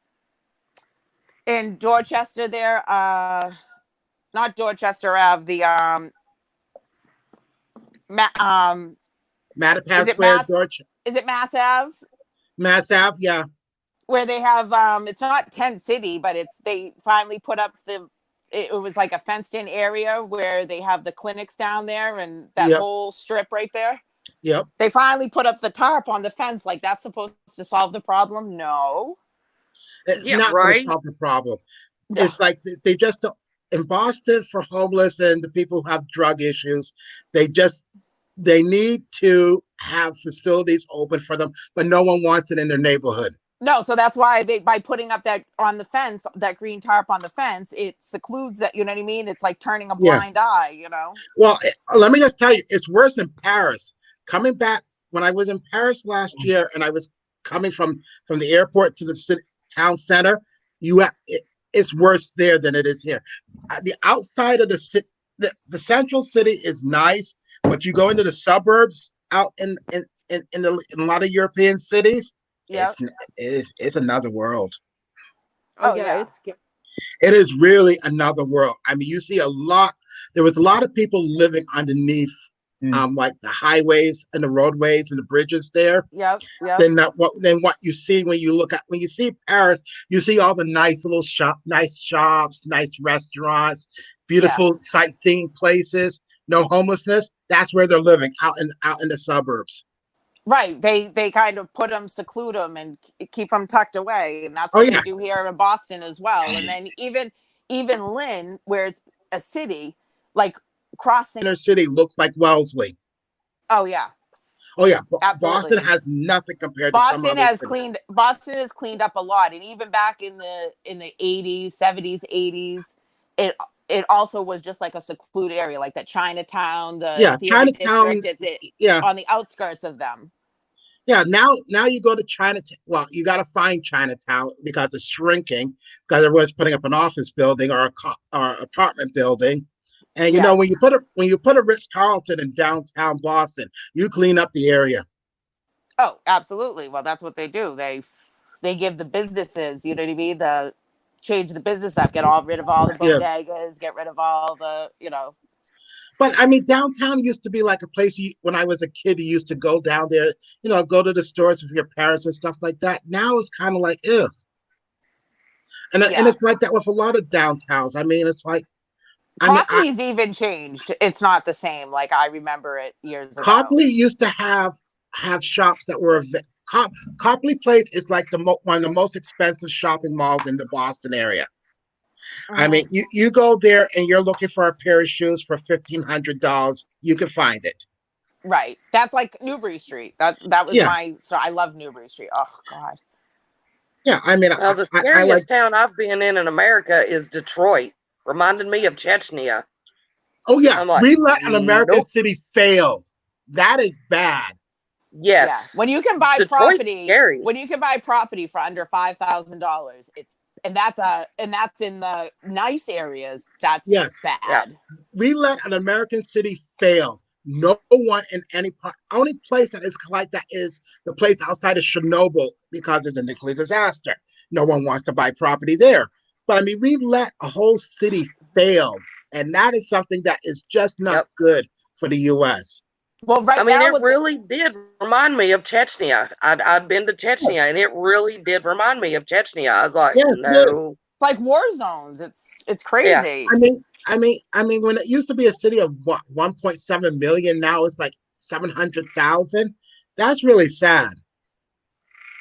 in Dorchester there. Not Dorchester Ave. The Mattapan is it Square, Mass? George. Is it Mass Ave? Mass Ave, yeah. Where they have it's not Tent City, but they finally put up it was like a fenced in area where they have the clinics down there and that whole strip right there. Yep. They finally put up the tarp on the fence, like that's supposed to solve the problem. No. It's not going to solve the problem. No. It's like they just don't. In Boston, for homeless and the people who have drug issues, they need to have facilities open for them, but no one wants it in their neighborhood. No, so that's why by putting up that on the fence, that green tarp on the fence, it secludes that, you know what I mean? It's like turning a blind eye, you know? Well, let me just tell you, it's worse in Paris. Coming back, when I was in Paris last year and I was coming from the airport to the town center, it's worse there than it is here. The outside of the city, the central city is nice, but you go into the suburbs out in a lot of European cities, it's another world. Oh yeah. It is really another world. I mean, you see there was a lot of people living underneath like the highways and the roadways and the bridges there. Yep. Then what you see when you see Paris, you see all the nice little nice shops, nice restaurants, beautiful sightseeing places, no homelessness. That's where they're living, out in the suburbs. Right. They kind of seclude them and keep them tucked away. And that's what they do here in Boston as well. And then even Lynn, where it's a city, like crossing inner city looks like Wellesley. Oh yeah. Boston Absolutely. has nothing compared Boston to some other cities. Boston has cleaned up a lot. And even back in the 80s, 70s, 80s, it also was just like a secluded area, like that Chinatown, the Chinatown district on the outskirts of them. Yeah, now you go to Chinatown. Well, you got to find Chinatown because it's shrinking, because everyone's putting up an office building or apartment building. And you know, when you put a Ritz-Carlton in downtown Boston, you clean up the area. Oh, absolutely. Well, that's what they do. They give the businesses, you know what I mean, change the business up, get rid of all the bodegas, get rid of all the, you know. But I mean, downtown used to be like a place when I was a kid, you used to go down there, you know, go to the stores with your parents and stuff like that. Now it's kind of like, ugh. And it's like that with a lot of downtowns. I mean, it's like, Copley's even changed. It's not the same. Like I remember it years ago. Copley used to have shops that were Copley Place is like one of the most expensive shopping malls in the Boston area. I mean, you go there and you're looking for a pair of shoes for $1,500, you can find it. Right. That's like Newbury Street. That was my story. I love Newbury Street. Oh God. Yeah, I mean, the scariest town I've been in America is Detroit. Reminded me of Chechnya. Oh yeah, we let an American city fail. That is bad. Yes. Yeah. When you can buy property for under $5,000, that's in the nice areas. That's bad. Yeah. We let an American city fail. No one in any part. Only place that is like that is the place outside of Chernobyl because it's a nuclear disaster. No one wants to buy property there. But I mean, we let a whole city fail, and that is something that is just not good for the U.S. Well, I mean, it really did remind me of Chechnya. I'd been to Chechnya, and it really did remind me of Chechnya. I was like, no, it's like war zones. It's crazy. Yeah. I mean, when it used to be a city of 1.7 million, now it's like 700,000. That's really sad.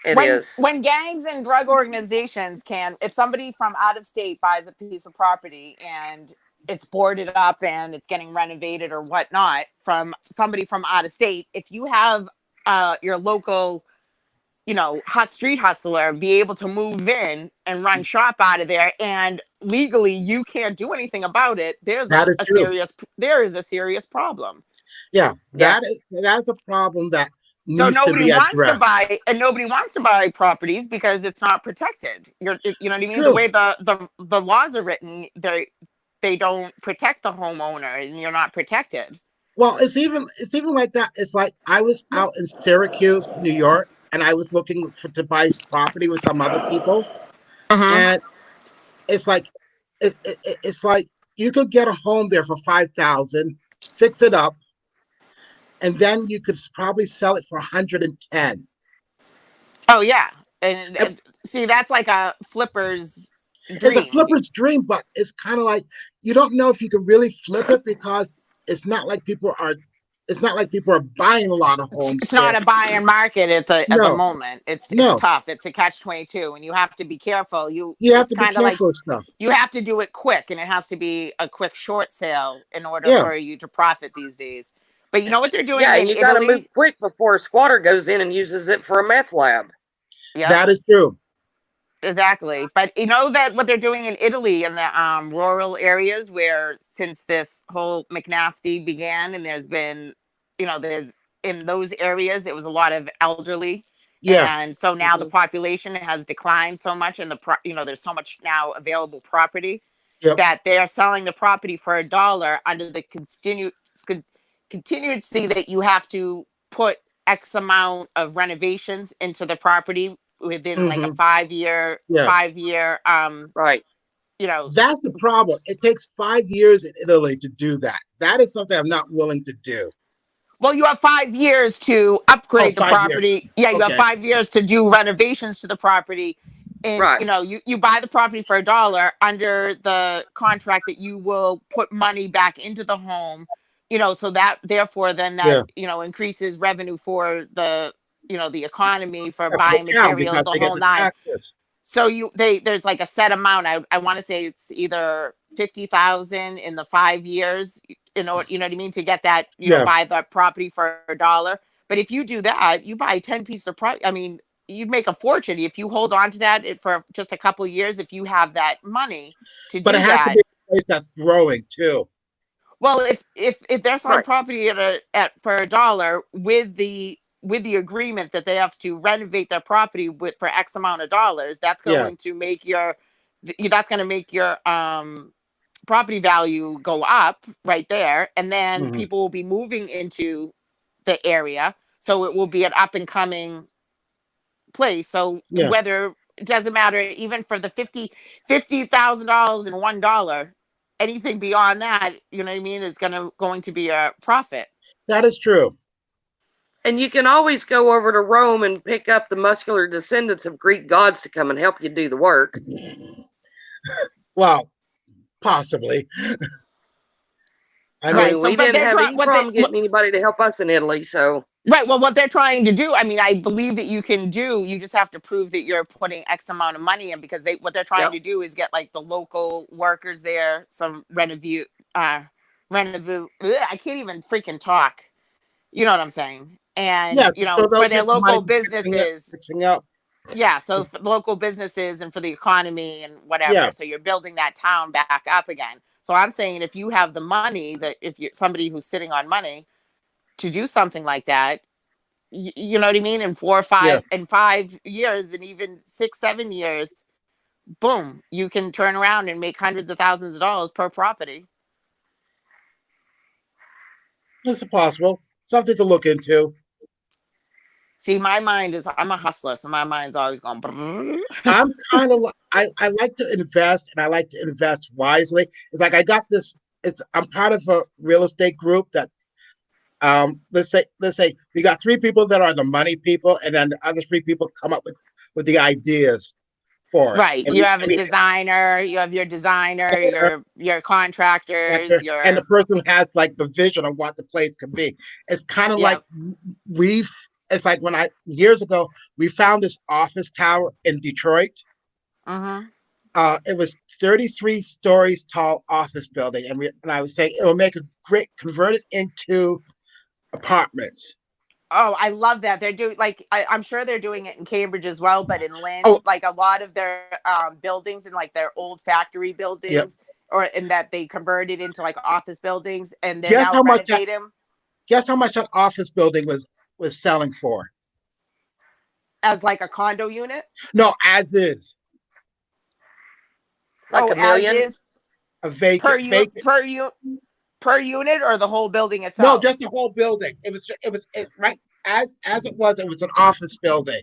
It when is. when gangs and drug organizations can, if somebody from out of state buys a piece of property and it's boarded up and it's getting renovated or whatnot from somebody from out of state, if you have your local, street hustler be able to move in and run shop out of there, and legally you can't do anything about it, there is That is true. a serious problem. Yeah, Yeah. that's a problem that So needs to be addressed. nobody wants to buy properties because it's not protected. You know what I mean? The True. way the laws are written, they don't protect the homeowner, and you're not protected. Well, it's even like that. It's like I was out in Syracuse, New York, and I was looking to buy property with some other people, Mm-hmm. and it's like it's like you could get a home there for 5,000, fix it up, and then you could probably sell it for 110. Oh yeah, And and see, that's like a flipper's it's a dream. flipper's dream, but it's kind of like you don't know if you can really flip it because it's not like people are. It's not like people are buying a lot of homes It's not there. a buying market at the No, moment. It's no. tough. It's a catch-22, and you have to be careful. You have It's to be kind of like careful with stuff. you have to do it quick, and it has to be a quick short sale in order Yeah, for you to profit these days. But you know what they're doing Yeah, and in you got to move Italy? quick before a squatter goes in and uses it for a meth lab. Yep, that is true. exactly. But you know that what they're doing in Italy in the rural areas where since this whole McNasty began, and there's been, there's in those areas it was a lot of elderly, Yeah. and so now the population has declined so much, and there's so much now available property Yep. that they are selling the property for $1 under the contingency that you have to put X amount of renovations into the property within like a Hmm. 5 year Yeah. 5 year Right. That's the problem. It takes 5 years in Italy to do that. That is something I'm not willing to do. well, you have 5 years to Oh, upgrade the 5 years. property. Yeah, you have Okay. 5 years to do renovations to the property. And Right. you buy the property for $1 under the contract that you will put money back into the home, so that therefore then that Yeah. increases revenue for the economy, for Yeah, for the buying town materials, because the they get whole the nine. taxes. So there's like a set amount. I want to say it's either 50,000 in the 5 years, you know what I mean, to get that, Yeah. buy the property for $1. But if you do that, you buy 10 pieces of property. I mean, you'd make a fortune if you hold on to that for just a couple of years. If you have that money to But it do has to that, be a place that's growing too. well, if they're selling Right. property for $1 with the agreement that they have to renovate their property for X amount of dollars, that's Yeah. going to make your property value go up right there, and then Hmm. people will be moving into the area, so it will be an up and coming place. So Yeah. whether it doesn't matter, even for the $50,000 and $1, anything beyond that, you know what I mean, is going to be a profit. That is true. And you can always go over to Rome and pick up the muscular descendants of Greek gods to come and help you do the work. Well, possibly. I I mean, Right. mean, So, we but didn't they're have trying any problem getting anybody to help us in Italy, so right. Well, what they're trying to do, I mean, I believe that you can do. You just have to prove that you're putting X amount of money in, because what they're trying yep. to do is get like the local workers there, some I can't even freaking talk. You know what I'm saying? And yeah. So they'll for their get the money local for fixing it, businesses, fixing up. yeah. So for local businesses and for the economy and Yeah. whatever. So you're building that town back up again. So I'm saying, if you have the money, that if you're somebody who's sitting on money to do something like that, you know what I mean? In Yeah. 5 years, and even 6, 7 years, boom, you can turn around and make hundreds of thousands of dollars per property. It's possible. Something to look into. See, I'm a hustler, so my mind's always going. Brrr. I'm kind of I like to invest, and I like to invest wisely. It's like I got this. I'm part of a real estate group that let's say we got 3 people that are the money people, and then the other 3 people come up with the ideas for it. Right. You have a designer, you have your designer, your contractors, and the your person who has like the vision of what the place can be. It's kind of yeah. like it's like when years ago we found this office tower in Detroit. Mm-hmm. It was 33 stories tall office building, and I was saying it will make a great convert it into apartments. Oh, I love that. They're doing like I'm sure they're doing it in Cambridge as well, but in Lynn, Oh, like a lot of their buildings and like their old factory yeah. buildings, or in that they converted into like office buildings, and they're Guess now how much that renovating them guess how much that office building was selling for? as like a condo unit. No, as is Like Oh, a as million? is a vacant. per unit or the whole building No, itself. just the whole building. Right as it was. It was an office building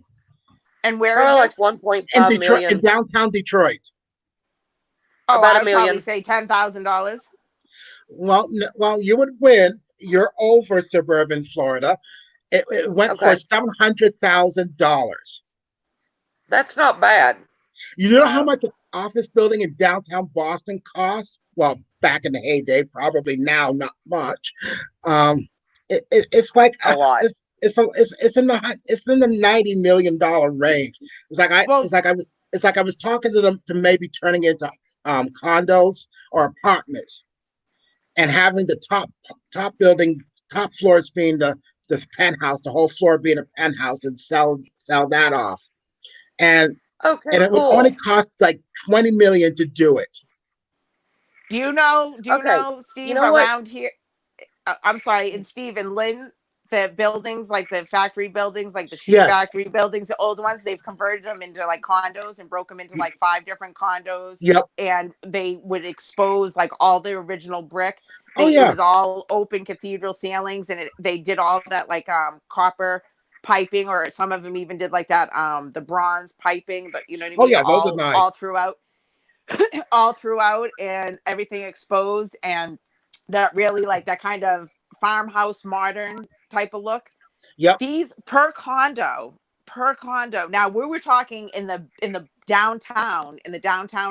And where is Probably like this? 1.5 in million. downtown Detroit. Oh, About I a would probably million. say $10,000. Well, you would win. You're over suburban Florida. It went for Okay. $700,000. That's not bad. You know how Wow. much an office building in downtown Boston costs? Well, back in the heyday, probably now not much. It's like A lot. it's in the $90 million range. Well, It's like I was talking to them to maybe turning it into condos or apartments and having the top building, top floors being the penthouse, the whole floor being a penthouse, and sell that off. And Okay, it would only cool. cost like 20 million to do it. do you know, Okay. You Steve, know what? around here? I'm sorry, in Steve and Lynn, the buildings, like the factory buildings, like the shoe Yes. factory buildings, the old ones, they've converted them into like condos and broke them into like 5 different condos. Yep. And they would expose like all the original brick. Oh It yeah. was all open cathedral ceilings, and they did all that like copper piping, or some of them even did like that the bronze piping, but you know what I Oh mean, yeah. Those are all nice. throughout all throughout, and everything exposed, and that really like that kind of farmhouse modern type of look. Yep. These per condo. Now we were talking in the downtown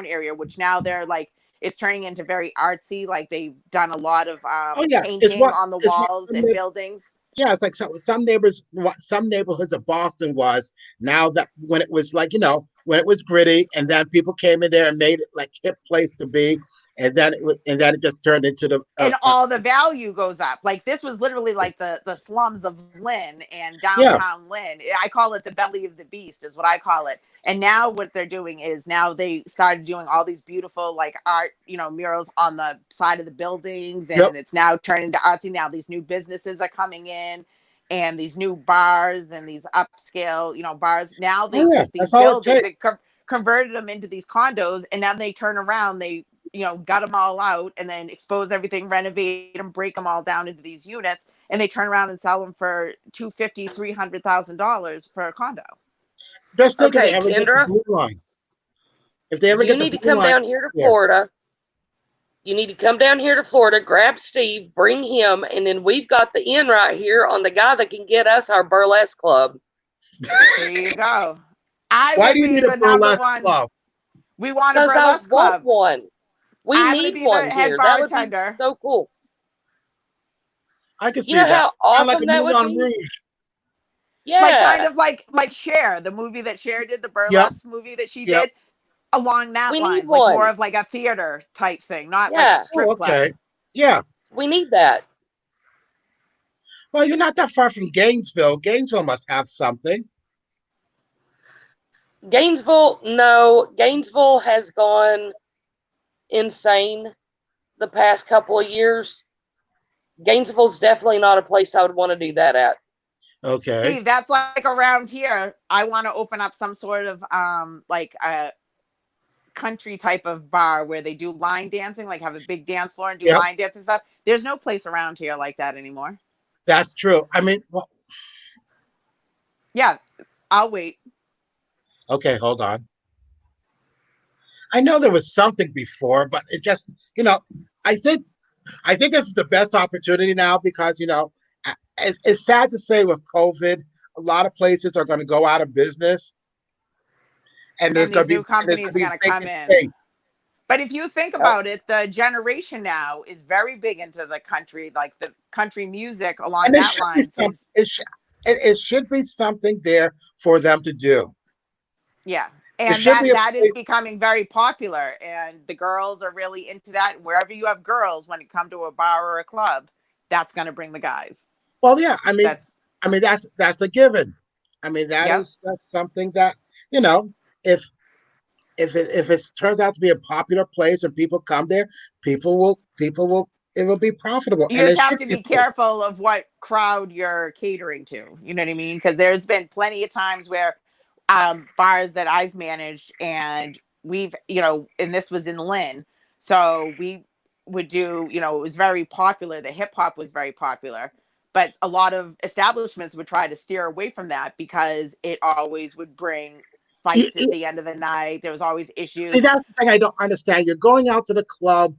area, which now they're like it's turning into very artsy. Like they've done a lot of Oh yeah. painting on the It's what walls and buildings. yeah, it's like some neighbors, what some neighborhoods of Boston was now that when it was like, when it was gritty, and then people came in there and made it like hip place to be, and then it just turned into the And all the value goes up. Like this was literally like the slums of Lynn and yeah, downtown Lynn. I call it the belly of the beast, is what I call it. And now what they're doing is now they started doing all these beautiful like art, murals on the side of the buildings, yep, and it's now turning to artsy. Now these new businesses are coming in, and these new bars and these upscale, bars. Now they oh yeah, took these that's all it buildings takes. and converted them into these condos, and now they turn around, they got them all out and then expose everything, renovate them, break them all down into these units, and they turn around and sell them for $250,000-$300,000 for a condo. Just think if they Okay, ever get the Kendra, blue line. If they ever you get the need to blue come line down here to there. Florida. You need to come down here to Florida, grab Steve, bring him, and then we've got the in right here on the guy that can get us our burlesque club. There you go. I Why will do you be need a the number burlesque one. club? We want a Because I burlesque want club. one. We I'm going to need be the one head here. That would be bartender. so cool. I can see You know that. how Kind of like a awesome that would Moulin be? Rouge. Like kind Yeah. of like Cher, the movie that Cher did, the Yep, burlesque movie that she yep. did, along that We need lines, like more one. of like a theater type thing, not like a Yeah. Oh, strip club. okay. Yeah. We need that. Well, you're not that far from Gainesville. Gainesville must have something. Gainesville, no. Gainesville has gone insane the past couple of years. Gainesville's definitely not a place I would want to do that at. Okay. See, that's like around here. I want to open up some sort of like a country type of bar where they do line dancing, like have a big dance floor and do Yep. line dancing stuff. There's no place around here like that anymore. That's true. I mean, well, Yeah, I'll wait. okay, hold on. I know there was something before, but it just, I think this is the best opportunity now because, it's sad to say with COVID, a lot of places are going to go out of business. and there's and gonna these be new companies are going to come vacant in. space. But if you think about it, the generation now is very big into the country, like the country music along And it that should be line. So some, it should be something there for them to do. yeah. It And should be a that is place. becoming very popular, and the girls are really into that. Wherever you have girls, when it come to a bar or a club, that's going to bring the guys. Well, yeah, That's that's a given. I mean, yep. that's something that, you know, if if it turns out to be a popular place and people come there, people will it will be profitable, You and just it have should to be. be careful of what crowd you're catering to. You know what I mean? Because there's been plenty of times where bars that I've managed, and we've, and this was in Lynn. So we would do, it was very popular. The hip hop was very popular, but a lot of establishments would try to steer away from that because it always would bring You- fights at you- the end of the night. There was always See, issues. that's the thing I don't understand. You're going out to the club.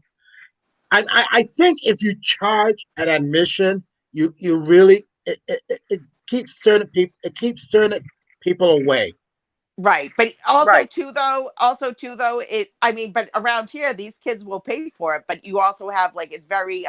I think if you charge an admission, you really it keeps certain people away. Right. But also Right. too though, but around here these kids will pay for it, but you also have like it's very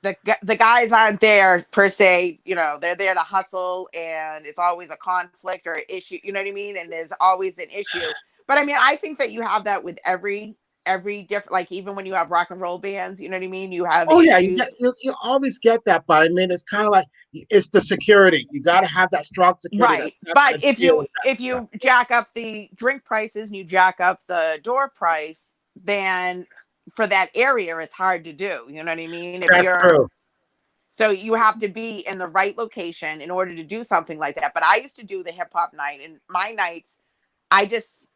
the guys aren't there per se, they're there to hustle, and it's always a conflict or an issue, you know what I mean? And there's always an issue. But I mean, I think that you have that with every different, like even when you have rock and roll bands, you know what I mean? You have Oh yeah, issues. you always get that, but I mean, it's kind of like it's the security. You got to have that strong security Right. that's not But going to if deal you with that if stuff. you jack up the drink prices and you jack up the door price, then for that area it's hard to do. You know what I mean? If That's you're true. So you have to be in the right location in order to do something like that. But I used to do the hip hop night, and my nights, I just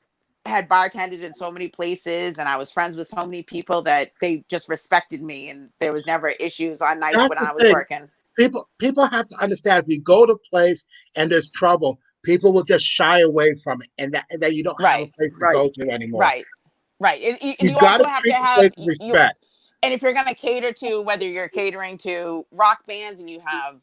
had bartended in so many places, and I was friends with so many people that they just respected me, and there was never issues on nights That's when the I was thing. working. People have to understand if you go to a place and there's trouble, people will just shy away from it, and that you don't have a Right. place to Right. go to anymore. Right. Right. And You you got also to have to treat the have place with you. respect. And if you're going to cater to, whether you're catering to rock bands and you have,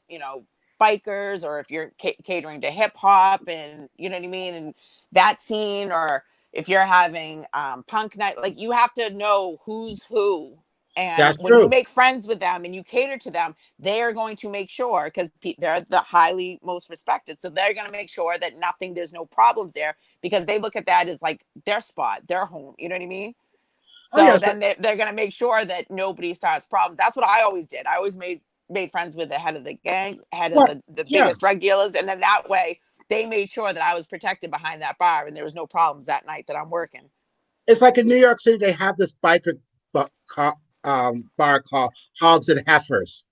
bikers, or if you're catering to hip hop, and you know what I mean, and that scene, or if you're having punk night, like you have to know who's who. And That's when you true. make friends with them and you cater to them, they are going to make sure, because they're the highly most respected. So they're going to make sure that there's no problems there, because they look at that as like their spot, their home. You know what I mean? Oh So yes, then they're going to make sure that nobody starts problems. That's what I always did. I always made friends with the head of the gangs, head of well, the yeah. biggest drug dealers. And then that way they made sure that I was protected behind that bar and there was no problems that night that I'm working. It's like in New York City, they have this biker bar called Hogs and Heifers.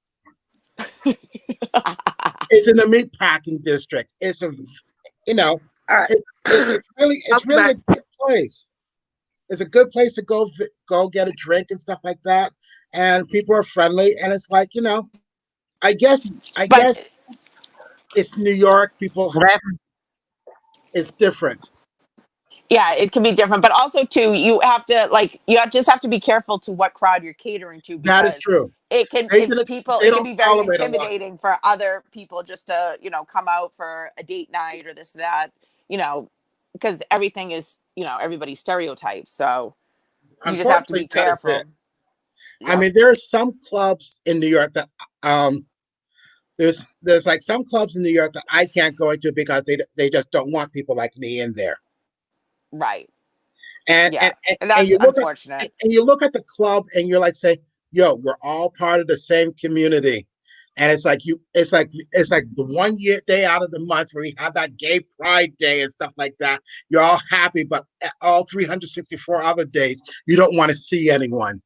It's in the meatpacking district. It's a, you know, All right. it's really a good place. It's a good place to go get a drink and stuff like that, and people are friendly, and it's like, I guess I But guess it's New York. People, What happened? it's different. yeah, it can be different. But also too, just have to be careful to what crowd you're catering to, That is because true. it can They it, can, people they it can don't be very tolerate a lot. intimidating for other people just to come out for a date night or this that, because everything is, everybody's stereotypes. So you just have to Unfortunately, be that is it. careful. I Yep. mean, there are some clubs in New York that there's like some clubs in New York that I can't go into because they just don't want people like me in there. Right. And Yeah. and, and, And and that's you look at unfortunate. and you look at the club and you're like, say, yo, we're all part of the same community. And it's like the day out of the month where we have that gay pride day and stuff like that. You're all happy, but all 364 other days you don't want to see anyone.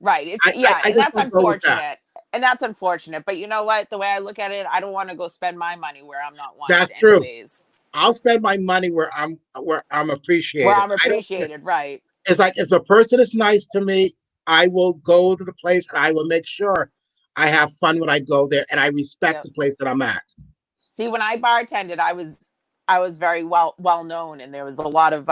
Right. I And just that's don't go with that. unfortunate. And that's unfortunate. But you know what? The way I look at it, I don't want to go spend my money where I'm not wanted That's true. anyways. I'll spend my money where I'm Where appreciated. I'm I don't. appreciated, right. It's like if a person is nice to me, I will go to the place and I will make sure I have fun when I go there and I respect Yep. the place that I'm at. See, when I bartended, I was very well known, and there was a lot of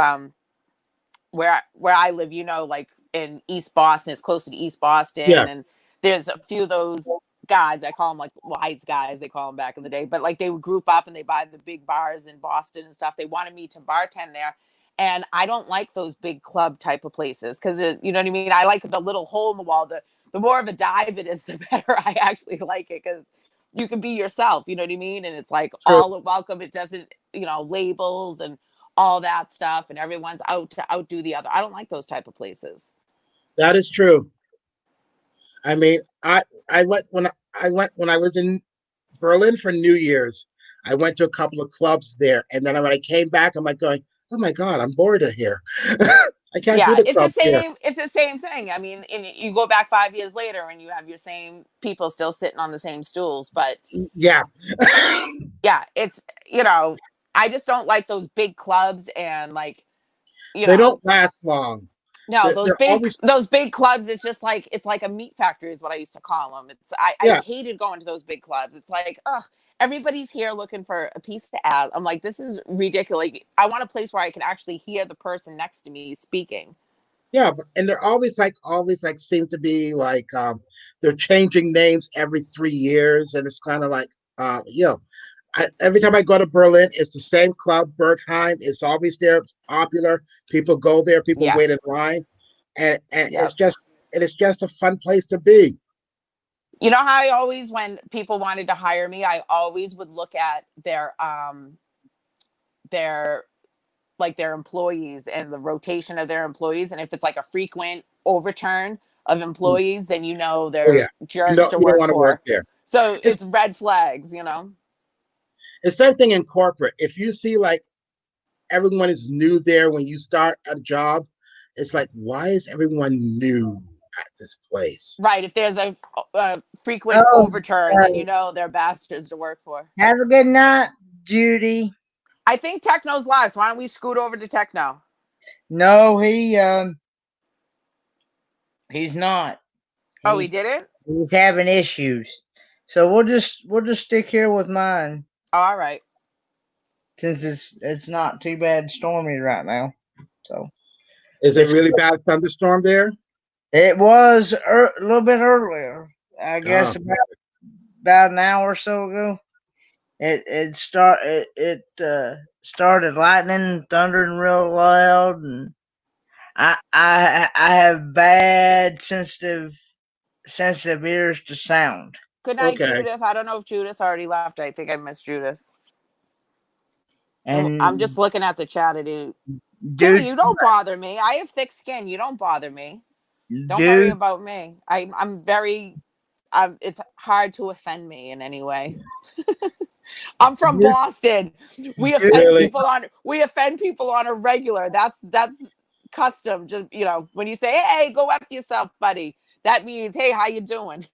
where I live, like in East Boston, it's close to East Boston, Yeah. and there's a few of those guys, I call them like wise guys, they call them back in the day, but like they would group up and they buy the big bars in Boston and stuff. They wanted me to bartend there. And I don't like those big club type of places because, you know what I mean? I like the little hole in the wall. The more of a dive it is, the better I actually like it because you can be yourself, you know what I mean? And it's like True. all welcome. It doesn't, labels and all that stuff. And everyone's out to outdo the other. I don't like those type of places. That is true. I mean, I went when I was in Berlin for New Year's. I went to a couple of clubs there, and then when I came back, I'm like going, "Oh my God, I'm bored of here. I can't do the it's club the here." same. It's the same thing. I mean, and you go back 5 years later, and you have your same people still sitting on the same stools. But Yeah. yeah, it's I just don't like those big clubs and like They don't last long. No, They're always those big clubs. It's just like it's like a meat factory is what I used to call them. I yeah. hated going to those big clubs. It's like, ugh, everybody's here looking for a piece to add. I'm like, this is ridiculous. Like, I want a place where I can actually hear the person next to me speaking. Yeah, and they're always like seem to be like they're changing names every 3 years, and it's kind of like every time I go to Berlin, it's the same club, Bergheim. It's always there, popular. People go there, people Yeah. wait in line, and Yep. it's just a fun place to be. You know how I always, when people wanted to hire me, I always would look at their employees and the rotation of their employees, and if it's like a frequent overturn of employees, then Oh they're yeah, jerks to you don't work want to work for. there. So it's red flags, It's same thing in corporate. If you see like everyone is new there when you start a job, it's like, why is everyone new at this place? Right. If there's a frequent Oh, overturn, then they're bastards to work for. have a good night, Judy. I think Techno's last. Why don't we scoot over to Techno? No, he's not. Oh, he didn't? He's having issues. So we'll just stick here with mine. All right. Since it's not too bad stormy right now. So is it really bad thunderstorm there? It was a little bit earlier. I guess about an hour or so ago. It started lightning, thundering real loud, and I have bad sensitive ears to sound. Good night, Judith. I don't know if Judith already left. I think I missed Judith. And I'm just looking at the chat. Timmy, you don't bother me. I have thick skin. You don't bother me. Don't worry about me. I'm very. It's hard to offend me in any way. I'm from Boston. We offend people on a regular. That's custom. Just, when you say, "Hey, go F yourself, buddy," that means, "Hey, how you doing?"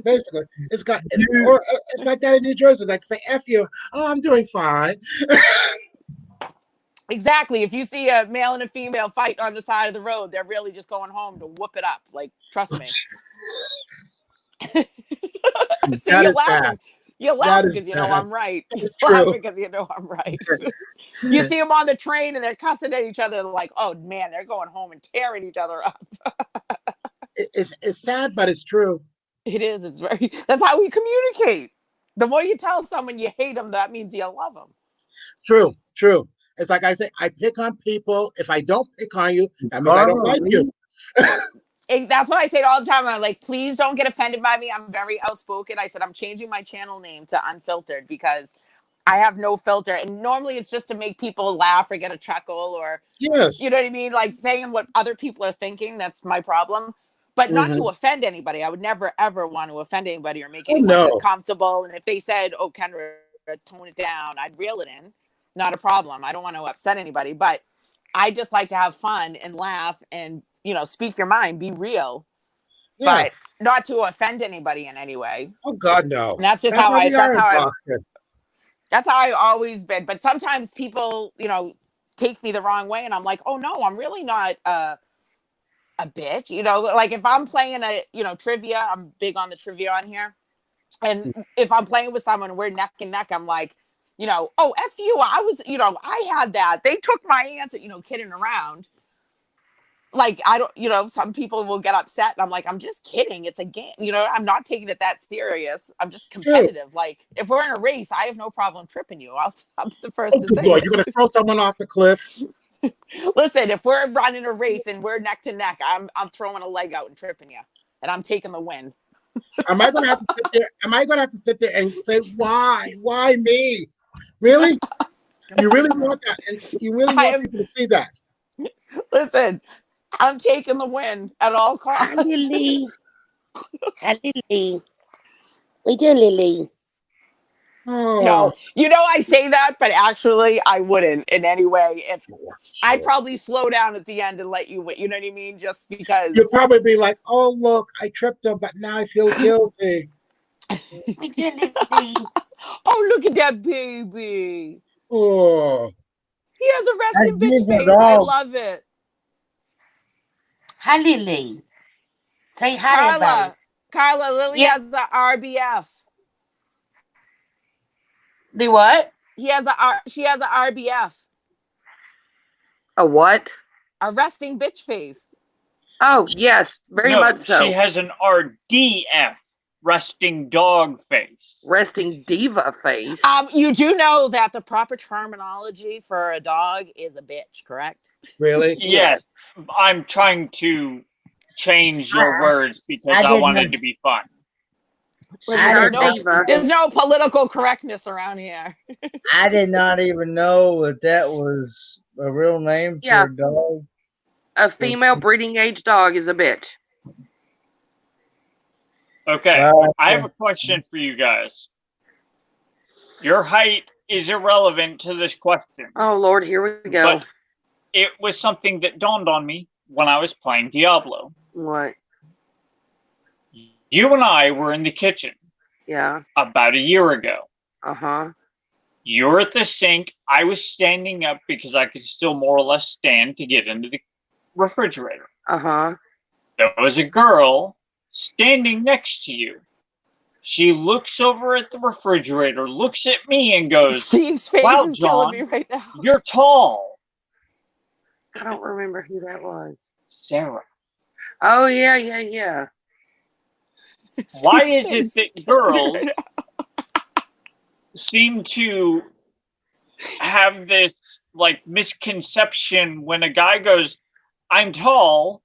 Basically, it's like that in New Jersey. Like say "F you," "Oh, I'm doing fine." Exactly. If you see a male and a female fight on the side of the road, they're really just going home to whoop it up. Like, trust me. See, you're laughing. You're laughing because I'm right. You're laughing because I'm right. You see them on the train and they're cussing at each other like, oh man, they're going home and tearing each other up. It's sad, but it's true. It is. That's how we communicate. The more you tell someone you hate them, that means you love them. True. It's like I say, I pick on people. If I don't pick on you, that means I don't like you. That's what I say all the time. I'm like, please don't get offended by me. I'm very outspoken. I said, I'm changing my channel name to Unfiltered because I have no filter. And normally it's just to make people laugh or get a chuckle or, yes, you know what I mean? Like saying what other people are thinking. That's my problem. But not to offend anybody. I would never, ever want to offend anybody or make anyone uncomfortable. And if they said, oh, Kendra, tone it down, I'd reel it in. Not a problem. I don't want to upset anybody. But I just like to have fun and laugh and, speak your mind, be real. Yeah. But not to offend anybody in any way. Oh, God, no. And that's just that's how I always been. But sometimes people, take me the wrong way. And I'm like, oh, no, I'm really not a bitch. Like if I'm playing trivia, I'm big on the trivia on here. And if I'm playing with someone, we're neck and neck, I'm like, oh, F you. I was, I had that. They took my answer, kidding around. like, I don't, some people will get upset and I'm like, I'm just kidding. It's a game. I'm not taking it that serious. I'm just competitive. Like, if we're in a race, I have no problem tripping you. I'm the first Oh, to good say Lord, it. you're going to throw someone off the cliff? Listen, if we're running a race and we're neck to neck, I'm throwing a leg out and tripping you, and I'm taking the win. Am I going to have to sit there? Am I going to have to sit there and say, why? Why me? Really? You really want that? And you really want people to see that? Listen, I'm taking the win at all costs. Hi, Lily. Hi, Lily. We do, Lily. Oh, No, I say that, but actually, I wouldn't in any way. If I'd probably slow down at the end and let you win. You know what I mean? Just because. you'll probably be like, oh, look, I tripped him, but now I feel guilty. We do, Lily. Oh, look at that baby. Oh, He has a resting That's bitch face. different, I dog. love it. Hi, Lily. Say hi, everybody. Carla, Lily Yeah. has the RBF. The what? She has a RBF. A what? A resting bitch face. Oh, yes, very No, much so. she has an RDF, resting dog face. Resting diva face. You do know that the proper terminology for a dog is a bitch, correct? really? Yes, I'm trying to change your words because I wanted to be fun. There's no political correctness around here. I did not even know that was a real name for a dog. A female breeding age dog is a bitch. Okay, I have a question for you guys. Your height is irrelevant to this question. Oh, Lord, here we go. But it was something that dawned on me when I was playing Diablo. What? You and I were in the kitchen. Yeah. About a year ago. Uh-huh. You're at the sink. I was standing up because I could still more or less stand to get into the refrigerator. Uh-huh. There was a girl standing next to you. She looks over at the refrigerator, looks at me, and goes, Steve's face wow, is John, killing me right now. you're tall. I don't remember who that was. Sarah. Oh, yeah. Why is it that girls seem to have this like misconception when a guy goes, I'm tall,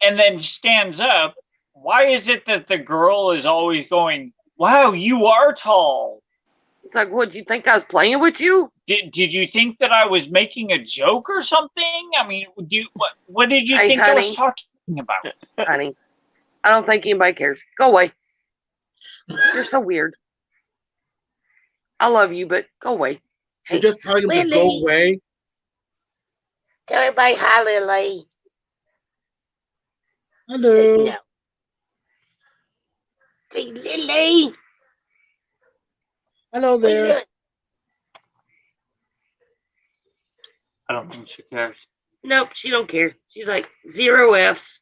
and then stands up? Why is it that the girl is always going, wow, you are tall? It's like, what, you think I was playing with you? Did you think that I was making a joke or something? I mean, what did you think I was talking about? Honey, I don't think anybody cares. Go away. You're so weird. I love you, but go away. You're just telling him to go away? Tell everybody hi, Lily. Hello. No. Say, Lily. Hello there. I don't think she cares. Nope, she don't care. She's like 0 Fs.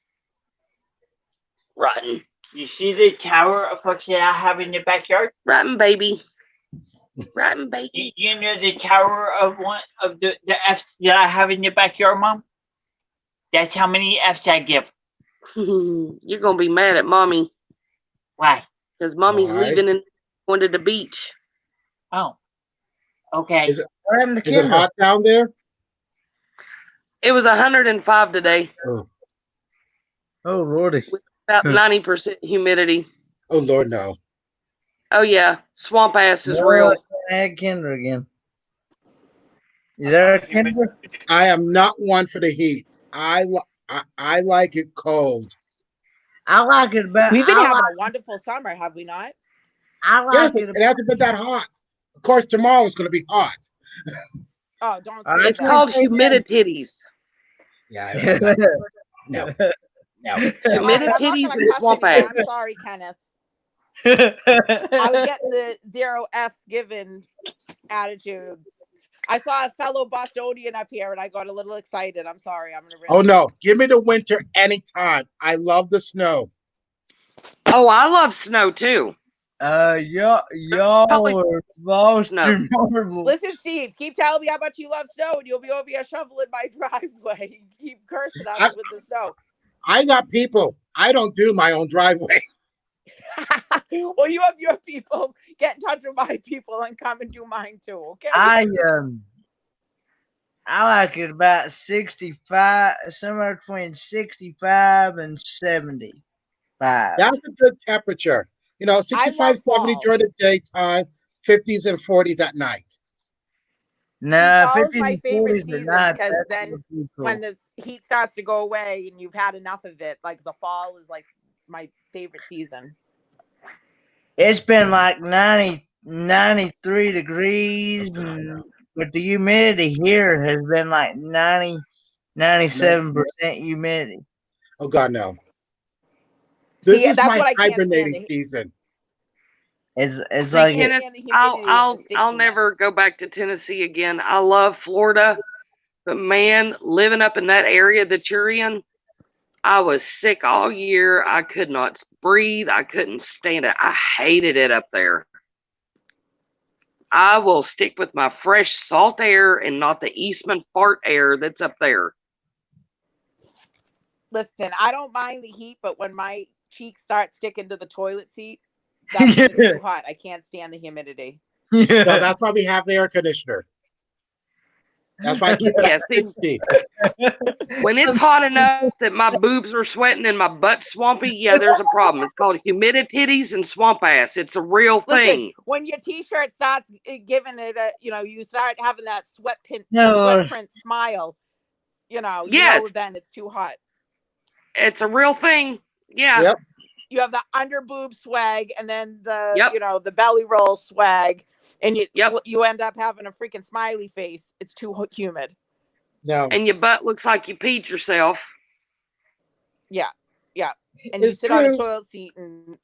Rotten. You see the tower of fucks that I have in the backyard? Rotten baby. Rotten baby. You know the tower of one of the Fs that I have in the backyard, Mom? That's how many Fs I give. You're gonna be mad at mommy. Why? Because mommy's leaving and going to the beach. Oh. Okay. Is it hot down there? It was 105 today. Oh, Lordy. With about 90% humidity. Oh, Lord, no. Oh, yeah. Swamp ass is No, real. I had Kinder again. Is there a Kinder? I am not one for the heat. I like it cold. I like it better. We've been having a wonderful summer, have we not? I like Yes, it hasn't been that hot. Of course, tomorrow is going to be hot. Oh, don't say It's that. called humidititties. Yeah. No. Humidititties and swamp ass. I'm sorry, Kenneth. I was getting the 0 Fs given attitude. I saw a fellow Bostonian up here and I got a little excited. I'm sorry. I'm gonna. Oh no! Give me the winter anytime. I love the snow. Oh, I love snow too. y'all are Boston Marble. Listen, Steve, keep telling me how much you love snow, and you'll be over here shoveling my driveway. Keep cursing us with the snow. I got people. I don't do my own driveway. Well, you have your people. Get in touch with my people and come and do mine too. Okay. I like it about 65, somewhere between 65 and 75. That's a good temperature. 65, 70 during the daytime, 50s and 40s at night. No, Fall is 50s my and favorite 40s at season night. because That's then pretty cool. when the heat starts to go away and you've had enough of it, like the fall is like my favorite season. It's been like 90, 93 degrees, but the humidity here has been like 90, 97% humidity. Oh, God, no. See, This is that's my what I can't stand. hibernating season. It's See, like Kenneth, I'll never go back to Tennessee again. I love Florida, but man, living up in that area that you're in, I was sick all year. I could not breathe. I couldn't stand it. I hated it up there. I will stick with my fresh salt air and not the Eastman fart air that's up there. Listen, I don't mind the heat, but when my cheeks start sticking to the toilet seat, that's when it's too hot. I can't stand the humidity. No, that's why we have the air conditioner. That's why I keep that 60. When it's hot enough that my boobs are sweating and my butt's swampy, yeah, there's a problem. It's called humidititties and swamp ass. It's a real thing. Listen, when your t-shirt starts giving it a, you start having that sweatprint smile, Yes. then it's too hot. It's a real thing. Yeah. Yep. You have the under boob swag and then the, the belly roll swag. And you end up having a freaking smiley face. It's too humid. No. And your butt looks like you peed yourself. Yeah. Yeah. And It's you sit on a toilet seat and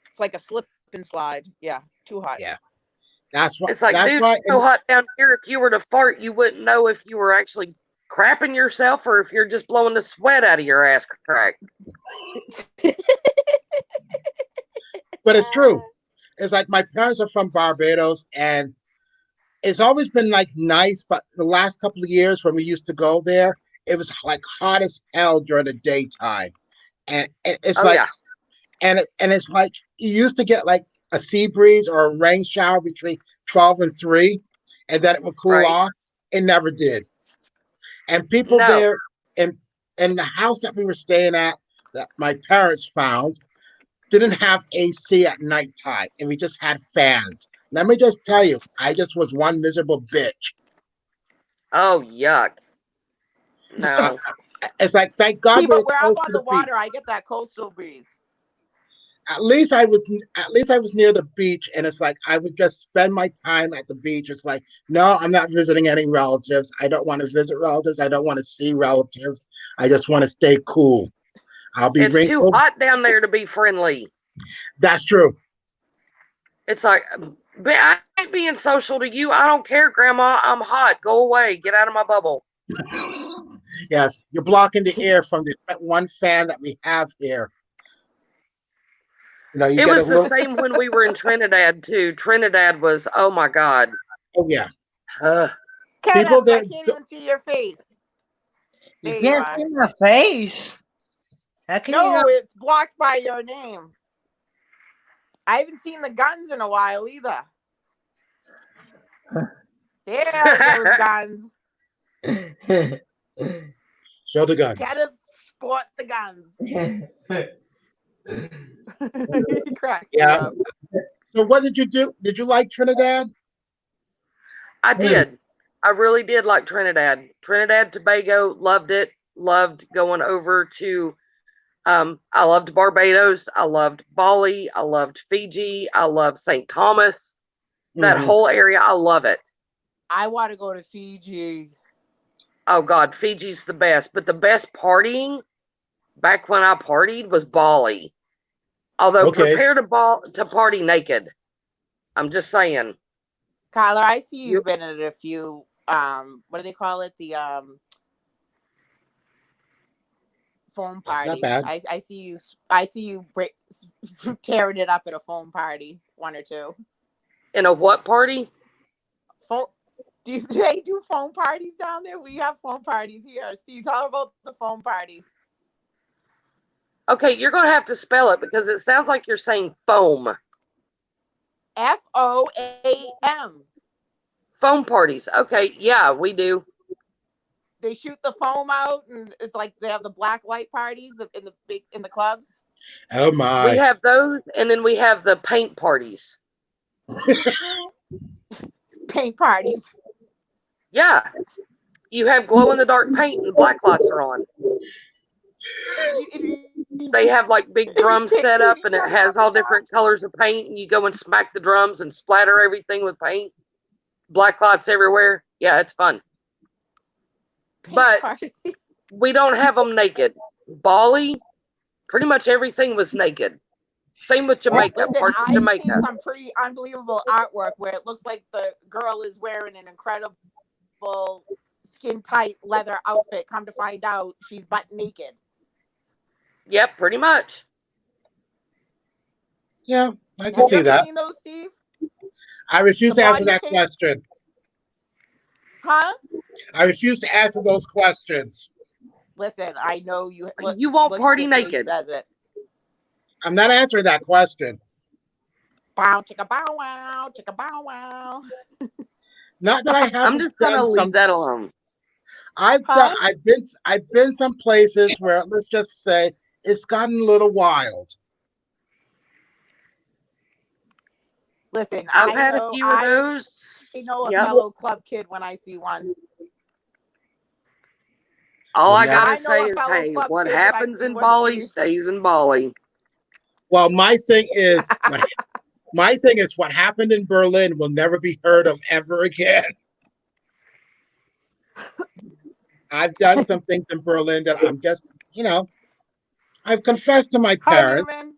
it's like a slip and slide. Yeah. Too hot. Yeah. That's why. It's like, that's dude, why, it's so hot down here. If you were to fart, you wouldn't know if you were actually crapping yourself or if you're just blowing the sweat out of your ass crack. But it's true. It's like my parents are from Barbados, and it's always been like nice. But the last couple of years when we used to go there, it was like hot as hell during the daytime, and it's and it's like you used to get like a sea breeze or a rain shower between 12 and 3, and then it would cool off. It never did. And people there in the house that we were staying at, that my parents found, didn't have AC at nighttime, and we just had fans. Let me just tell you, I just was one miserable bitch. Oh, yuck. No. It's like, thank God. See, but where I'm on the water, I get that coastal breeze. At least I was near the beach, and it's like I would just spend my time at the beach. It's like, no, I'm not visiting any relatives. I don't want to visit relatives. I don't want to see relatives. I just want to stay cool. I'll be It's too hot down there to be friendly. That's true. It's like, I ain't being social to you. I don't care, Grandma. I'm hot. Go away. Get out of my bubble. Yes, you're blocking the air from the one fan that we have here. It was the same when we were in Trinidad too. Trinidad was, oh my God. Oh yeah. People there, I can't even see your face. You can't see my face. How can you not? It's blocked by your name. I haven't seen the guns in a while either. There those guns. Show the guns. Gotta sport the guns. Yeah. So what did you do? Did you like Trinidad? I did. I really did like Trinidad. Trinidad, Tobago, loved it. Loved going over to I loved Barbados. I loved Bali. I loved Fiji. I loved St. Thomas. That whole area, I love it. I want to go to Fiji. Oh God, Fiji's the best. But the best partying back when I partied was Bali. Although prepare to party naked. I'm just saying. Kyler, I see you've been at a few what do they call it? The Foam party. bad. I see you. I see you tearing it up at a foam party. One or two. In a what party? Foam. Do they do foam parties down there? We have foam parties here. Steve, talk about the foam parties. Okay, you're gonna have to spell it because it sounds like you're saying foam. FOAM. Foam parties. Okay, yeah, we do. They shoot the foam out, and it's like they have the black light parties in the clubs. Oh We my. have those, and then we have the paint parties. Paint parties. Yeah, you have glow in the dark paint, and black lights are on. They have like big drums set up, and it has all different colors of paint, and you go and smack the drums and splatter everything with paint. Black lights everywhere. Yeah, it's fun. But we don't have them naked. Bali, pretty much everything was naked. Same with Jamaica, Listen, parts of I've Jamaica. seen some pretty unbelievable artwork where it looks like the girl is wearing an incredible skin tight leather outfit. Come to find out, she's butt naked. Yep, pretty much. Yeah, I Have can you see ever that. seen those, Steve? I refuse The to answer body that paint? question. Huh? I refuse to answer those questions. Listen, I know you. Look, You won't look, party your face naked. says it. I'm not answering that question. Bow chicka bow wow, chicka bow wow. Not that I I'm haven't just gonna done leave some. that alone. I've Huh? been some places where, let's just say, it's gotten a little wild. Listen, I've I had a know few of those. I know a Yep. fellow club kid when I see one. All I Yeah. gotta I know say a is, fellow hey, club what kid when I happens see in one, Bali Steve. stays in Bali. Well, my thing is, what happened in Berlin will never be heard of ever again. I've done some things in Berlin that I'm just, I've confessed to my Hi, parents. Newman.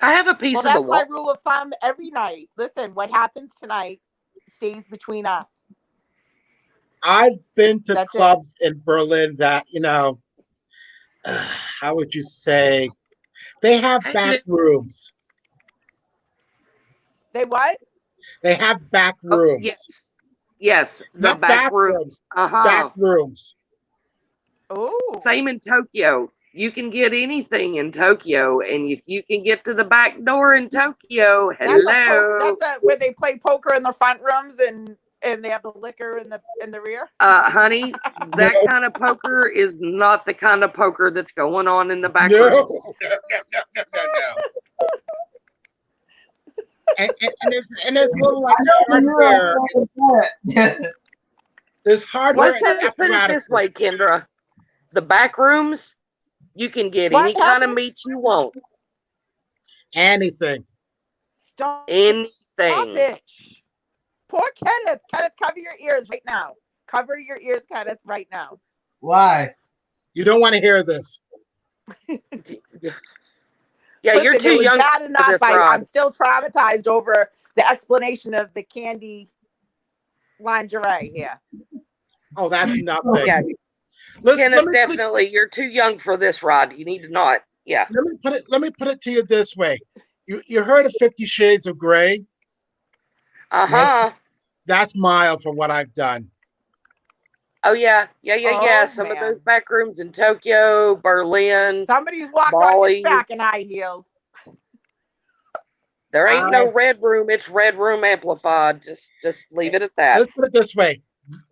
I have a piece Well, of the that's my wall. rule of thumb every night. Listen, what happens tonight stays between us. I've been to That's it. clubs in Berlin that, how would you say, they have back rooms. They what? They have back Oh, rooms. yes, the Not back rooms. back rooms. Oh, Same in Tokyo. You can get anything in Tokyo, and if you can get to the back door in Tokyo, hello. that's where they play poker in the front rooms and they have the liquor in the rear. Honey, that kind of poker is not the kind of poker that's going on in the back No. rooms. And there's little like hardware. There's hardware Let's and put it apparatus. this way, Kendra. The back rooms, you can get What any kind of happened? meat you want. Anything. Stop Anything. it. Poor Kenneth. Kenneth, cover your ears right now. Cover your ears, Kenneth, right now. Why? You don't want to hear this. Yeah, Listen, you're it too was young bad for enough. this, Rod. I'm still traumatized over the explanation of the candy lingerie here. Oh, that's nothing. Yeah, Listen, Kenneth, definitely, you're too young for this, Rod. You need to not. Yeah. Let me put it to you this way. You heard of 50 Shades of Grey? Uh-huh. That's mild for what I've done. Oh, yeah. Oh, Some of man. those back rooms in Tokyo, Berlin, Somebody's walked Bali. on his back in high heels. There ain't no red room. It's red room amplified. Just leave it at that. Let's put it this way.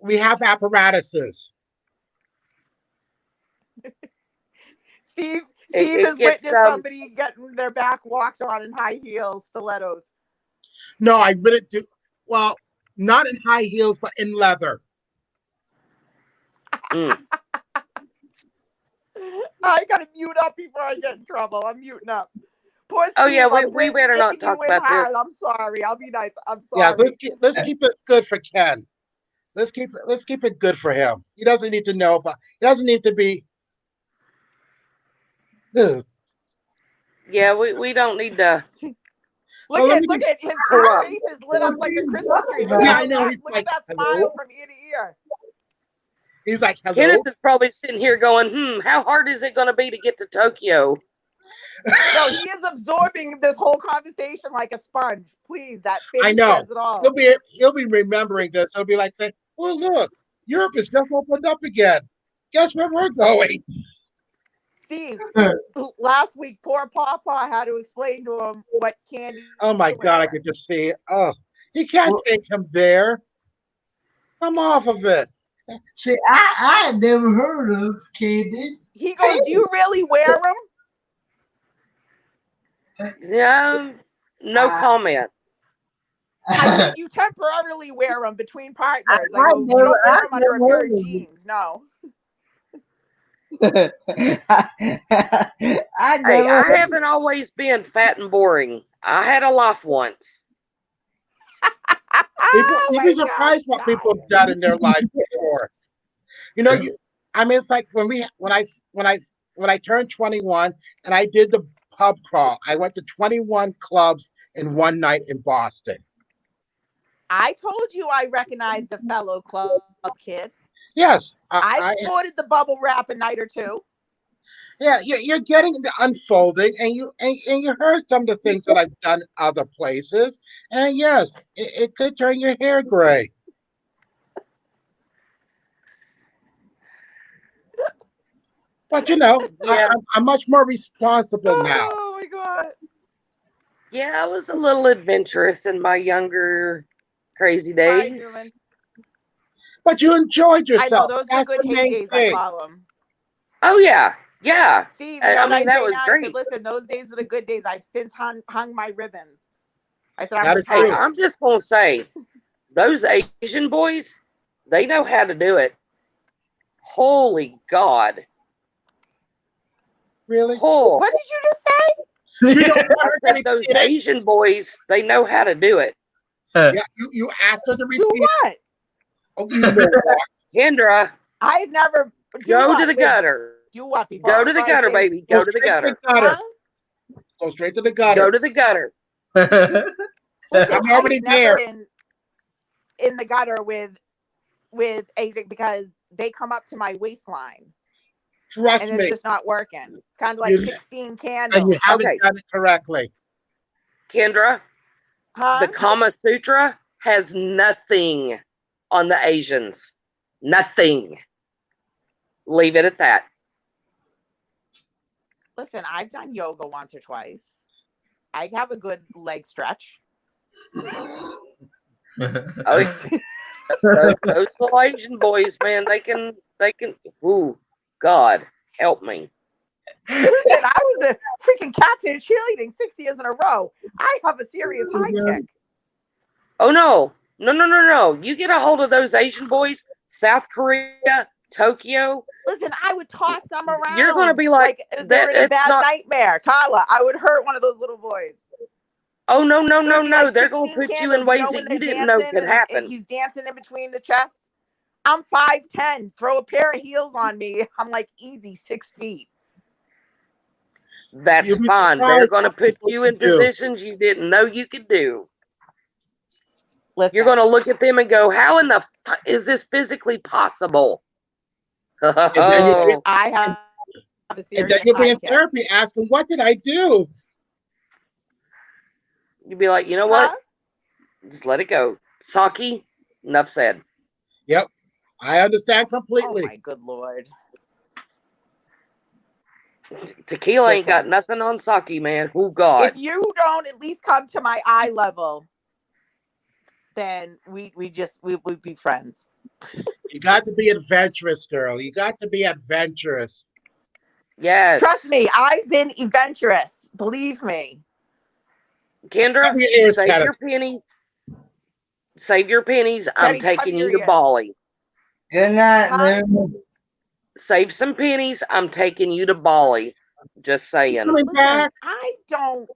We have apparatuses. Steve It has gets, witnessed somebody getting their back walked on in high heels, stilettos. No, I really do. Well, not in high heels, but in leather. Mm. I gotta mute up before I get in trouble. I'm muting up. Poor Steve, Oh, yeah, we better not talk about this. I'm sorry. I'll be nice. I'm Yeah, sorry. let's keep this good for Ken. Let's keep it good for him. He doesn't need to know, but he doesn't need to be. Ugh. Yeah, we don't need to. Look at his face is lit up like a Christmas tree. Look Yeah, at I know. look at that smile from ear to ear. He's like, hello. Kenneth is probably sitting here going, how hard is it going to be to get to Tokyo? No, he is absorbing this whole conversation like a sponge. Please, that face I know. says it all. He'll be remembering this. He'll be like saying, "Well, look, Europe is just opened up again. Guess where we're going?" Steve, last week, poor Papa had to explain to him what candy. Oh my God, I could just see it. Oh, he can't take him there. Come off of it. See, I had never heard of candy. He goes, "Do you really wear them?" Yeah, no comment. I said, "You temporarily wear them between partners." I go, "You don't wear them under a pair of jeans." No. I haven't always been fat and boring. I had a life once. You'd be surprised what people have done in their life before. You know, it's like when I turned 21 and I did the pub crawl. I went to 21 clubs in one night in Boston. I told you I recognized a fellow club kid. Yes, I sported the bubble wrap a night or two. Yeah, you're getting the unfolding, and you heard some of the things that I've done other places, and yes, it could turn your hair gray. But you know, Yeah. I'm much more responsible now. Oh my God. Yeah, I was a little adventurous in my younger crazy days. But you enjoyed I know yourself. those were That's good the main heydays. I thing. call them. Oh yeah, yeah. Steve, I mean, that was I great. said, listen, those days were the good days. I've since hung my ribbons. I said, I'm That is Hey, retired. I'm just gonna say, those Asian boys, they know how to do it. Holy God! Really? Oh, What did you just say? I said those Asian boys, they know how to do it. Yeah, you asked her to repeat. Do what? Oh, you know what? Kendra, I've never. go to the gutter. Do what? Go to the gutter, baby. Go to the gutter. Go straight to the gutter. Go to the gutter. Listen, I'm already I've never there. in the gutter with Asian because they come up to my waistline. Trust and me. it's just not working. It's kind of like 16 candles. And you haven't done it correctly. Kendra, Huh? the Kama Sutra has nothing on the Asians. Nothing. Leave it at that. Listen, I've done yoga once or twice. I have a good leg stretch. Oh, those little Asian boys, man, they can. Ooh, God, help me. Listen, I was a freaking captain in cheerleading 6 years in a row. I have a serious high kick. Oh no. You get a hold of those Asian boys, South Korea, Tokyo. Listen, I would toss them around. You're gonna be like they're in a bad nightmare. Carla, I would hurt one of those little boys. Oh no. Like They're gonna put you in ways that you didn't know could happen. And he's dancing in between the chest. I'm 5'10". Throw a pair of heels on me. I'm like easy 6 feet. That's fine. They're gonna put you in positions you didn't know you could do. Listen, you're gonna look at them and go, "How in the is this physically possible?" I have a serious. And then you'll be in therapy asking, "What did I do?" You'd be like, "You know what? Just let it go." Saki, enough said. Yep, I understand completely. Oh my good Lord. Tequila ain't got nothing on Saki, man. Oh God. If you don't at least come to my eye level, then we'd be friends. You got to be adventurous, girl. You got to be adventurous. Yes. Trust me, I've been adventurous. Believe me. Kendra, save your pennies. Save your pennies. I'm taking you to Bali. Good night, man. Save some pennies. I'm taking you to Bali. Just saying. Listen, I don't.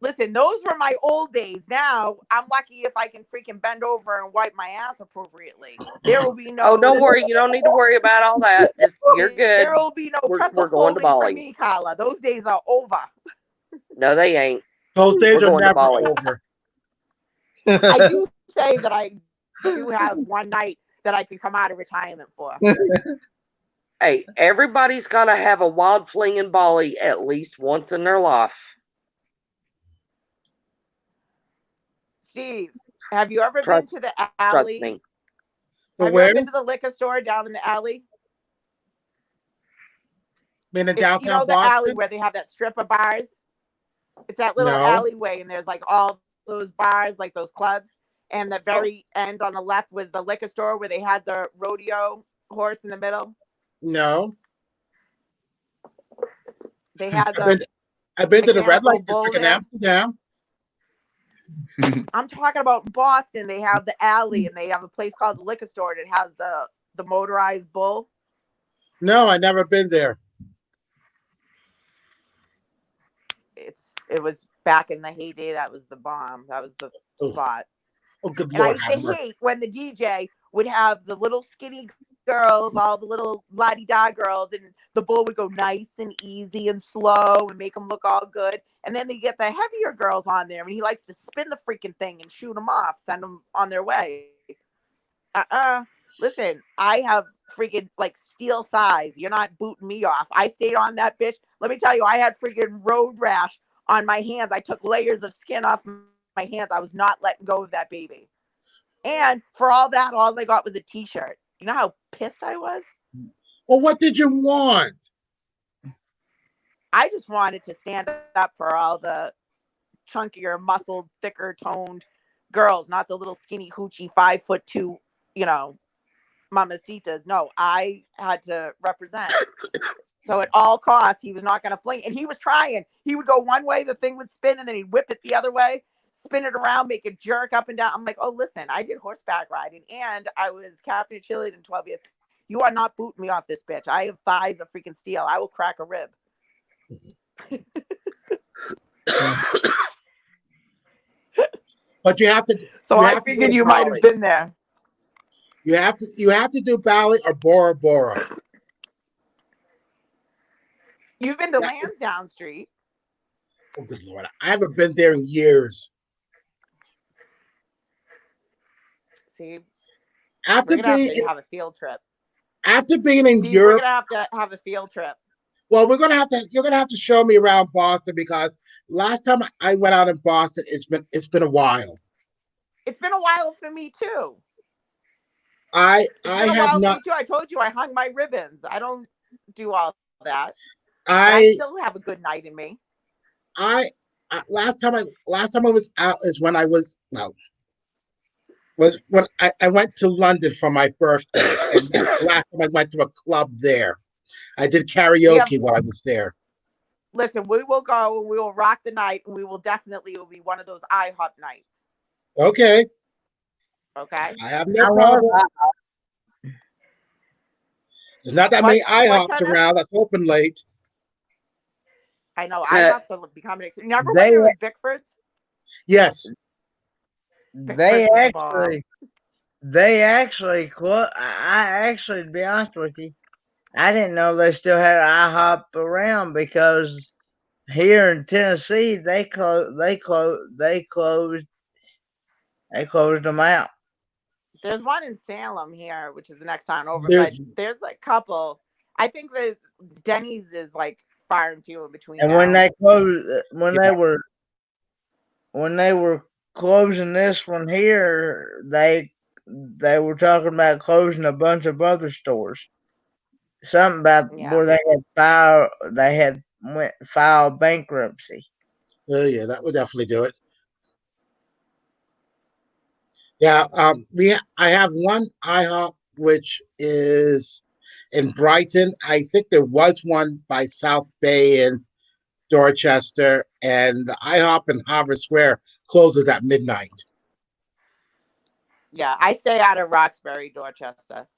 Listen, those were my old days. Now I'm lucky if I can freaking bend over and wipe my ass appropriately. There will be no. Oh, don't worry. You don't need to worry about all that. You're good. There will be no pretzel going to folding Bali. for me, Carla. Those days are over. No, they ain't. Those days We're are going never to Bali. over. I do say that I do have one night that I can come out of retirement for. Hey, everybody's got to have a wild fling in Bali at least once in their life. Steve, have you ever Trust- been to the Trust alley? me. But Have you where? ever been to the liquor store down in the alley? Been in It's, you know, downtown the alley Boston? where they have that strip of bars? It's that little No. alleyway, and there's like all those bars, like those clubs. And the very end on the left was the liquor store where they had the rodeo horse in the middle. No. They had I've been, the I've been to the red mechanical light bull district in there. Amsterdam. I'm talking about Boston. They have the alley, and they have a place called the liquor store that has the motorized bull. No, I never been there. It was back in the heyday. That was the bomb. That was the spot. Oh, good And I Lord, used to have mercy. hate when the DJ would have the little skinny girls, all the little la-di-da girls, and the bull would go nice and easy and slow and make them look all good. And then they get the heavier girls on there, and he likes to spin the freaking thing and shoot them off, send them on their way. Listen, I have freaking like steel thighs. You're not booting me off. I stayed on that bitch. Let me tell you, I had freaking road rash on my hands. I took layers of skin off my hands. I was not letting go of that baby. And for all that, all I got was a t-shirt. You know how pissed I was? Well, what did you want? I just wanted to stand up for all the chunkier, muscled, thicker toned girls, not the little skinny hoochie 5'2", you know, mamacitas. No, I had to represent. So at all costs, he was not going to fling. And he was trying. He would go one way, the thing would spin, and then he'd whip it the other way, spin it around, make it jerk up and down. I'm like, oh, listen, I did horseback riding, and I was captain of cheerleading 12 years. You are not booting me off this bitch. I have thighs of freaking steel. I will crack a rib. But you have to. So you I have to figured do you might Bali. have been there. You have to do Bali or Bora Bora. You've been to Lansdowne Street. Oh, good Lord. I haven't been there in years. See, After we're gonna being have to have a field trip. after being in Steve, Europe, we're gonna have to have a field trip. well, you're gonna have to show me around Boston, because last time I went out in Boston, it's been a while. It's been a while for me too. I It's been a have while for not. me too. I told you I hung my ribbons. I don't do all that. But I I still have a good night in me. last time I was out is when I was when I went to London for my birthday, and that's the last time I went to a club there. I did karaoke while I was there. Listen, we will go and we will rock the night, and we will definitely, it will be one of those IHOP nights. Okay. Okay. I have no problem. There's not that many IHOPs around that's open late. I know IHOPs are becoming. Remember when there was Bickford's? Yes. They actually, I actually, to be honest with you, I didn't know they still had IHOP around, because here in Tennessee they closed them out. There's one in Salem here, which is the next town over, but there's a couple. I think the Denny's is like far and few in between. And now. when they closed, when they were closing this one here, they were talking about closing a bunch of other stores. Something about where they had filed bankruptcy. Oh yeah, that would definitely do it. Yeah, I have one IHOP which is in Brighton. I think there was one by South Bay in Dorchester, and the IHOP in Harvard Square closes at midnight. Yeah, I stay out of Roxbury, Dorchester.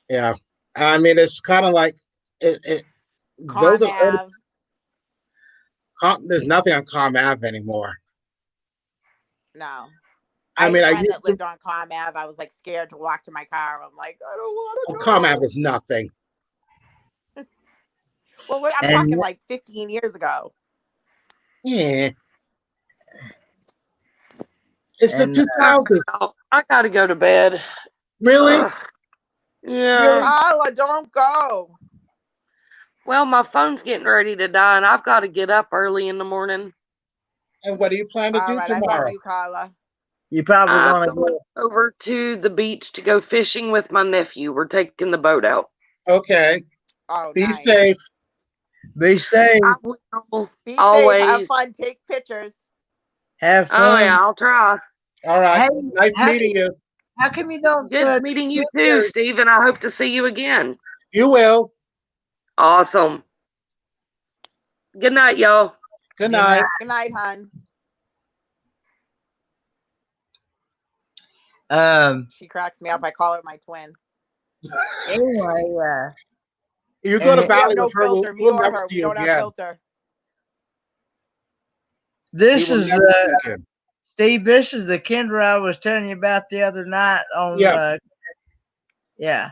Yeah, I mean it's kind of like those are there's nothing on Com Ave anymore. No. I mean, had a friend that lived on Com Ave. I was like scared to walk to my car. I'm like, I don't want to. Com Ave is nothing. Well, I'm talking like 15 years ago. Yeah. It's the 2000s. I gotta go to bed. Really? Ugh. Yeah. Really? Carla, don't go. Well, my phone's getting ready to die, and I've got to get up early in the morning. And what do you plan to All do right, I love tomorrow? you, Carla. You probably I'm want to going go. over to the beach to go fishing with my nephew. We're taking the boat out. Okay. Oh, Be nice. safe. Be safe. I will Be safe. Have always. fun. Take pictures. Have Oh fun. yeah, I'll try. All right. Hey, Nice how, meeting you. how come you don't Good meeting you too, Twitter? Steve, and I hope to see you again. You will. Awesome. Good night, y'all. Good night. Good night, hon. She cracks me up. I call her my twin. Anyway, You go to and We have Valley no with her, filter. Me we'll or never her. see We you don't have again. filter. We this will is never see you again. Steve. This is the Kendra I was telling you about the other night on. Yeah. Yeah.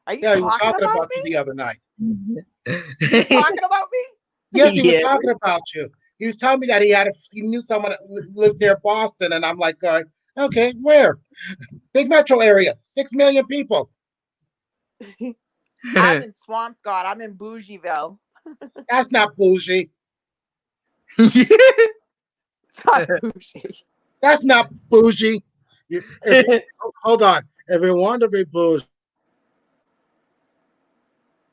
Are you Yeah, he was talking talking about about you me? the other night. You talking about me? Yes, he was Yeah. talking about you. He was telling me that he knew someone that lived near Boston, and I'm like, okay, where? Big metro area, 6 million people. I'm in Swampscott. I'm in Bougieville. That's not bougie. It's not bougie. That's not bougie. Hold on. If you want to be bougie,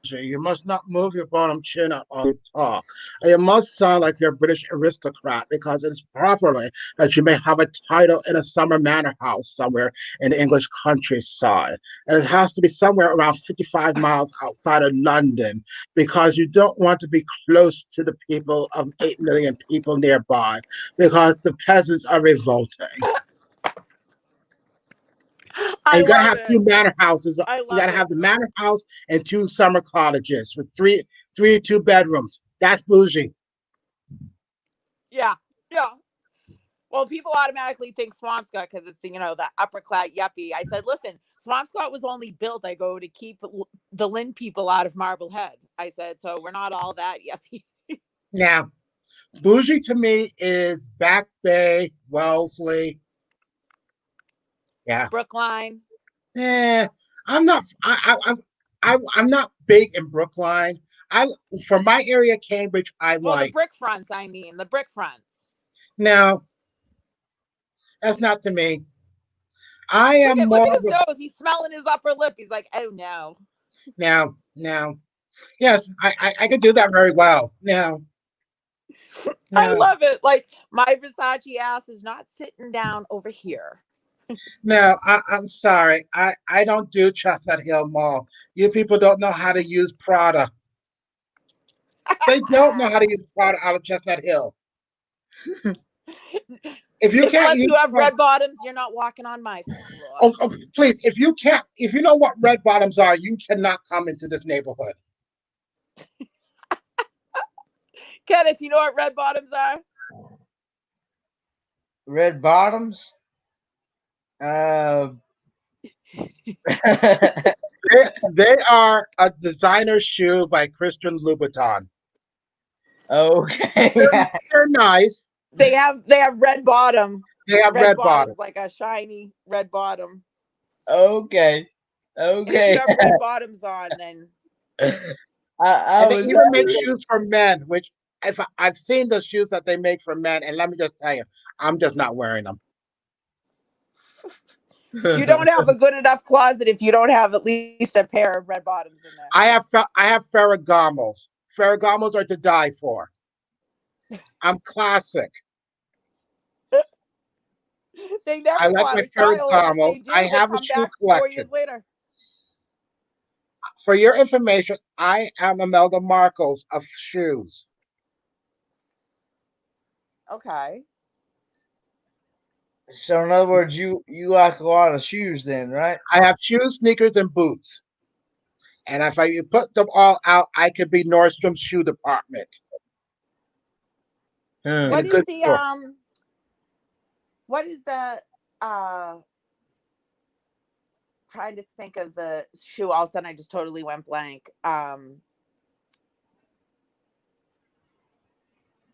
you must not move your bottom chin up on you talk. And you must sound like you're a British aristocrat because it is properly that you may have a title in a summer manor house somewhere in the English countryside. And it has to be somewhere around 55 miles outside of London because you don't want to be close to the people of 8 million people nearby because the peasants are revolting. I And you gotta love have it. two manor houses. I You love gotta it. have the manor house and 2 summer cottages with three or 2 bedrooms. That's bougie. Yeah. Yeah. Well, people automatically think Swampscott because it's, the upper class yuppie. I said, listen, Swampscott was only built, I go, to keep the Lynn people out of Marblehead. I said, so we're not all that yuppie. Now, bougie to me is Back Bay, Wellesley. Yeah. Brookline. Eh, I'm not. I'm not big in Brookline. I For my area, Cambridge, I Well, the like. brick fronts, I mean, the brick fronts. No, that's not to me. I am Look more at of his a nose. He's smelling his upper lip. He's like, oh no. now. Yes, I could do that very well. Now. I No. love it. Like, my Versace ass is not sitting down over here. No, I'm sorry. I don't do Chestnut Hill Mall. You people don't know how to use Prada. They don't know how to use Prada out of Chestnut Hill. If you can't Unless use you have Prada, red bottoms, you're not walking on my floor. oh, please, if you know what red bottoms are, you cannot come into this neighborhood. Kenneth, you know what red bottoms are? Red bottoms. They are a designer shoe by Christian Louboutin. Okay. They're nice. They have red bottom. They have red bottoms. Like a shiny red bottom. Okay. And if you Okay. have red bottoms on, then I And they was. even make shoes for men, which if I've seen the shoes that they make for men, and let me just tell you, I'm just not wearing them. you don't have a good enough closet if you don't have at least a pair of red bottoms in there. I have Ferragamos. Ferragamos are to die for. I'm classic. They never I like go out my of style, and if Ferragamo. they do, I they have a come shoe back 4 years collection. later. For your information, I am Imelda Marcos of shoes. Okay. So in other words, you like a lot of shoes, then, right? I have shoes, sneakers, and boots. And if you put them all out, I could be Nordstrom's shoe department in What a is good the store. What is the trying to think of the shoe? All of a sudden, I just totally went blank.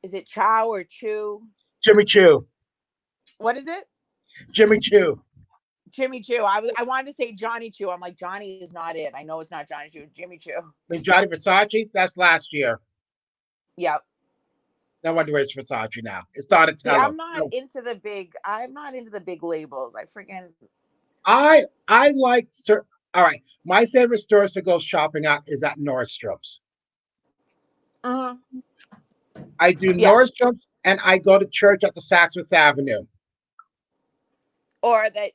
Is it Chow or Chew? Jimmy Choo. What is it? Jimmy Choo. Jimmy Choo. I wanted to say Johnny Choo. I'm like, Johnny is not it. I know it's not Johnny Choo. Jimmy Choo. I mean, Johnny Versace, that's last year. Yep. No one wears Versace now. It's See, Donatello. I'm not into the big. I'm not into the big labels. I freaking. I like all right. My favorite stores to go shopping at is at Nordstrom's. Uh-huh. I do Yeah. Nordstrom's and I go to church at the Saks Fifth Avenue. Or that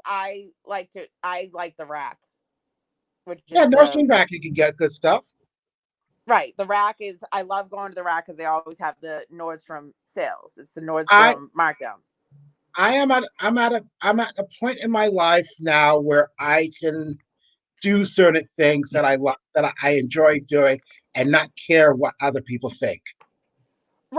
I like the Rack, which Yeah, is Nordstrom Rack, you can get good stuff. right. The Rack is. I love going to the Rack because they always have the Nordstrom sales. It's the I Nordstrom markdowns. I'm at a point in my life now where I can do certain things that I enjoy doing and not care what other people think.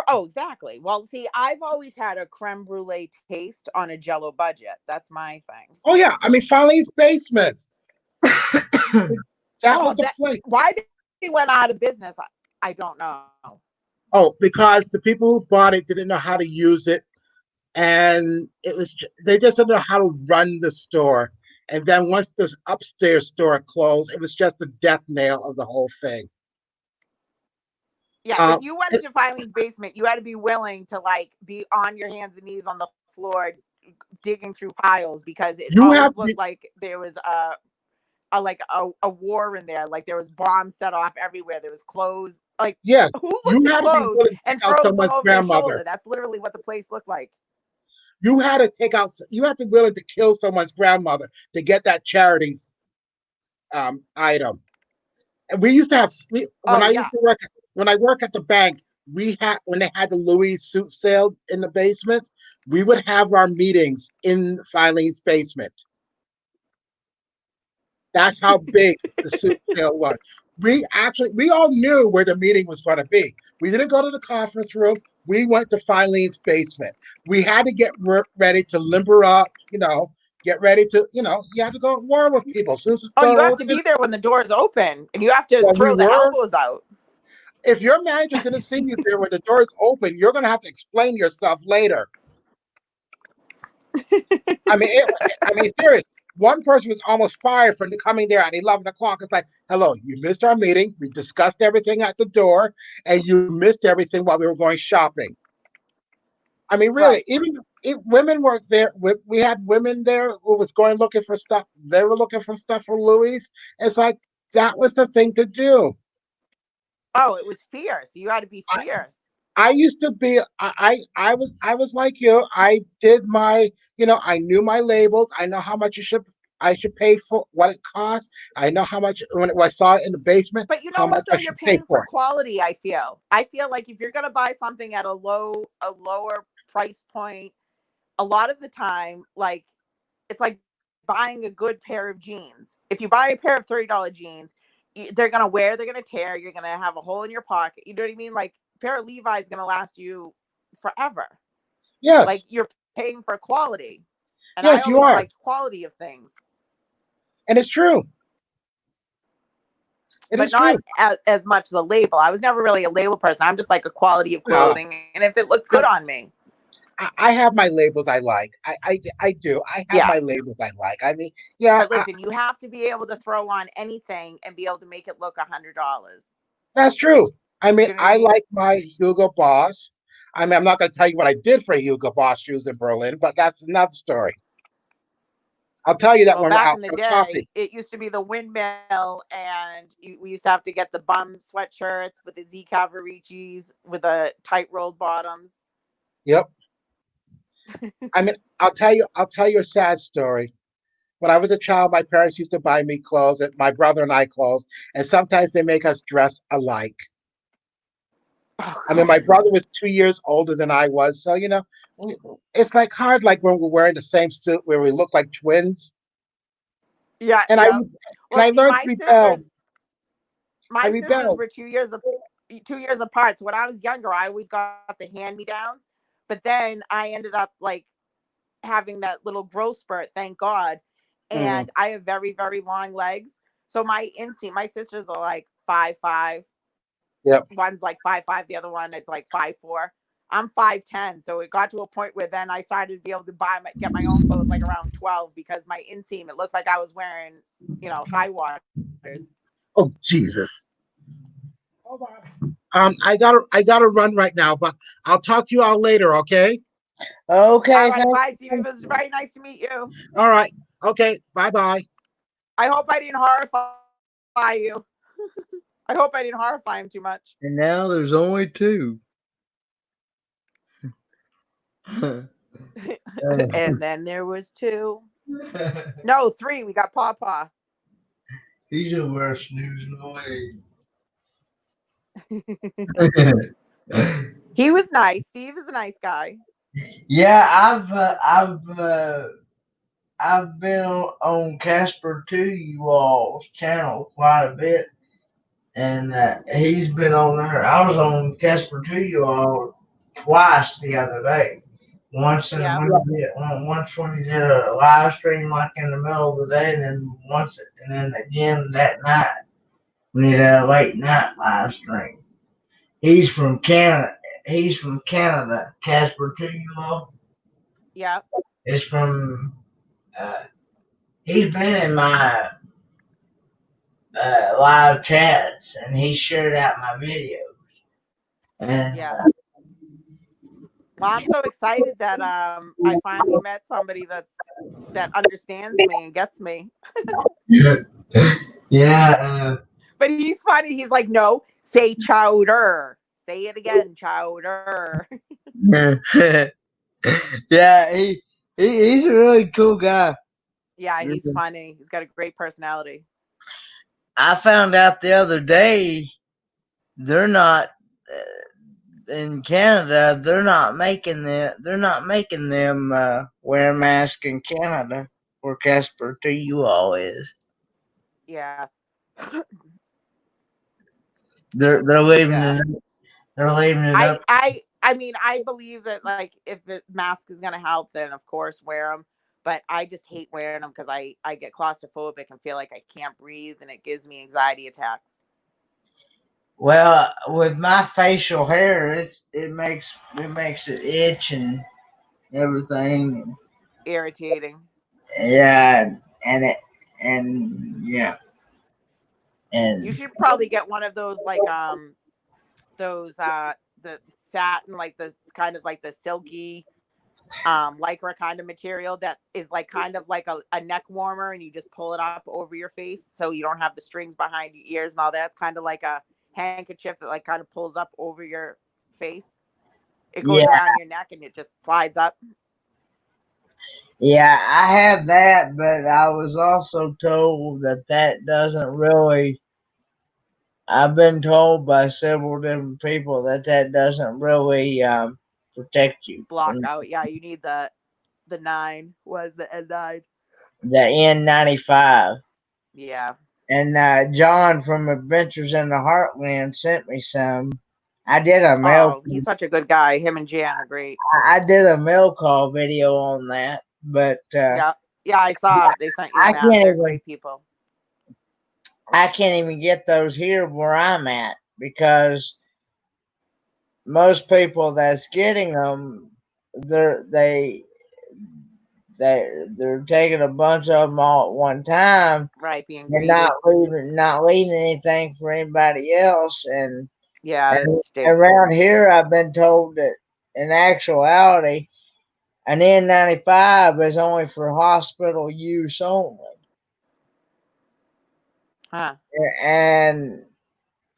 Oh, exactly. Well, see, I've always had a creme brulee taste on a Jello budget. That's my thing. Oh yeah, I mean Filene's Basement. That was the place. Why they went out of business, I don't know. Oh, because the people who bought it didn't know how to use it, and they just didn't know how to run the store. And then once this upstairs store closed, it was just the death nail of the whole thing. Yeah, if you went to Filene's Basement, you had to be willing to be on your hands and knees on the floor digging through piles because it always looked like there was a war in there. Like there was bombs set off everywhere. There was clothes. Like who looks at clothes and throws them over their shoulder? That's literally what the place looked like. You had to be willing to kill someone's grandmother to get that charity item. And we used to have when I work at the bank, when they had the Louis suit sale in the basement, we would have our meetings in Filene's basement. That's how big the suit sale was. We all knew where the meeting was going to be. We didn't go to the conference room. We went to Filene's basement. We had to get ready to limber up, get ready to, you have to go to war with people. You have to be there when the doors open and you have to throw the elbows out. If your manager didn't see you there when the doors open, you're going to have to explain yourself later. I mean, seriously. One person was almost fired for coming there at 11 o'clock. It's like, hello, you missed our meeting. We discussed everything at the door, and you missed everything while we were going shopping. I mean, really, right. even if women were there, we had women there who was going looking for stuff. They were looking for stuff for Louis. It's like, that was the thing to do. Oh, it was fierce. You had to be fierce. I used to be. I was like you. I did my. I knew my labels. I know how much I should pay for what it costs. I know how much when I saw it in the basement. But you know what? Though you're paying for quality. I feel like if you're gonna buy something at a lower price point, a lot of the time, it's like buying a good pair of jeans. If you buy a pair of $30 jeans, they're gonna wear. They're gonna tear. You're gonna have a hole in your pocket. You know what I mean? Like pair of Levi's going to last you forever. Yes. Like you're paying for quality. And yes, I always liked quality of things. And it's true. But not as much the label. I was never really a label person. I'm just like a quality of clothing. No. And if it looked good on me. I have my labels I like. I do. I have my labels I like. I mean, yeah. But listen, you have to be able to throw on anything and be able to make it look $100. That's true. I mean, I like my Hugo Boss. I mean, I'm not going to tell you what I did for Hugo Boss shoes in Berlin, but that's another story. I'll tell you that when back in the day, it used to be the windmill, and we used to have to get the bum sweatshirts with the Z Cavariccis with the tight rolled bottoms. Yep. I mean, I'll tell you a sad story. When I was a child, my parents used to buy me clothes, and my brother and I clothes, and sometimes they make us dress alike. Oh, I mean, my brother was 2 years older than I was, so it's like hard, like when we're wearing the same suit where we look like twins. Yeah, and yeah. I learned to rebel. My sisters were 2 years apart. So when I was younger, I always got the hand-me-downs, but then I ended up having that little growth spurt, thank God. And I have very, very long legs. So my sisters are like 5'5". Yep. One's like 5'5", the other one is like 5'4". I'm 5'10", so it got to a point where then I started to be able to get my own clothes like around 12 because my inseam, it looked like I was wearing, high waters. Oh Jesus. Hold on. I gotta run right now, but I'll talk to you all later, okay? Okay, All right, thank bye, Steve. It was very nice to meet you. All right. Okay. Bye-bye. I hope I didn't horrify you. I hope I didn't horrify him too much. And now there's only two. And then there was 2. No, 3. We got Pawpaw. He's the worst snoozing away. He was nice. Steve is a nice guy. Yeah, I've been on Casper 2 you all's channel quite a bit, and he's been on there. I was on Casper 2 you all twice the other day. Once Yeah. when he did a live stream like in the middle of the day, and then again that night when he did a late night live stream. He's from Canada. He's from Canada. Casper 2 you all Yeah. is from. Uh, he's been in my live chats, and he shared out my videos. And Yeah. Well, I'm so excited that I finally met somebody that understands me and gets me. yeah, But he's funny. He's like, no, say chowder. Say it again, chowder. yeah, he's a really cool guy. Yeah, he's funny. He's got a great personality. I found out the other day they're not in Canada. They're not making them wear masks in Canada where Casper to you all is. Yeah. They're leaving Yeah. it. They're leaving it up. I mean, I believe that like if the mask is gonna help, then of course wear them. But I just hate wearing them because I get claustrophobic and feel like I can't breathe, and it gives me anxiety attacks. Well, with my facial hair, it makes it itch and everything. Irritating. Yeah, and it and yeah, and You should probably get one of those like those the satin, like the kind of like the silky lycra kind of material that is like kind of like a neck warmer, and you just pull it up over your face so you don't have the strings behind your ears and all that. It's kind of like a handkerchief that like kind of pulls up over your face. It goes yeah, around your neck and it just slides up. yeah. I have that, but I was also told that doesn't really. I've been told by several different people that doesn't really protect you Block from out. Yeah, you need the 9. Was the N9. the N95. Yeah. And John from Adventures in the Heartland sent me some. I did a mail. Oh, he's such a good guy. Him and Jan are great. I did a mail call video on that, but Yeah. Yeah, I saw they sent you I the mask. can't They're even great people. I can't even get those here where I'm at because most people that's getting them, they're they they're taking a bunch of them all at one time Right, being and greedy. not leaving anything for anybody else. Yeah, it And stinks. around here, I've been told that in actuality, an N95 is only for hospital use only. Huh. And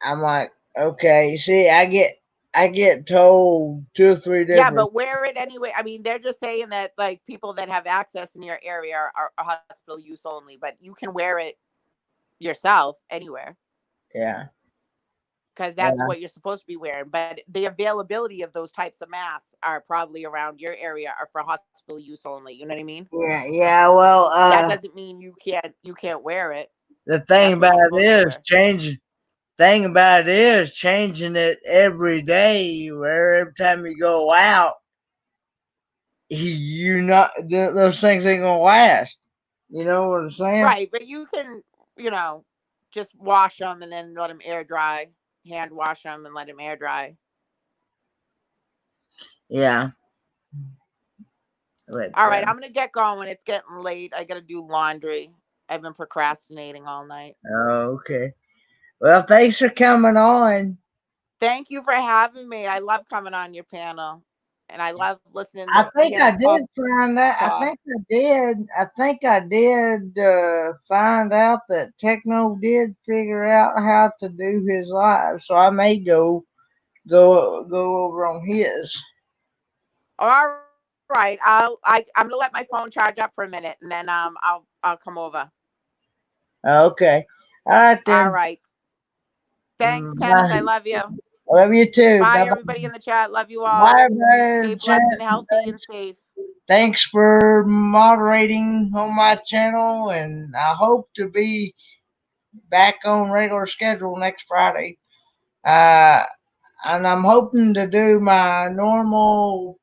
I'm like, okay, see, I get told 2 or 3 Yeah, different. but wear it anyway. I mean, they're just saying that like people that have access in your area are hospital use only, but you can wear it yourself anywhere Yeah, because that's yeah, what you're supposed to be wearing. But the availability of those types of masks are probably around your area are for hospital use only. You know what I mean? yeah, yeah. Well, That doesn't mean you can't wear it. the thing That's what about you're it supposed to is wear. changing it every day. Where every time you go out, you not those things ain't gonna last. You know what I'm saying? Right, but you can, you know, just wash them and then let them air dry. Hand wash them and let them air dry. Yeah. But, All right, I'm gonna get going. It's getting late. I gotta do laundry. I've been procrastinating all night. okay. Well, thanks for coming on. Thank you for having me. I love coming on your panel, and I love listening I to think I hearing Paul did find out. I talk. think I did. I think I did find out that Techno did figure out how to do his live, so I may go over on his. All right, I'm gonna let my phone charge up for a minute, and then I'll come over. Okay. All right All then. right. Thanks, Kenneth. Bye. I love you. Love you too. Bye, Bye. everybody in the chat. Love you all. Bye, bye, Stay chat. blessed and healthy and safe. Thanks for moderating on my channel, and I hope to be back on regular schedule next Friday. And I'm hoping to do my normal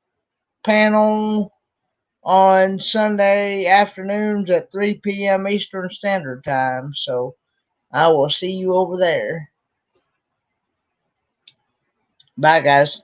panel on Sunday afternoons at 3 p.m. Eastern Standard Time. So I will see you over there. Bye, guys.